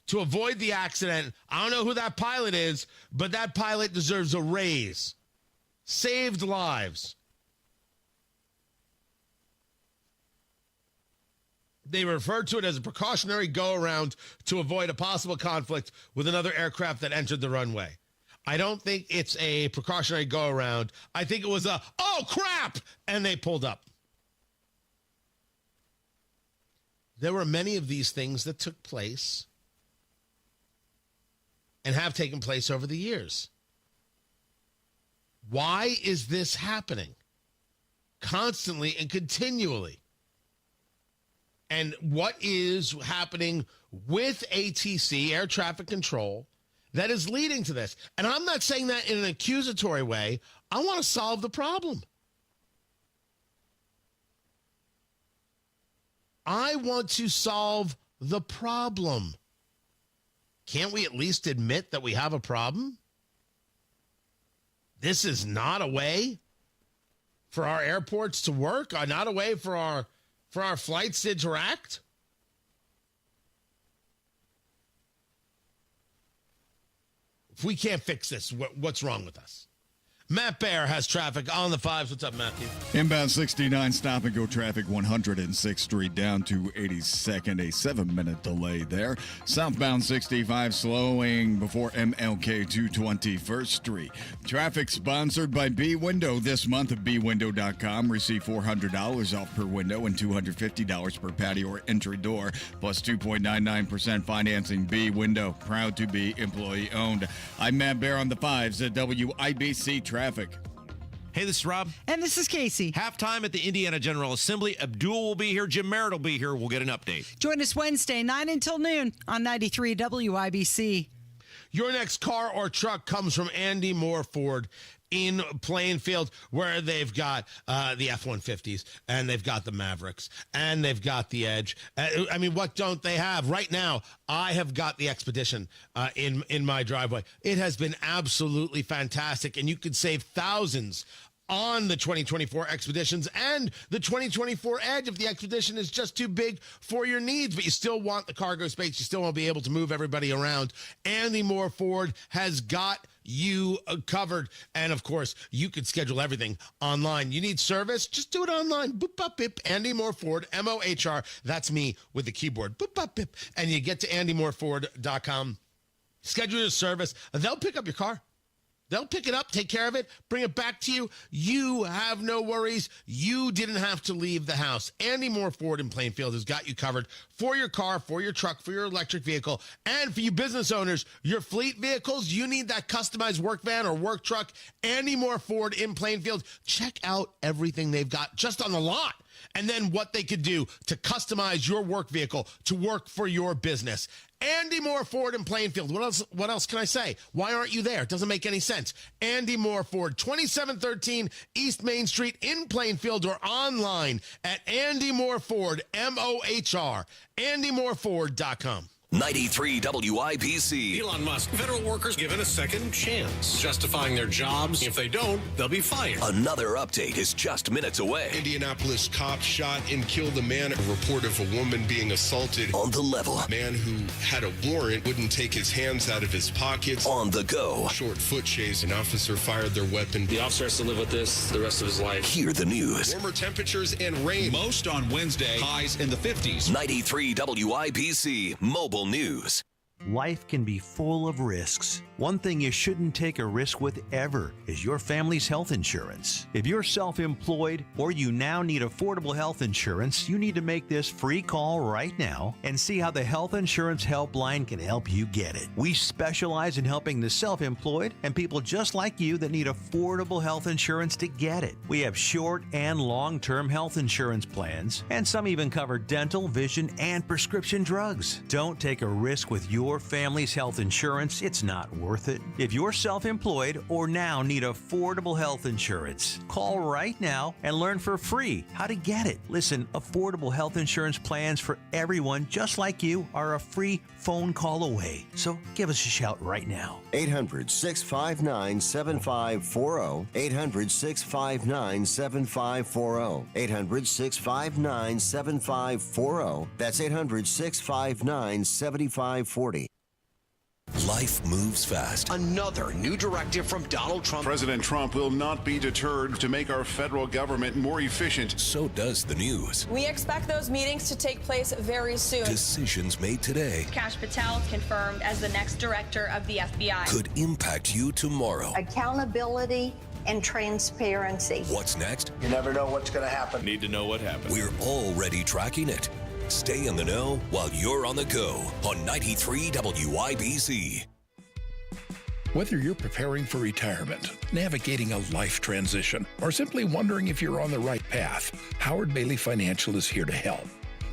to avoid the accident. I don't know who that pilot is, but that pilot deserves a raise. Saved lives. They referred to it as a precautionary go-around to avoid a possible conflict with another aircraft that entered the runway. I don't think it's a precautionary go-around. I think it was a, oh, crap, and they pulled up. There were many of these things that took place and have taken place over the years. Why is this happening constantly and continually? And what is happening with ATC, air traffic control, that is leading to this? And I'm not saying that in an accusatory way. I want to solve the problem. I want to solve the problem. Can't we at least admit that we have a problem? This is not a way for our airports to work, not a way for our flights to interact. If we can't fix this, what's wrong with us? Matt Baer has traffic on the fives. What's up, Matthew? Inbound 69, stop and go traffic 106th Street down to 82nd, a 7-minute delay there. Southbound 65 slowing before MLK 221st Street. Traffic sponsored by B Window this month at bwindow.com. Receive $400 off per window and $250 per patio or entry door, plus 2.99% financing. B Window, proud to be employee owned. I'm Matt Baer on the fives at WIBC Traffic. Hey, this is Rob. And this is Casey. Halftime at the Indiana General Assembly. Abdul will be here. Jim Merritt will be here. We'll get an update. Join us Wednesday, 9 until noon on 93 WIBC. Your next car or truck comes from Andy Moore Ford in Plainfield, where they've got the F-150s, and they've got the Mavericks, and they've got the Edge. I mean, what don't they have? Right now, I have got the Expedition in my driveway. It has been absolutely fantastic, and you could save thousands on the 2024 Expeditions and the 2024 Edge if the Expedition is just too big for your needs, but you still want the cargo space. You still want to be able to move everybody around. Andy Moore Ford has got you covered. And of course, you can schedule everything online. You need service? Just do it online. Boop, bop, bip. Andy Moore Ford, M-O-H-R. That's me with the keyboard. Boop, bop, bip. And you get to andymoreford.com. Schedule your service. They'll pick up your car. They'll pick it up, take care of it, bring it back to you. You have no worries. You didn't have to leave the house. Andy Moore Ford in Plainfield has got you covered for your car, for your truck, for your electric vehicle, and for you business owners, your fleet vehicles. You need that customized work van or work truck. Andy Moore Ford in Plainfield. Check out everything they've got just on the lot, and then what they could do to customize your work vehicle to work for your business. Andy Moore Ford in Plainfield. What else can I say? Why aren't you there? It doesn't make any sense. Andy Moore Ford, 2713 East Main Street in Plainfield, or online at Andy Moore Ford, M-O-H-R, andymoreford.com. 93 WIBC. Elon Musk, federal workers given a second chance, justifying their jobs. If they don't, they'll be fired. Another update is just minutes away. Indianapolis cop shot and killed a man. A report of a woman being assaulted. On the level. A man who had a warrant wouldn't take his hands out of his pockets. On the go. Short foot chase. An officer fired their weapon. The officer has to live with this the rest of his life. Hear the news. Warmer temperatures and rain. Most on Wednesday. Highs in the 50s. 93 WIBC Mobile News. Life can be full of risks. One thing you shouldn't take a risk with ever is your family's health insurance. If you're self-employed or you now need affordable health insurance, you need to make this free call right now and see how the Health Insurance Helpline can help you get it. We specialize in helping the self-employed and people just like you that need affordable health insurance to get it. We have short and long-term health insurance plans, and some even cover dental, vision, and prescription drugs. Don't take a risk with your family's health insurance. It's not worth it. If you're self-employed or now need affordable health insurance, call right now and learn for free how to get it. Listen, affordable health insurance plans for everyone just like you are a free phone call away. So give us a shout right now. 800-659-7540. 800-659-7540. 800-659-7540. That's 800-659-7540. Life moves fast. Another new directive from Donald Trump. President Trump will not be deterred to make our federal government more efficient. So does the news. We expect those meetings to take place very soon. Decisions made today Kash Patel confirmed as the next director of the FBI. could impact you tomorrow. Accountability and transparency. What's next? You never know what's going to happen. Need to know what happened. We're already tracking it. Stay in the know while you're on the go on 93 WIBC. Whether you're preparing for retirement, navigating a life transition, or simply wondering if you're on the right path, Howard Bailey Financial is here to help.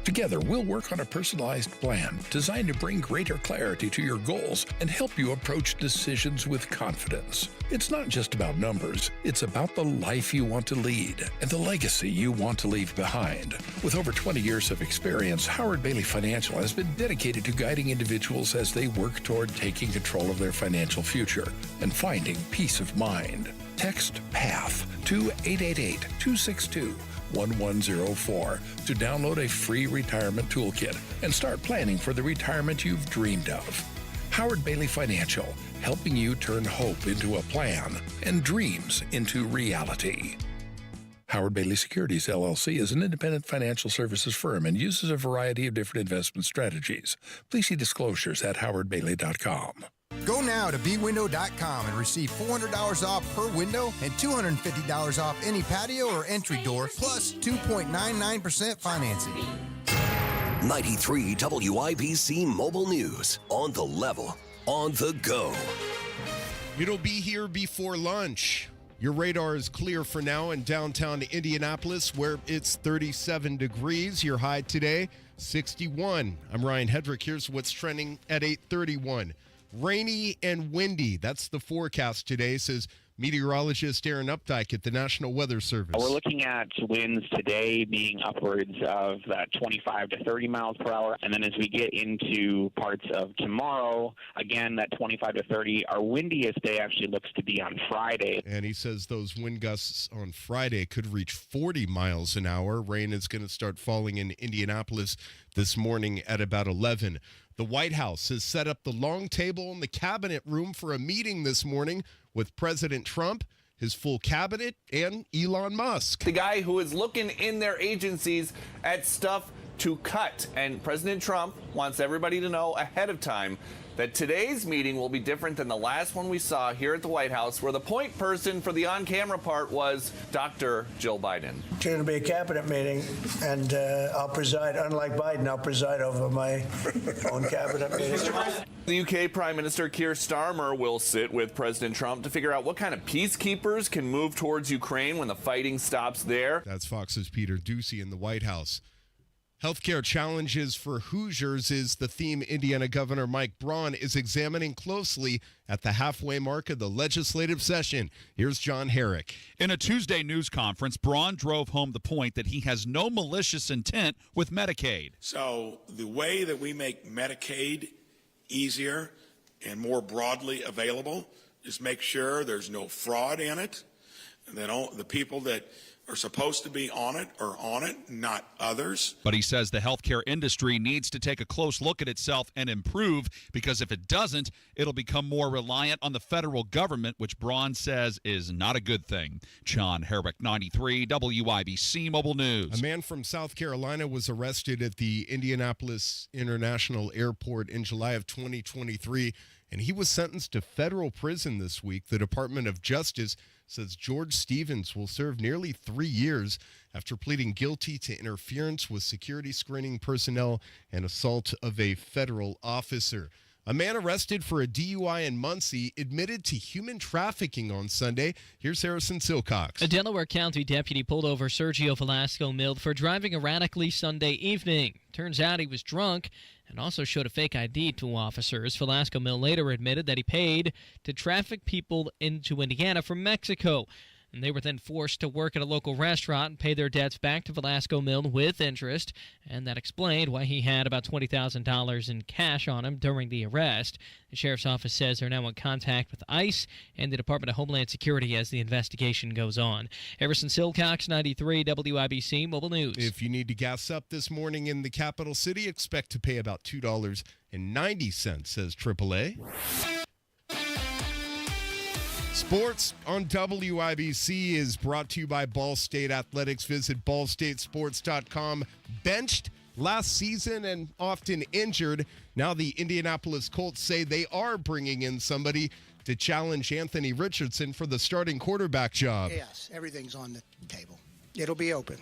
Together, we'll work on a personalized plan designed to bring greater clarity to your goals and help you approach decisions with confidence. It's not just about numbers, it's about the life you want to lead and the legacy you want to leave behind. With over 20 years of experience, Howard Bailey Financial has been dedicated to guiding individuals as they work toward taking control of their financial future and finding peace of mind. Text PATH to 888-262-1104 to download a free retirement toolkit and start planning for the retirement you've dreamed of. Howard Bailey Financial, helping you turn hope into a plan and dreams into reality. Howard Bailey Securities, LLC is an independent financial services firm and uses a variety of different investment strategies. Please see disclosures at howardbailey.com. Go now to bwindow.com and receive $400 off per window and $250 off any patio or entry door, plus 2.99% financing. 93 WIBC Mobile News. On the level, on the go. It'll be here before lunch. Your radar is clear for now in downtown Indianapolis, where it's 37 degrees. Your high today, 61. I'm Ryan Hedrick. Here's what's trending at 8:31. Rainy and windy. That's the forecast today, says meteorologist Aaron Updike at the National Weather Service. We're looking at winds today being upwards of that 25 to 30 miles per hour. And then as we get into parts of tomorrow, again, that 25 to 30, our windiest day actually looks to be on Friday. And he says those wind gusts on Friday could reach 40 miles an hour. Rain is going to start falling in Indianapolis this morning at about 11. The White House has set up the long table in the cabinet room for a meeting this morning with President Trump, his full cabinet, and Elon Musk. The guy who is looking in their agencies at stuff to cut. And President Trump wants everybody to know ahead of time that today's meeting will be different than the last one we saw here at the White House, where the point person for the on-camera part was Dr. Jill Biden. It's going to be a cabinet meeting, and I'll preside, unlike Biden, I'll preside over my own cabinet meeting. The UK Prime Minister Keir Starmer will sit with President Trump to figure out what kind of peacekeepers can move towards Ukraine when the fighting stops there. That's Fox's Peter Doocy in the White House. Healthcare challenges for Hoosiers is the theme Indiana Governor Mike Braun is examining closely at the halfway mark of the legislative session. Here's John Herrick. In a Tuesday news conference, Braun drove home the point that he has no malicious intent with Medicaid. So the way that we make Medicaid easier and more broadly available is make sure there's no fraud in it, and that all the people that are supposed to be on it are on it, not others. But he says the healthcare industry needs to take a close look at itself and improve, because if it doesn't, it'll become more reliant on the federal government, which Braun says is not a good thing. John Herrick, 93 WIBC Mobile News. A man from South Carolina was arrested at the Indianapolis International Airport in July of 2023, and he was sentenced to federal prison this week. The Department of Justice says George Stevens will serve nearly 3 years after pleading guilty to interference with security screening personnel and assault of a federal officer. A man arrested for a DUI in Muncie admitted to human trafficking on Sunday. Here's Harrison Silcox. A Delaware County deputy pulled over Sergio Velasco Mild for driving erratically Sunday evening. Turns out he was drunk and also showed a fake ID to officers. Velasco Mild later admitted that he paid to traffic people into Indiana from Mexico. And they were then forced to work at a local restaurant and pay their debts back to Velasco Mild with interest. And that explained why he had about $20,000 in cash on him during the arrest. The sheriff's office says they're now in contact with ICE and the Department of Homeland Security as the investigation goes on. Harrison Silcox, 93 WIBC Mobile News. If you need to gas up this morning in the capital city, expect to pay about $2.90, says AAA. Sports on WIBC is brought to you by Ball State Athletics. Visit ballstatesports.com. Benched last season and often injured. Now the Indianapolis Colts say they are bringing in somebody to challenge Anthony Richardson for the starting quarterback job. Yes, everything's on the table. It'll be open.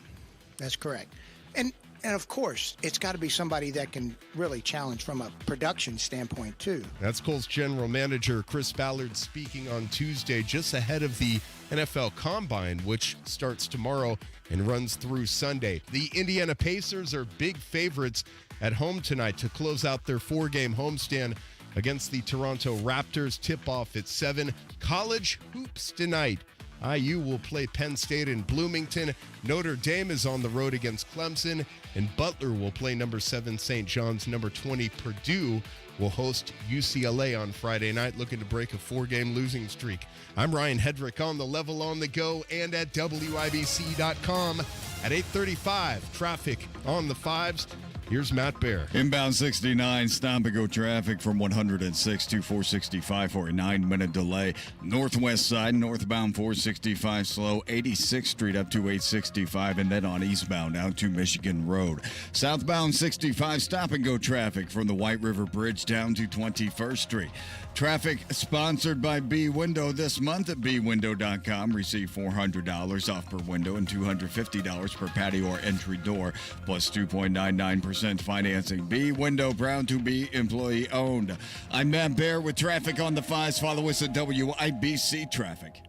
That's correct. And of course, it's got to be somebody that can really challenge from a production standpoint, too. That's Colts general manager Chris Ballard speaking on Tuesday, just ahead of the NFL Combine, which starts tomorrow and runs through Sunday. The Indiana Pacers are big favorites at home tonight to close out their 4-game homestand against the Toronto Raptors. Tip-off at 7. College hoops tonight. IU will play Penn State in Bloomington. Notre Dame is on the road against Clemson, and Butler will play number 7 St. John's. Number 20 Purdue will host UCLA on Friday night, looking to break a 4-game losing streak. I'm Ryan Hedrick on the level on the go and at WIBC.com at 8:35. Traffic on the 5s. Here's Matt Bear. Inbound 69, stop and go traffic from 106 to 465 for a 9-minute delay. Northwest side, northbound 465 slow, 86th Street up to 865, and then on eastbound out to Michigan Road. Southbound 65, stop and go traffic from the White River Bridge down to 21st Street. Traffic sponsored by B Window this month at bwindow.com. Receive $400 off per window and $250 per patio or entry door, plus 2.99% financing. B Window, proud to be employee owned. I'm Matt Bear with traffic on the 5s. Follow us at WIBC Traffic.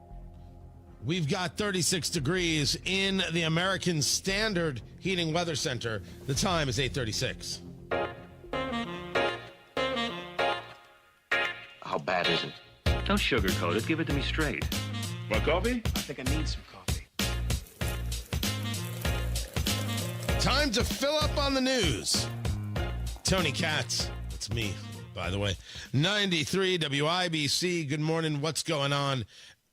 We've got 36 degrees in the American Standard Heating Weather Center. The time is 8:36. How bad is it? Don't sugarcoat it. Give it to me straight. Want coffee? I think I need some coffee. Time to fill up on the news. Tony Katz. That's me, by the way. 93 WIBC. Good morning. What's going on,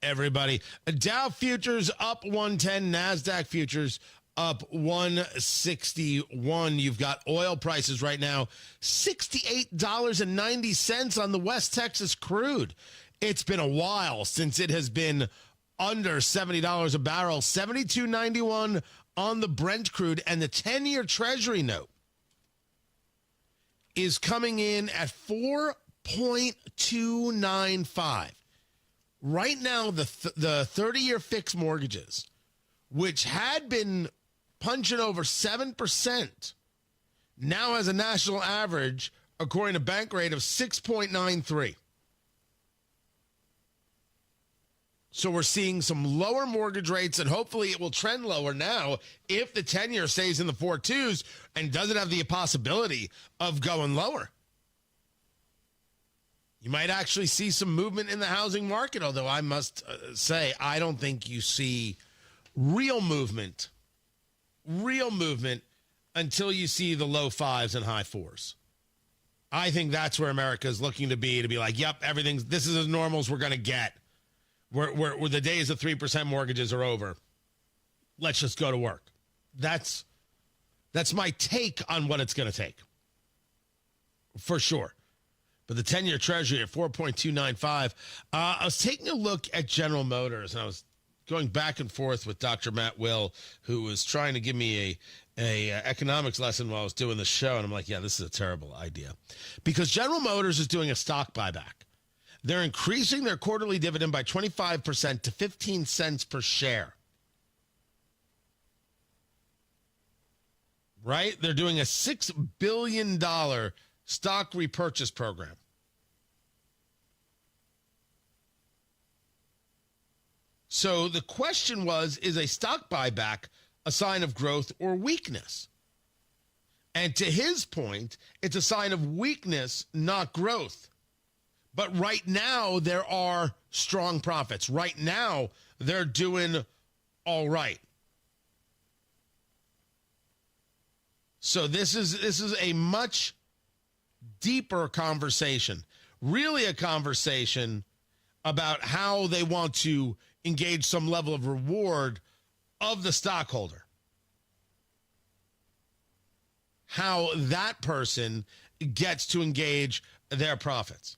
everybody? Dow futures up 110. NASDAQ futures up 161. You've got oil prices right now, $68.90 on the West Texas crude. It's been a while since it has been under $70 a barrel. $72.91 on the Brent crude, and the 10-year Treasury note is coming in at 4.295. Right now, the 30-year fixed mortgages, which had been punching over 7%, now has a national average, according to bank rate, of 6.93. So we're seeing some lower mortgage rates, and hopefully it will trend lower now if the 10-year stays in the 4.2s and doesn't have the possibility of going lower. You might actually see some movement in the housing market, although I must say I don't think you see real movement until you see the low 5s and high 4s. I think that's where America is looking to be like, yep, this is as normal as we're going to get. Where the days of 3% mortgages are over. Let's just go to work. That's my take on what it's going to take. For sure. But the 10-year Treasury at 4.295. I was taking a look at General Motors, and I was going back and forth with Dr. Matt Will, who was trying to give me a economics lesson while I was doing the show. And I'm like, yeah, this is a terrible idea. Because General Motors is doing a stock buyback. They're increasing their quarterly dividend by 25% to 15 cents per share. Right? They're doing a $6 billion stock repurchase program. So the question was, is a stock buyback a sign of growth or weakness? And to his point, it's a sign of weakness, not growth. But right now, there are strong profits. Right now, they're doing all right. So this is a much deeper conversation, really a conversation about how they want to engage some level of reward of the stockholder. How that person gets to engage their profits.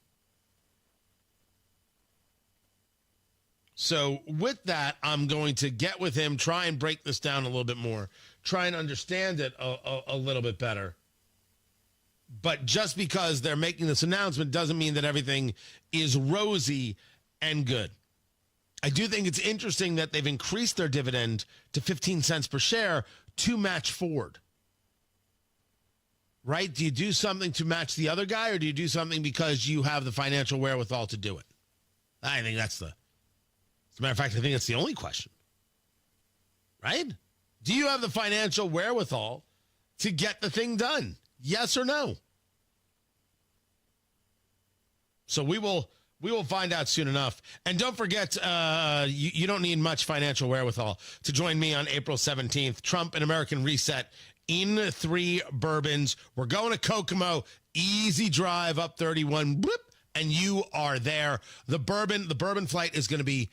So with that, I'm going to get with him, try and break this down a little bit more, try and understand it a little bit better. But just because they're making this announcement doesn't mean that everything is rosy and good. I do think it's interesting that they've increased their dividend to 15 cents per share to match Ford. Right? Do you do something to match the other guy, or do you do something because you have the financial wherewithal to do it? I think that's as a matter of fact, I think that's the only question. Right? Do you have the financial wherewithal to get the thing done? Yes or no? So we will find out soon enough. And don't forget, you don't need much financial wherewithal to join me on April 17th. Trump and American Reset in 3 bourbons. We're going to Kokomo. Easy drive up 31. Bloop, and you are there. The bourbon flight is going to be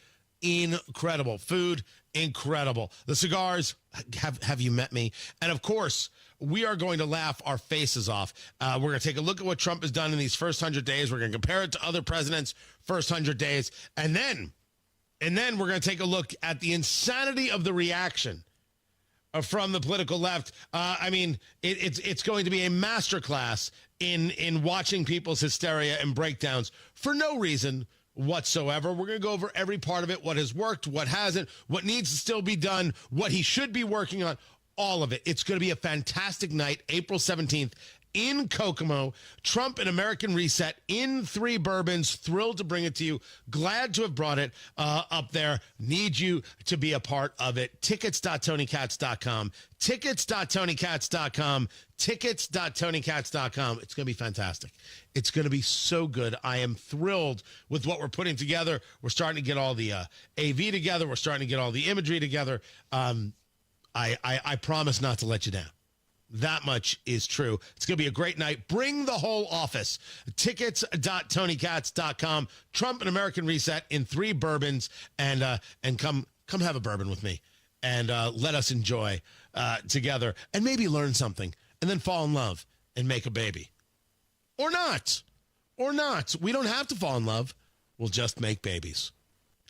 incredible. Food, incredible. The cigars, have you met me? And of course, we are going to laugh our faces off. We're going to take a look at what Trump has done in these first 100 days. We're going to compare it to other presidents' first 100 days. And then we're going to take a look at the insanity of the reaction from the political left. It's going to be a masterclass in watching people's hysteria and breakdowns for no reason whatsoever. We're going to go over every part of it, what has worked, what hasn't, what needs to still be done, what he should be working on, all of it. It's going to be a fantastic night, April 17th in Kokomo. Trump and American Reset in 3 bourbons. Thrilled to bring it to you. Glad to have brought it up there. Need you to be a part of it. Tickets.TonyKatz.com. Tickets.TonyKatz.com. Tickets.TonyKatz.com. It's going to be fantastic. It's going to be so good. I am thrilled with what we're putting together. We're starting to get all the AV together. We're starting to get all the imagery together. I promise not to let you down. That much is true. It's going to be a great night. Bring the whole office. Tickets.TonyKatz.com. Trump and American Reset in 3 bourbons, and come have a bourbon with me, and let us enjoy together, and maybe learn something, and then fall in love and make a baby, or not. We don't have to fall in love. We'll just make babies.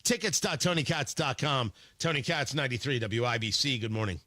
Tickets.TonyKatz.com. Tony Katz, 93 WIBC. Good morning.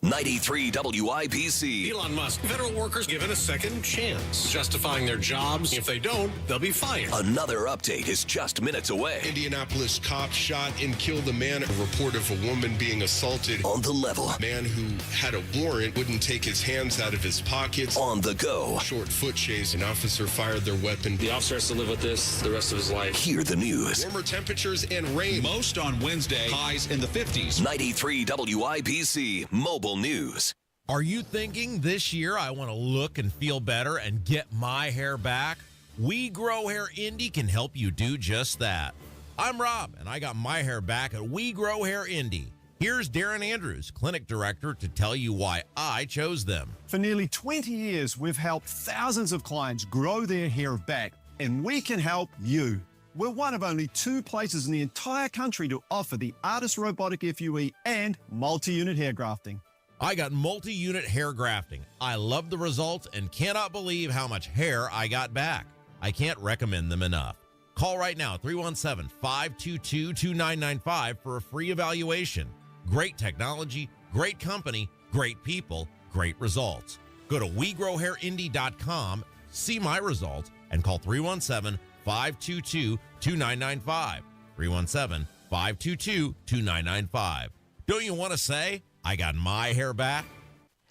93 WIBC. Elon Musk, federal workers given a second chance, justifying their jobs. If they don't, they'll be fired. Another update is just minutes away. Indianapolis cop shot and killed a man. A report of a woman being assaulted. On the level. A man who had a warrant wouldn't take his hands out of his pockets. On the go. Short foot chase. An officer fired their weapon. The officer has to live with this the rest of his life. Hear the news. Warmer temperatures and rain. Most on Wednesday. Highs in the 50s. 93 WIBC Mobile News. Are you thinking this year I want to look and feel better and get my hair back? We Grow Hair Indy can help you do just that. I'm Rob, and I got my hair back at We Grow Hair Indy. Here's Darren Andrews, clinic director, to tell you why I chose them. For nearly 20 years, we've helped thousands of clients grow their hair back, and we can help you. We're one of only 2 places in the entire country to offer the Artist Robotic FUE and multi-unit hair grafting. I got multi-unit hair grafting. I love the results and cannot believe how much hair I got back. I can't recommend them enough. Call right now, 317-522-2995 for a free evaluation. Great technology, great company, great people, great results. Go to WeGrowHairIndy.com, see my results, and call 317-522-2995. 317-522-2995. Don't you want to say, I got my hair back?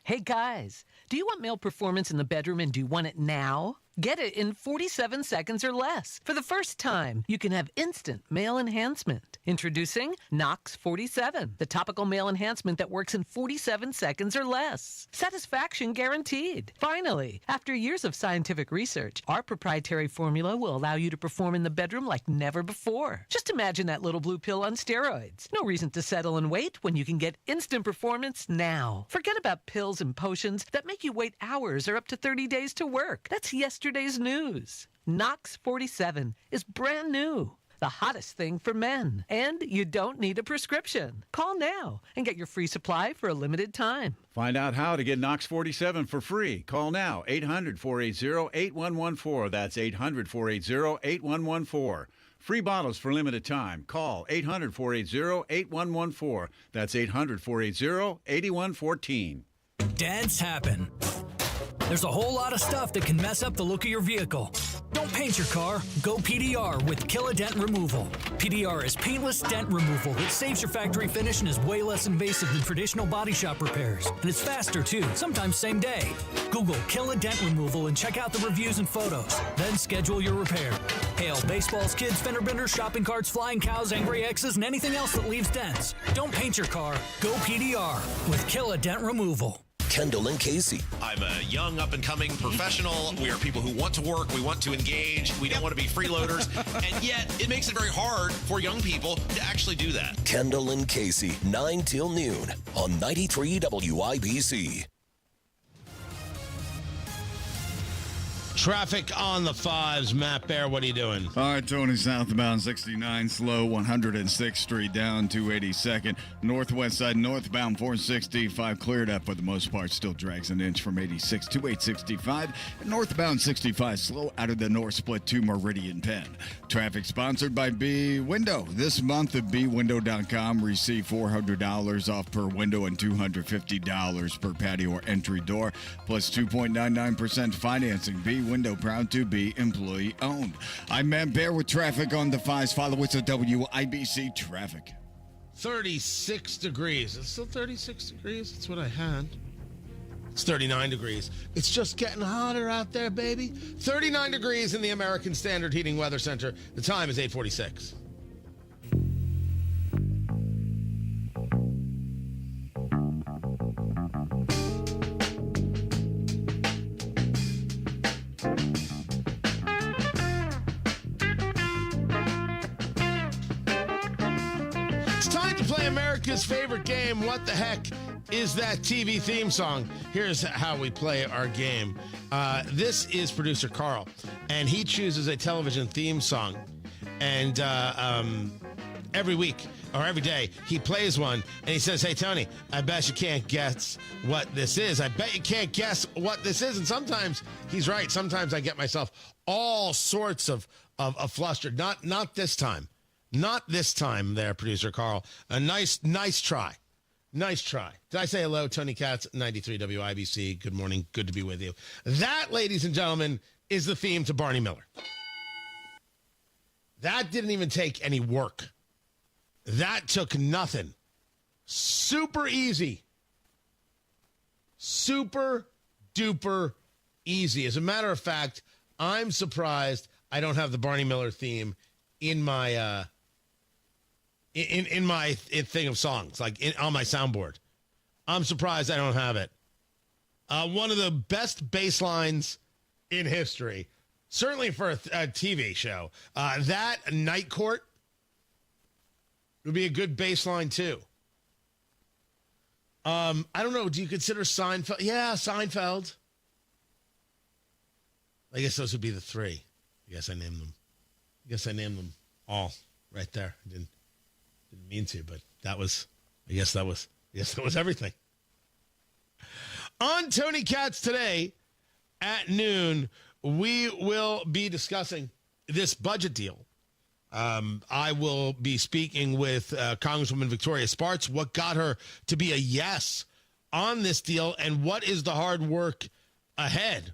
Hey guys, do you want male performance in the bedroom and do you want it now? Get it in 47 seconds or less. For the first time, you can have instant male enhancement. Introducing Nox 47, the topical male enhancement that works in 47 seconds or less. Satisfaction guaranteed. Finally, after years of scientific research, our proprietary formula will allow you to perform in the bedroom like never before. Just imagine that little blue pill on steroids. No reason to settle and wait when you can get instant performance now. Forget about pills and potions that make you wait hours or up to 30 days to work. That's yesterday's news. Nox 47 is brand new. The hottest thing for men. And you don't need a prescription. Call now and get your free supply for a limited time. Find out how to get Nox 47 for free. Call now, 800-480-8114. That's 800-480-8114. Free bottles for limited time. Call 800-480-8114. That's 800-480-8114. Dents happen. There's a whole lot of stuff that can mess up the look of your vehicle. Don't paint your car. Go PDR with Kill a Dent Removal. PDR is paintless dent removal that saves your factory finish and is way less invasive than traditional body shop repairs. And it's faster too, sometimes same day. Google Kill a Dent Removal and check out the reviews and photos. Then schedule your repair. Hail baseballs, kids, fender benders, shopping carts, flying cows, angry X's, and anything else that leaves dents. Don't paint your car. Go PDR with Kill a Dent Removal. Kendall and Casey. I'm a young, up-and-coming professional. We are people who want to work. We want to engage. We don't want to be freeloaders. And yet, it makes it very hard for young people to actually do that. Kendall and Casey, 9 till noon on 93 WIBC. Traffic on the 5s. Matt Bear, what are you doing? All right, Tony, southbound 69 slow, 106th Street down 282nd. Northwest side, northbound 465 cleared up for the most part. Still drags an inch from 86 to 865. Northbound 65 slow out of the north split to Meridian Penn. Traffic sponsored by B Window. This month at bwindow.com, receive $400 off per window and $250 per patio or entry door, plus 2.99% financing. B Window, proud to be employee owned. I'm Matt Bear with traffic on the 5s. Follow us at WIBC Traffic. 36 degrees. It's still 36 degrees. That's what I had. It's 39 degrees. It's just getting hotter out there, baby. 39 degrees in the American Standard Heating Weather Center. The time is 8:46. America's favorite game, What the Heck is That TV Theme Song? Here's how we play our game. This is producer Carl, and he chooses a television theme song. And every week or every day, he plays one, and he says, hey, Tony, I bet you can't guess what this is. I bet you can't guess what this is. And sometimes he's right. Sometimes I get myself all sorts of flustered. Not this time. Not this time there, producer Carl. A nice try. Nice try. Did I say hello? Tony Katz, 93 WIBC. Good morning. Good to be with you. That, ladies and gentlemen, is the theme to Barney Miller. That didn't even take any work. That took nothing. Super easy. Super duper easy. As a matter of fact, I'm surprised I don't have the Barney Miller theme in my in my thing of songs, like on my soundboard. I'm surprised I don't have it. One of the best bass lines in history, certainly for a TV show. That Night Court would be a good bass line too. I don't know. Do you consider Seinfeld? Yeah, Seinfeld. I guess those would be the three. I guess I named them all right there. I didn't mean to, but that was everything. On Tony Katz today at noon, we will be discussing this budget deal. I will be speaking with Congresswoman Victoria Spartz, what got her to be a yes on this deal and what is the hard work ahead.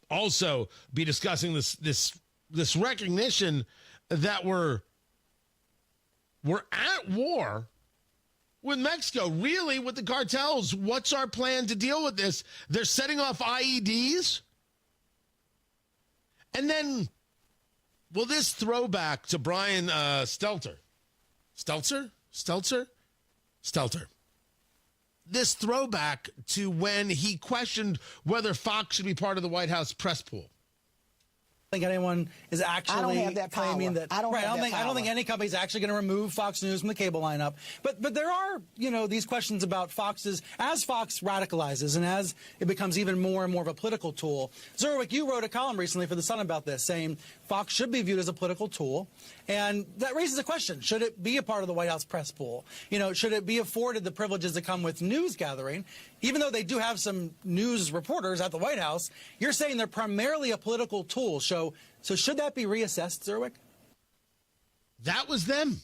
Also be discussing this recognition that we're at war with Mexico. Really, with the cartels, what's our plan to deal with this? They're setting off IEDs. And then, will this throwback to Brian Stelter? This throwback to when he questioned whether Fox should be part of the White House press pool. I don't think anyone is actually claiming that. I don't think any company is actually going to remove Fox News from the cable lineup. But there are, these questions about Fox's, as Fox radicalizes and as it becomes even more and more of a political tool. Zerwick, you wrote a column recently for The Sun about this, saying Fox should be viewed as a political tool. And that raises a question. Should it be a part of the White House press pool? Should it be afforded the privileges that come with news gathering? Even though they do have some news reporters at the White House, you're saying they're primarily a political tool. So should that be reassessed, Zerwick? That was them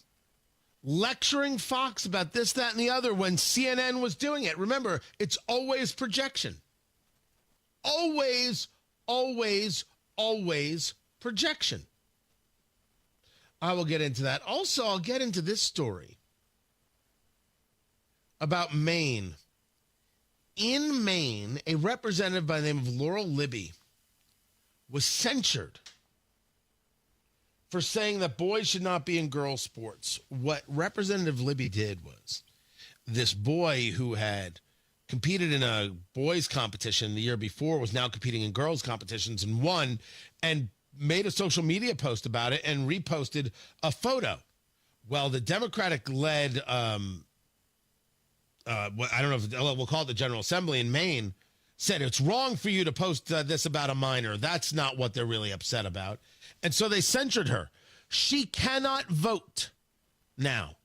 lecturing Fox about this, that, and the other when CNN was doing it. Remember, it's always projection. Always, always, always projection. I will get into that. Also, I'll get into this story about Maine. In Maine, a representative by the name of Laurel Libby was censured for saying that boys should not be in girls' sports. What Representative Libby did was, this boy who had competed in a boys' competition the year before was now competing in girls' competitions and won, and made a social media post about it and reposted a photo. Well, the Democratic-led I don't know if we'll call it the General Assembly in Maine, said it's wrong for you to post this about a minor. That's not what they're really upset about. And so they censured her. She cannot vote now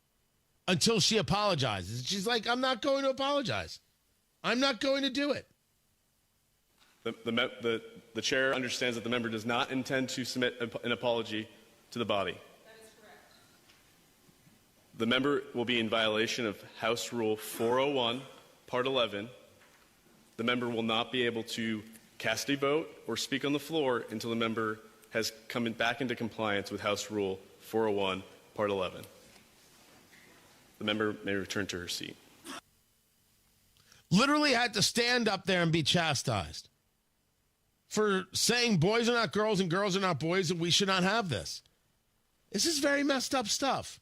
until she apologizes. She's like, I'm not going to apologize. I'm not going to do it. The chair understands that the member does not intend to submit an apology to the body. The member will be in violation of House Rule 401, Part 11. The member will not be able to cast a vote or speak on the floor until the member has come back into compliance with House Rule 401, Part 11. The member may return to her seat. Literally had to stand up there and be chastised for saying boys are not girls and girls are not boys and we should not have this. This is very messed up stuff.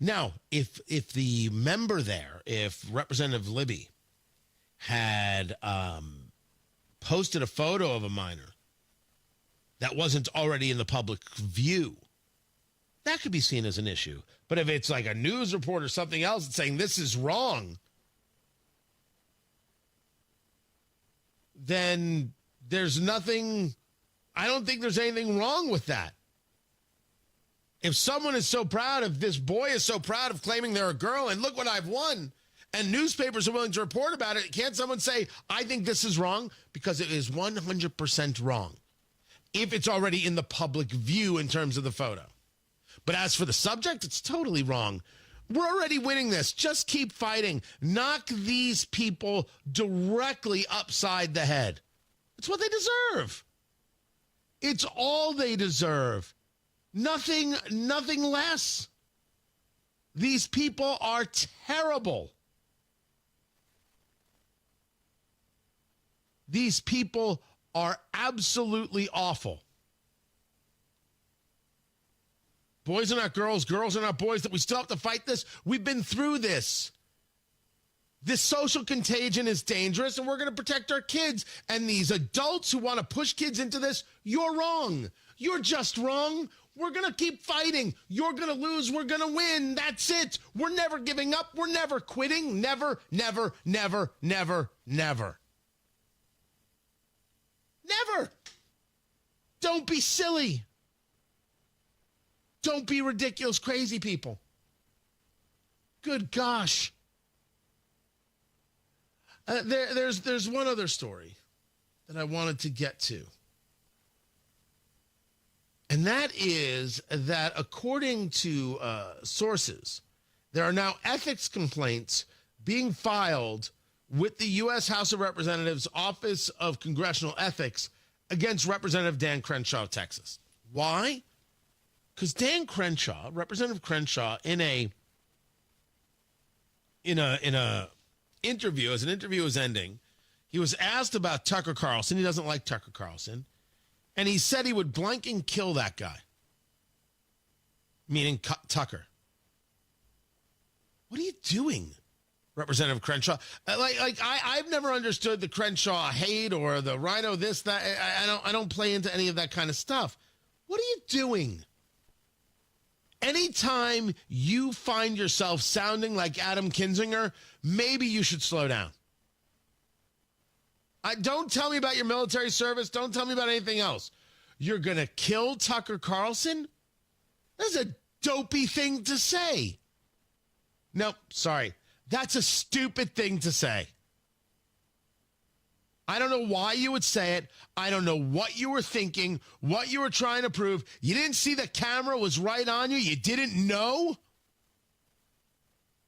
Now, if the member there, if Representative Libby had posted a photo of a minor that wasn't already in the public view, that could be seen as an issue. But if it's like a news report or something else saying this is wrong, then there's nothing, I don't think there's anything wrong with that. If someone is so proud, if this boy is so proud of claiming they're a girl and look what I've won, and newspapers are willing to report about it, can't someone say, I think this is wrong? Because it is 100% wrong if it's already in the public view in terms of the photo. But as for the subject, it's totally wrong We're already winning this. Just keep fighting. Knock these people directly upside the head. It's what they deserve. It's all they deserve. Nothing less. These people are terrible. These people are absolutely awful. Boys are not girls, girls are not boys, that we still have to fight this. We've been through this. This social contagion is dangerous, and we're going to protect our kids. And these adults who want to push kids into this, you're wrong. You're just wrong. We're going to keep fighting. You're going to lose. We're going to win. That's it. We're never giving up. We're never quitting. Never, never, never, never, never. Never. Don't be silly. Don't be ridiculous, crazy people. Good gosh. There's one other story that I wanted to get to. And that is that according to sources, there are now ethics complaints being filed with the U.S. House of Representatives Office of Congressional Ethics against Representative Dan Crenshaw of Texas. Why? Because Dan Crenshaw, Representative Crenshaw, in a interview, as an interview was ending, he was asked about Tucker Carlson. He doesn't like Tucker Carlson. And he said he would blank and kill that guy. Meaning Tucker. What are you doing, Representative Crenshaw? I've never understood the Crenshaw hate or the Rhino this, that. I don't play into any of that kind of stuff. What are you doing? Anytime you find yourself sounding like Adam Kinzinger, maybe you should slow down. Don't tell me about your military service. Don't tell me about anything else. You're going to kill Tucker Carlson? That's a dopey thing to say. Nope, sorry. That's a stupid thing to say. I don't know why you would say it. I don't know what you were thinking, what you were trying to prove. You didn't see the camera was right on you. You didn't know.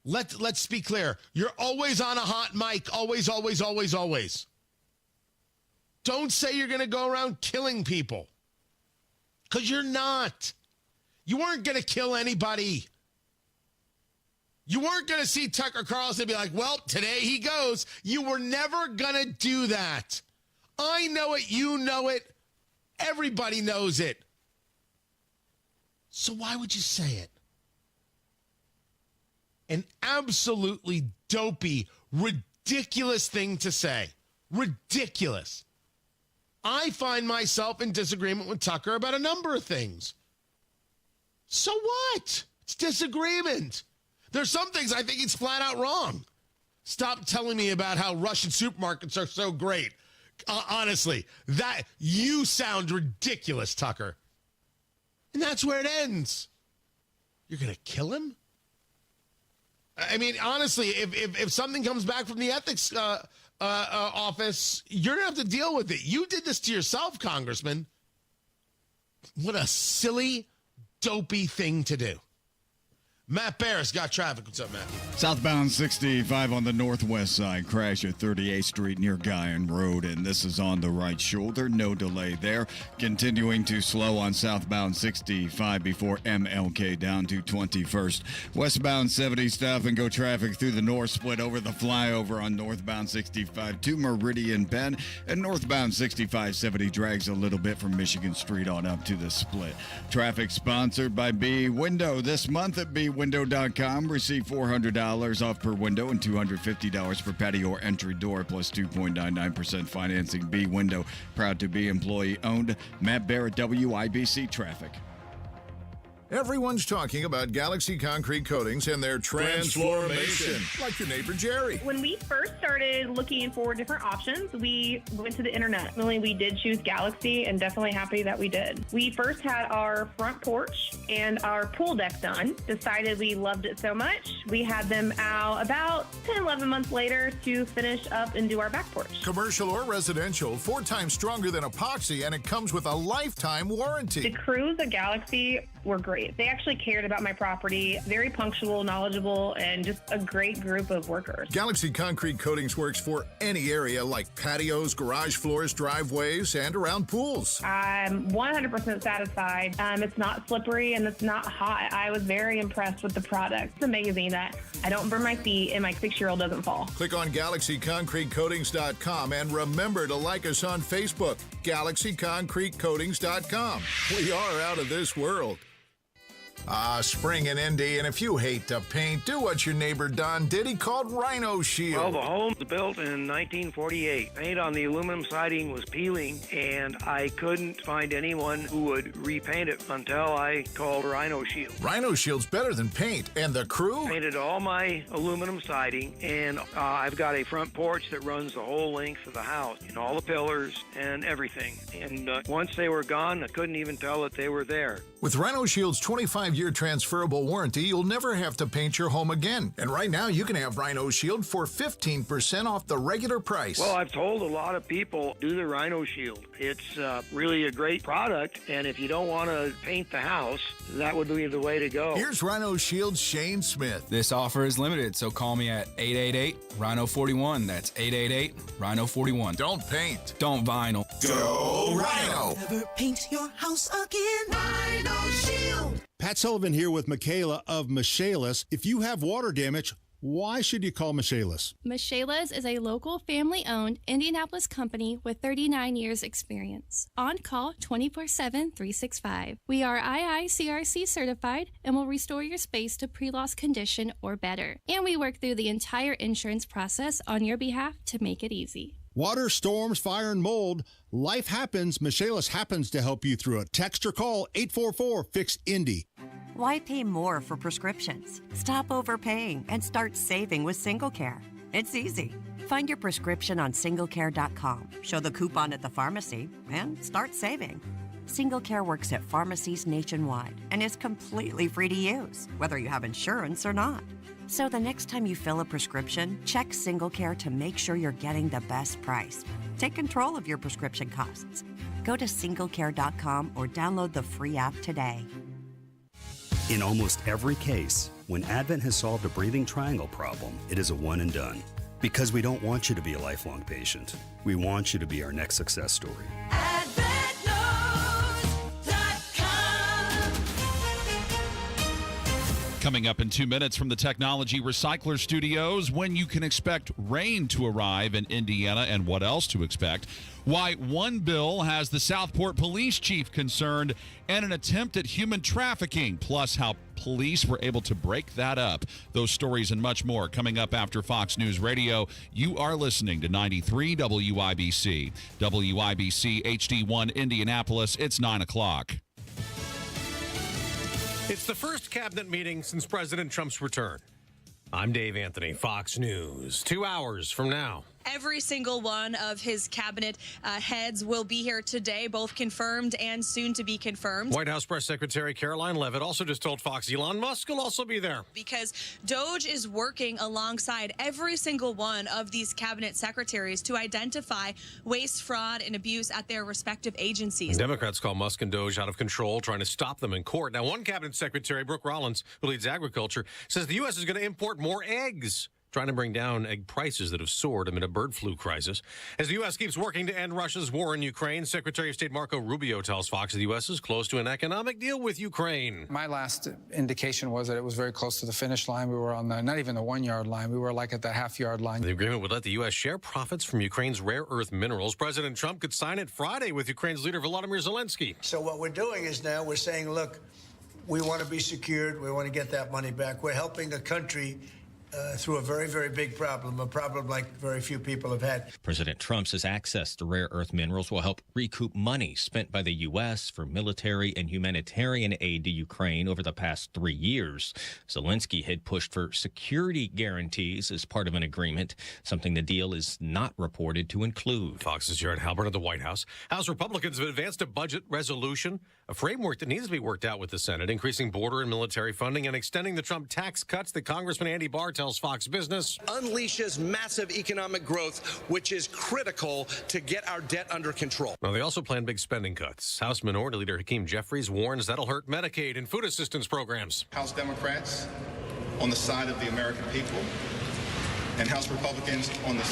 Let's be clear. You're always on a hot mic. Always, always, always, always. Don't say you're going to go around killing people. Because you're not. You weren't going to kill anybody. You weren't going to see Tucker Carlson and be like, well, today he goes. You were never going to do that. I know it. You know it. Everybody knows it. So why would you say it? An absolutely dopey, ridiculous thing to say. Ridiculous. I find myself in disagreement with Tucker about a number of things. So what? It's disagreement. There's some things I think he's flat out wrong. Stop telling me about how Russian supermarkets are so great. Honestly, that you sound ridiculous, Tucker. And that's where it ends. You're going to kill him? I mean, honestly, if something comes back from the ethics office, you're going to have to deal with it. You did this to yourself, Congressman. What a silly, dopey thing to do. Matt Barris got traffic. What's up, Matt? Southbound 65 on the northwest side. Crash at 38th Street near Guyan Road, and this is on the right shoulder. No delay there. Continuing to slow on southbound 65 before MLK down to 21st. Westbound 70 stop and go traffic through the north split over the flyover on northbound 65 to Meridian Bend, and northbound 6570 drags a little bit from Michigan Street on up to the split. Traffic sponsored by B Window. This month at bwindow.com, receive $400 off per window and $250 for patio or entry door plus 2.99% financing. B Window, proud to be employee owned. Matt Barrett, WIBC Traffic. Everyone's talking about Galaxy Concrete Coatings and their transformation, like your neighbor Jerry. When we first started looking for different options, we went to the internet. We did choose Galaxy, and definitely happy that we did. We first had our front porch and our pool deck done. Decided we loved it so much, we had them out about 10, 11 months later to finish up and do our back porch. Commercial or residential, 4 times stronger than epoxy, and it comes with a lifetime warranty. The crews at Galaxy were great. They actually cared about my property, very punctual, knowledgeable, and just a great group of workers. Galaxy Concrete Coatings works for any area like patios, garage floors, driveways, and around pools. I'm 100% satisfied. It's not slippery and it's not hot. I was very impressed with the product. It's amazing that I don't burn my feet and my 6-year-old doesn't fall. Click on GalaxyConcreteCoatings.com and remember to like us on Facebook, GalaxyConcreteCoatings.com. We are out of this world. Spring in Indy, and if you hate to paint, do what your neighbor Don did. He called Rhino Shield. Well, the home was built in 1948. Paint on the aluminum siding was peeling, and I couldn't find anyone who would repaint it until I called Rhino Shield. Rhino Shield's better than paint, and the crew? Painted all my aluminum siding, and I've got a front porch that runs the whole length of the house, and all the pillars and everything. And once they were gone, I couldn't even tell that they were there. With Rhino Shield's 25-year transferable warranty, you'll never have to paint your home again. And right now, you can have Rhino Shield for 15% off the regular price. Well, I've told a lot of people, do the Rhino Shield. It's really a great product, and if you don't want to paint the house, that would be the way to go. Here's Rhino Shield's Shane Smith. This offer is limited, so call me at 888-RHINO-41. That's 888-RHINO-41. Don't paint. Don't vinyl. Go Rhino! Never paint your house again. Rhino Shield. Pat Sullivan here with Michaela of Michaelis. If you have water damage, why should you call Michaelis? Michaelis is a local family-owned Indianapolis company with 39 years experience. On call 24/7, 365. We are IICRC certified and will restore your space to pre-loss condition or better. And we work through the entire insurance process on your behalf to make it easy. Water, storms, fire, and mold. Life happens. Michaelis happens to help you through it. Text or call 844-FIX-INDY. Why pay more for prescriptions? Stop overpaying and start saving with SingleCare. It's easy. Find your prescription on singlecare.com, show the coupon at the pharmacy, and start saving. SingleCare works at pharmacies nationwide and is completely free to use, whether you have insurance or not. So the next time you fill a prescription, check SingleCare to make sure you're getting the best price. Take control of your prescription costs. Go to singlecare.com or download the free app today. In almost every case, when Advent has solved a breathing triangle problem, it is a one and done. Because we don't want you to be a lifelong patient. We want you to be our next success story. Coming up in 2 minutes from the Technology Recycler Studios, when you can expect rain to arrive in Indiana and what else to expect, why one bill has the Southport police chief concerned, and an attempt at human trafficking, plus how police were able to break that up. Those stories and much more coming up after Fox News Radio. You are listening to 93 WIBC. WIBC HD1 Indianapolis. It's 9 o'clock. It's the first cabinet meeting since President Trump's return. I'm Dave Anthony, Fox News. 2 hours from now. Every single one of his cabinet heads will be here today, both confirmed and soon to be confirmed. White House Press Secretary Caroline Leavitt also just told Fox Elon Musk will also be there. Because DOGE is working alongside every single one of these cabinet secretaries to identify waste, fraud, and abuse at their respective agencies. Democrats call Musk and DOGE out of control, trying to stop them in court. Now, one cabinet secretary, Brooke Rollins, who leads agriculture, says the U.S. is going to import more eggs, trying to bring down egg prices that have soared amid a bird flu crisis. As the U.S. keeps working to end Russia's war in Ukraine, Secretary of State Marco Rubio tells Fox the U.S. is close to an economic deal with Ukraine. My last indication was that it was very close to the finish line. We were on the, not even the 1 yard line. We were like at the half-yard line. The agreement would let the U.S. share profits from Ukraine's rare earth minerals. President Trump could sign it Friday with Ukraine's leader Volodymyr Zelensky. So what we're doing is now we're saying, look, we want to be secured. We want to get that money back. We're helping a country through a very, very big problem, a problem like very few people have had. President Trump says access to rare earth minerals will help recoup money spent by the U.S. for military and humanitarian aid to Ukraine over the past 3 years. Zelensky had pushed for security guarantees as part of an agreement, something the deal is not reported to include. Fox's Jared Halpern at the White House. House Republicans have advanced a budget resolution, a framework that needs to be worked out with the Senate, increasing border and military funding and extending the Trump tax cuts that Congressman Andy Barr tells tells Fox Business. Unleashes massive economic growth, which is critical to get our debt under control. Now, they also plan big spending cuts. House Minority Leader Hakeem Jeffries warns that'll hurt Medicaid and food assistance programs. House Democrats on the side of the American people and House Republicans on the